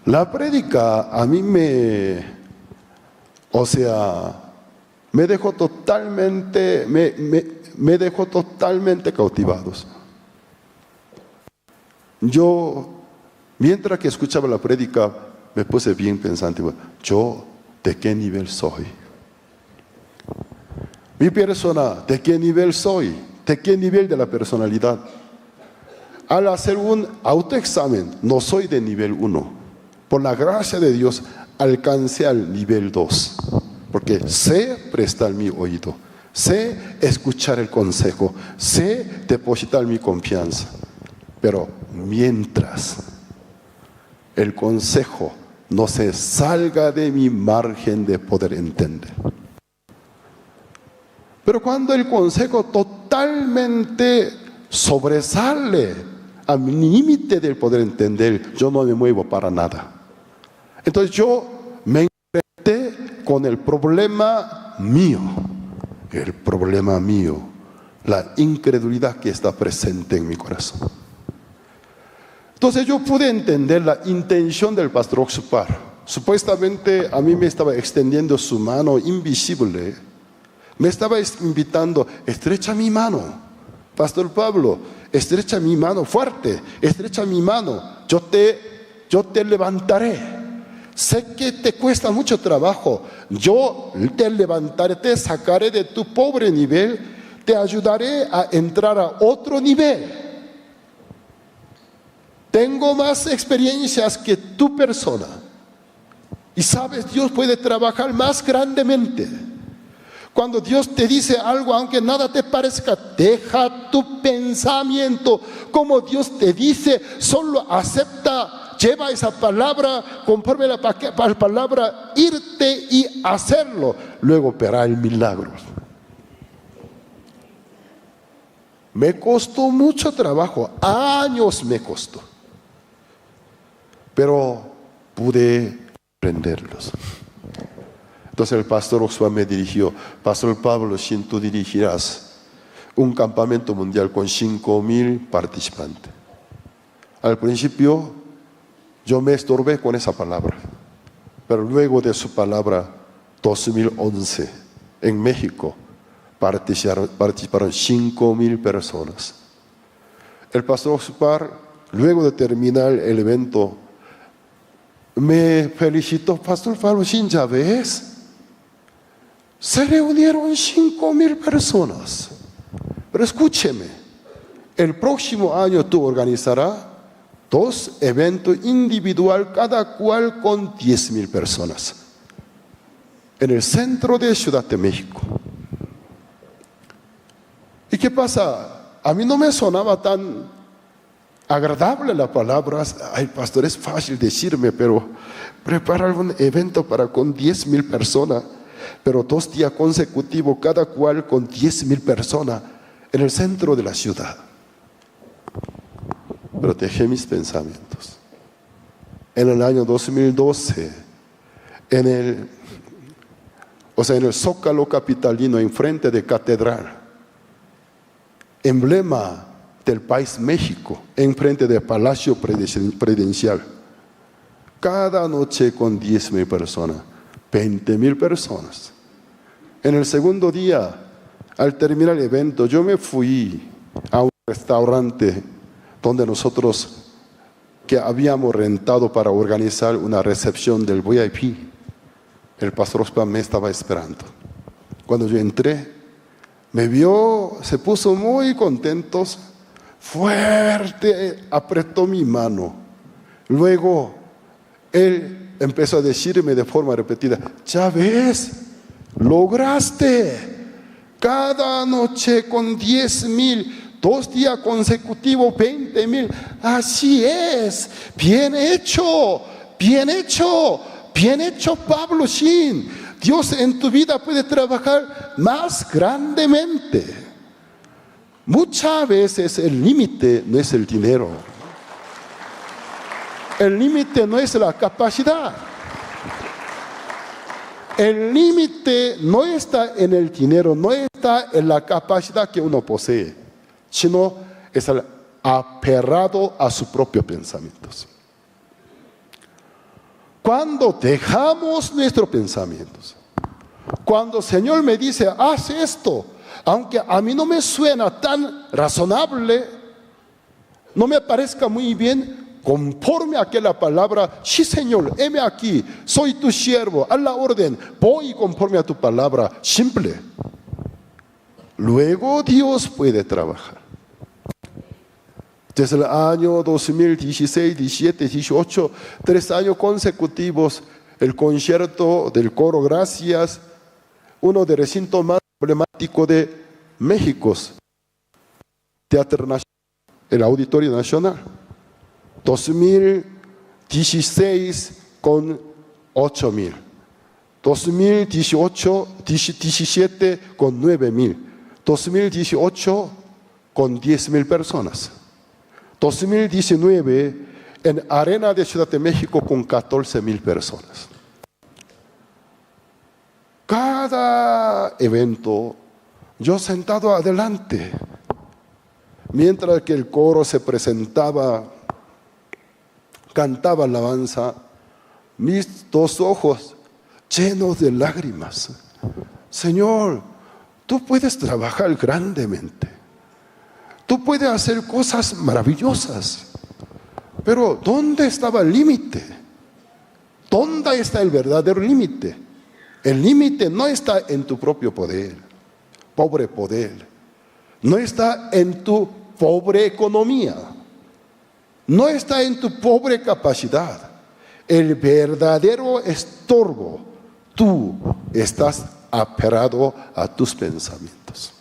La prédica a mí me dejó totalmente cautivados. Yo, mientras que escuchaba la prédica, me puse bien pensante, ¿yo de qué nivel soy? Mi persona, ¿de qué nivel soy? ¿De qué nivel de la personalidad? Al hacer un autoexamen, no soy de nivel 1. Por la gracia de Dios, alcancé al nivel 2. Porque sé prestar mi oído, sé escuchar el consejo, sé depositar mi confianza. Pero mientras el consejo no se salga de mi margen de poder entender. Pero cuando el consejo totalmente sobresale a mi límite del poder entender, yo no me muevo para nada. Entonces yo me enfrenté con el problema mío, la incredulidad que está presente en mi corazón. Entonces yo pude entender la intención del pastor Oxupar. Supuestamente a mí me estaba extendiendo su mano invisible, me estaba invitando, estrecha mi mano, Pastor Pablo, estrecha mi mano fuerte, estrecha mi mano, yo te levantaré. Sé que te cuesta mucho trabajo, yo te levantaré, te sacaré de tu pobre nivel, te ayudaré a entrar a otro nivel. Tengo más experiencias que tu persona y sabes, Dios puede trabajar más grandemente. Cuando Dios te dice algo, aunque nada te parezca, deja tu pensamiento como Dios te dice, solo acepta, lleva esa palabra, conforme la palabra, irte y hacerlo. Luego verá el milagro. Me costó mucho trabajo, años me costó, pero pude aprenderlos. Entonces el pastor Oxupar me dirigió, Pastor Pablo, si tú dirigirás un campamento mundial con 5,000 participantes. Al principio yo me estorbé con esa palabra, pero luego de su palabra, 2011, en México, participaron 5,000 personas. el pastor Oscar, luego de terminar el evento, me felicitó: Pastor Falushin, ¿ya ves? Se reunieron 5,000 personas. Pero escúcheme, el próximo año tú organizarás 2 eventos individuales, cada cual con 10,000 personas, en el centro de Ciudad de México. ¿Y qué pasa? A mí no me sonaba tan agradable la palabra: ay, pastor, es fácil decirme, pero preparar un evento para con 10,000 personas, pero 2 días consecutivos, cada cual con 10,000 personas, en el centro de la ciudad. Pero dejé mis pensamientos. En el año 2012, en el Zócalo capitalino, enfrente de Catedral, emblema del país México, enfrente del Palacio Presidencial, cada noche con 10,000 personas, 20,000 personas. En el segundo día, al terminar el evento, yo me fui a un restaurante donde nosotros, que habíamos rentado para organizar una recepción del VIP, el pastor Oscar me estaba esperando. Cuando yo entré, me vio, se puso muy contento, fuerte, apretó mi mano. Luego, él empezó a decirme de forma repetida: ya ves, lograste. Cada noche con 10,000, 2 días consecutivos 20,000. Así es, bien hecho, bien hecho, bien hecho, Pablo Shin. Dios en tu vida puede trabajar más grandemente. Muchas veces el límite no es el dinero. El límite no es la capacidad. El límite no está en el dinero, no está en la capacidad que uno posee, sino es el aferrado a sus propios pensamientos. Cuando dejamos nuestros pensamientos, cuando el Señor me dice: haz esto, aunque a mí no me suena tan razonable, no me parezca muy bien, conforme a aquella palabra: sí, Señor, heme aquí, soy tu siervo, a la orden, voy conforme a tu palabra. Simple. Luego Dios puede trabajar. Desde el año 2016, 17, 18, 3 años consecutivos, el concierto del coro Gracias, uno de los recintos más emblemáticos de México, Teatro Nacional, el Auditorio Nacional. 2016 con 8,000, 2018, 17 con 9,000, 2018 con 10,000 personas, 2019 en Arena de Ciudad de México con 14,000 personas. Cada evento, yo sentado adelante, mientras que el coro se presentaba, cantaba alabanza, mis 2 ojos llenos de lágrimas. Señor, tú puedes trabajar grandemente. Tú puedes hacer cosas maravillosas. Pero ¿dónde estaba el límite? ¿Dónde está el verdadero límite? El límite no está en tu propio poder, pobre poder. No está en tu pobre economía. No está en tu pobre capacidad. El verdadero estorbo, tú estás aferrado a tus pensamientos.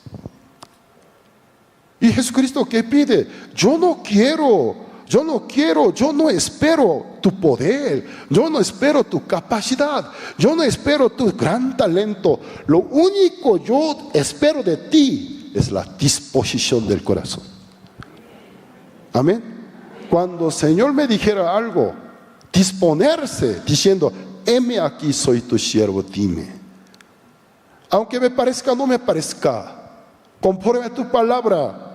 Y Jesucristo, ¿qué pide? Yo no espero tu poder, yo no espero tu capacidad, yo no espero tu gran talento. Lo único yo espero de ti es la disposición del corazón. Amén. Cuando el Señor me dijera algo, disponerse, diciendo: heme aquí, soy tu siervo, dime. Aunque me parezca o no me parezca, conforme a tu palabra,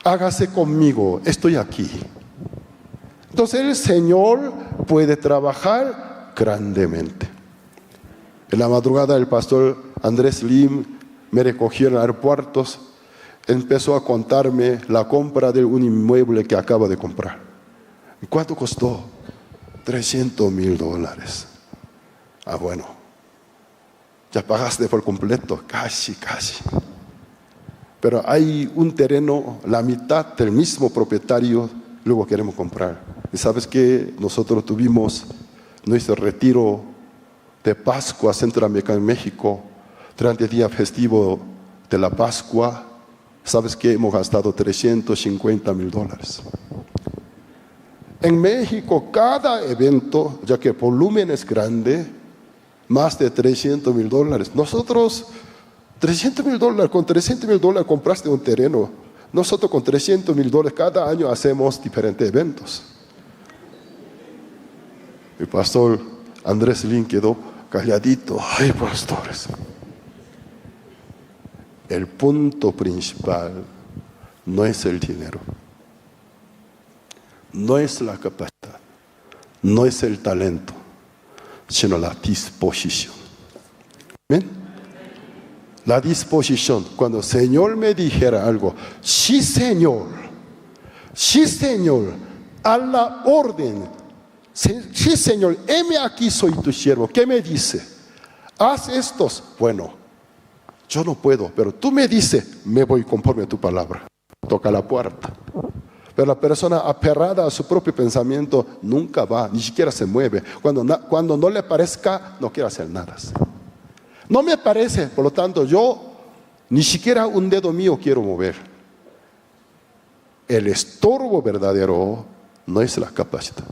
hágase conmigo, estoy aquí. Entonces el Señor puede trabajar grandemente. En la madrugada el pastor Andrés Lim me recogió en aeropuertos. empezó a contarme la compra de un inmueble que acaba de comprar. ¿Cuánto costó? $300,000. Ah, bueno. Ya pagaste por completo, casi. Pero hay un terreno, la mitad del mismo propietario, luego queremos comprar. Y sabes que nosotros tuvimos nuestro retiro de Pascua Centroamérica en México, durante el día festivo de la Pascua. Sabes que hemos gastado $350,000. En México, cada evento, ya que el volumen es grande, más de $300,000. Nosotros, $300,000, con $300,000 compraste un terreno. Nosotros con $300,000 cada año hacemos diferentes eventos. El pastor Andrés Lin quedó calladito. Ay, pastores. El punto principal no es el dinero, no es la capacidad, no es el talento, sino la disposición. ¿Amén? La disposición. Cuando el Señor me dijera algo, sí Señor, a la orden, sí Señor, heme aquí, soy tu siervo. ¿Qué me dice? Haz estos. Bueno, yo no puedo, pero tú me dices, me voy conforme a tu palabra. Toca la puerta. Pero la persona aferrada a su propio pensamiento nunca va, ni siquiera se mueve. Cuando no le parezca, no quiere hacer nada. No me parece, por lo tanto, yo ni siquiera un dedo mío quiero mover. El estorbo verdadero no es la capacidad.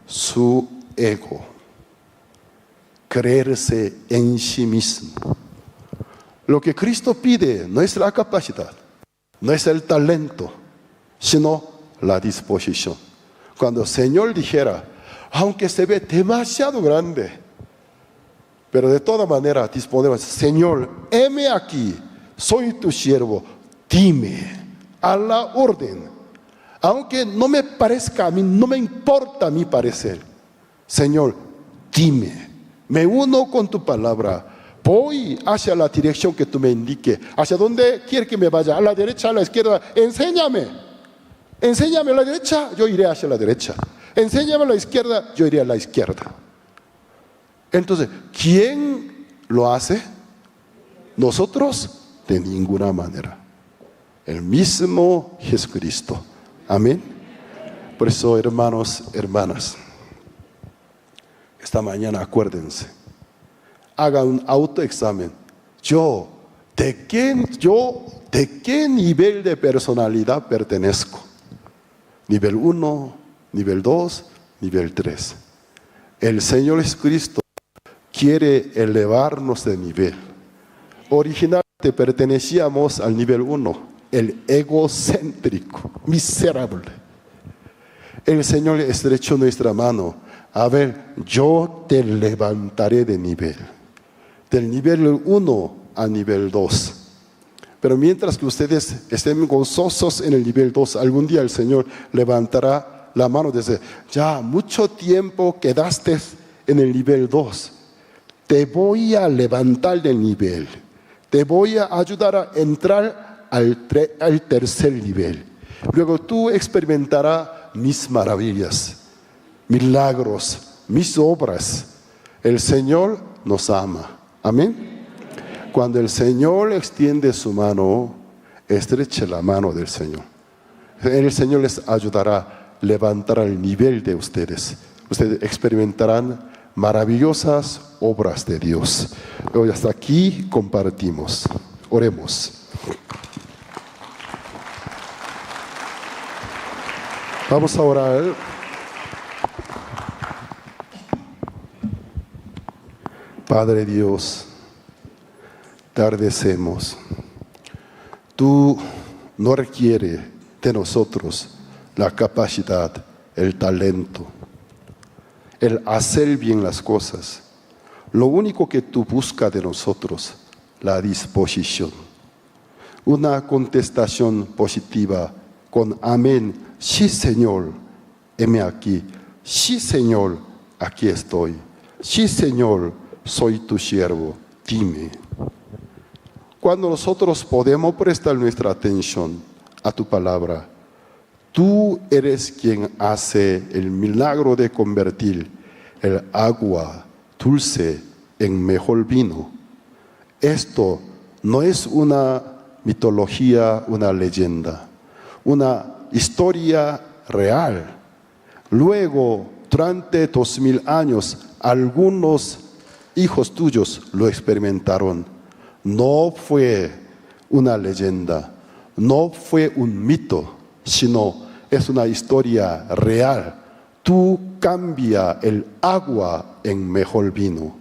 Su ego, creerse en sí mismo. Lo que Cristo pide no es la capacidad, no es el talento, sino la disposición. Cuando el Señor dijera, aunque se ve demasiado grande, pero de toda manera disponemos, Señor, heme aquí, soy tu siervo, dime, a la orden. Aunque no me parezca a mí, no me importa mi parecer. Señor, dime, me uno con tu palabra, voy hacia la dirección que tú me indiques, hacia donde quieres que me vaya, a la derecha, a la izquierda, enséñame a la derecha, yo iré hacia la derecha, enséñame a la izquierda, yo iré a la izquierda. Entonces, ¿quién lo hace? Nosotros, de ninguna manera. El mismo Jesucristo. Amén. Por eso, hermanos, hermanas, esta mañana acuérdense, hagan un autoexamen. ¿De qué nivel de personalidad pertenezco? Nivel 1, nivel 2, nivel 3. El Señor Jesucristo quiere elevarnos de nivel. Originalmente pertenecíamos al nivel 1, el egocéntrico, miserable. El Señor estrechó nuestra mano. A ver, yo te levantaré de nivel. Del nivel 1 a nivel 2. Pero mientras que ustedes estén gozosos en el nivel 2, algún día el Señor levantará la mano desde, ya mucho tiempo quedaste en el nivel 2. Te voy a levantar del nivel. Te voy a ayudar a entrar al tercer nivel. Luego tú experimentarás mis maravillas, milagros, mis obras. El Señor nos ama. Amén. Cuando el Señor extiende su mano, estreche la mano del Señor. El Señor les ayudará a levantar el nivel de ustedes. Ustedes experimentarán maravillosas obras de Dios. Hoy hasta aquí compartimos. Oremos. Vamos a orar. Padre Dios, te agradecemos. Tú no requieres de nosotros la capacidad, el talento, el hacer bien las cosas. Lo único que tú buscas de nosotros, la disposición. Una contestación positiva con amén. Sí, Señor, heme aquí. Sí, Señor, aquí estoy. Sí, Señor, soy tu siervo. Dime. cuando nosotros podemos prestar nuestra atención a tu palabra, tú eres quien hace el milagro de convertir el agua dulce en mejor vino. Esto no es una mitología, una leyenda, una historia real. Luego, durante 2000 años, algunos hijos tuyos lo experimentaron. No fue una leyenda, no fue un mito, sino es una historia real. Tú cambia el agua en mejor vino.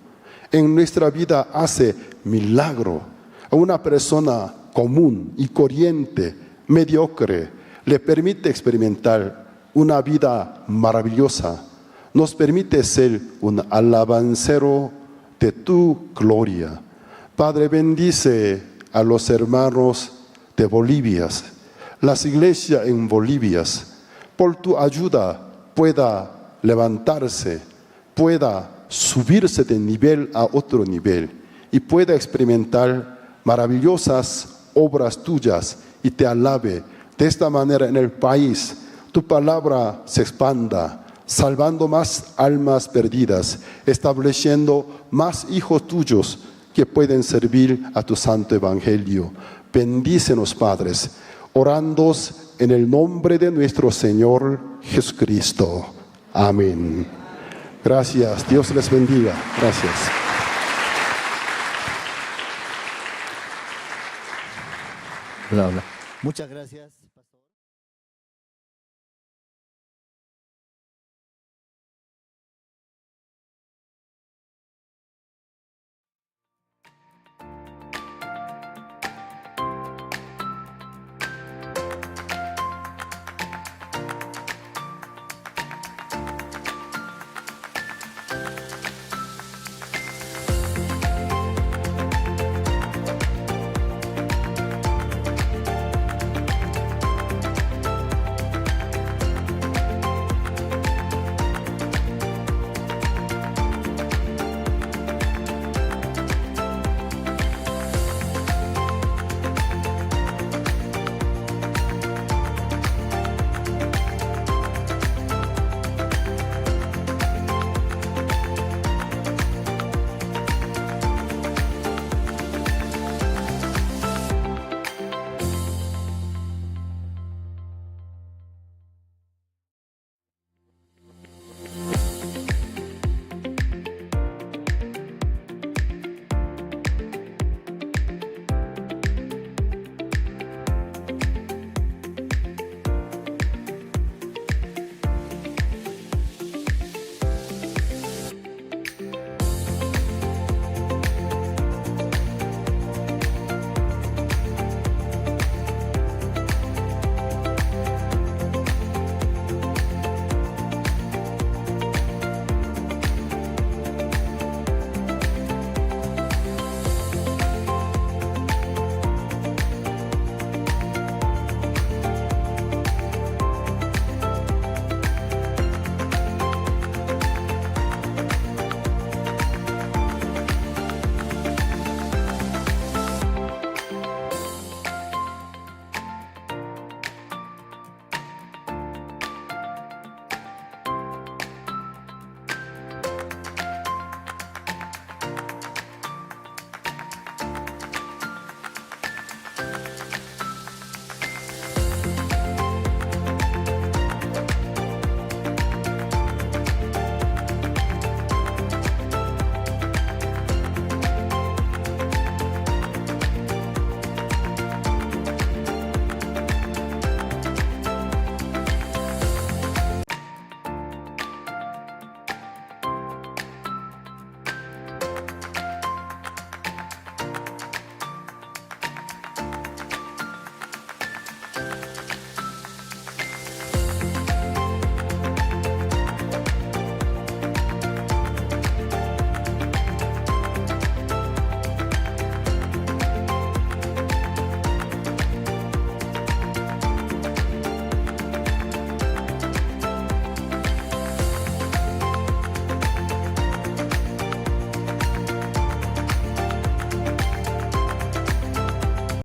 En nuestra vida hace milagro. A una persona común y corriente, mediocre, le permite experimentar una vida maravillosa. Nos permite ser un alabancero de tu gloria. Padre, bendice a los hermanos de Bolivia, las iglesias en Bolivia, por tu ayuda pueda levantarse, pueda subirse de nivel a otro nivel y pueda experimentar maravillosas obras tuyas y te alabe. De esta manera en el país tu palabra se expanda, salvando más almas perdidas, estableciendo más hijos tuyos que pueden servir a tu santo evangelio. Bendícenos, padres, orando en el nombre de nuestro Señor Jesucristo. Amén. Gracias. Dios les bendiga. Gracias. Muchas gracias.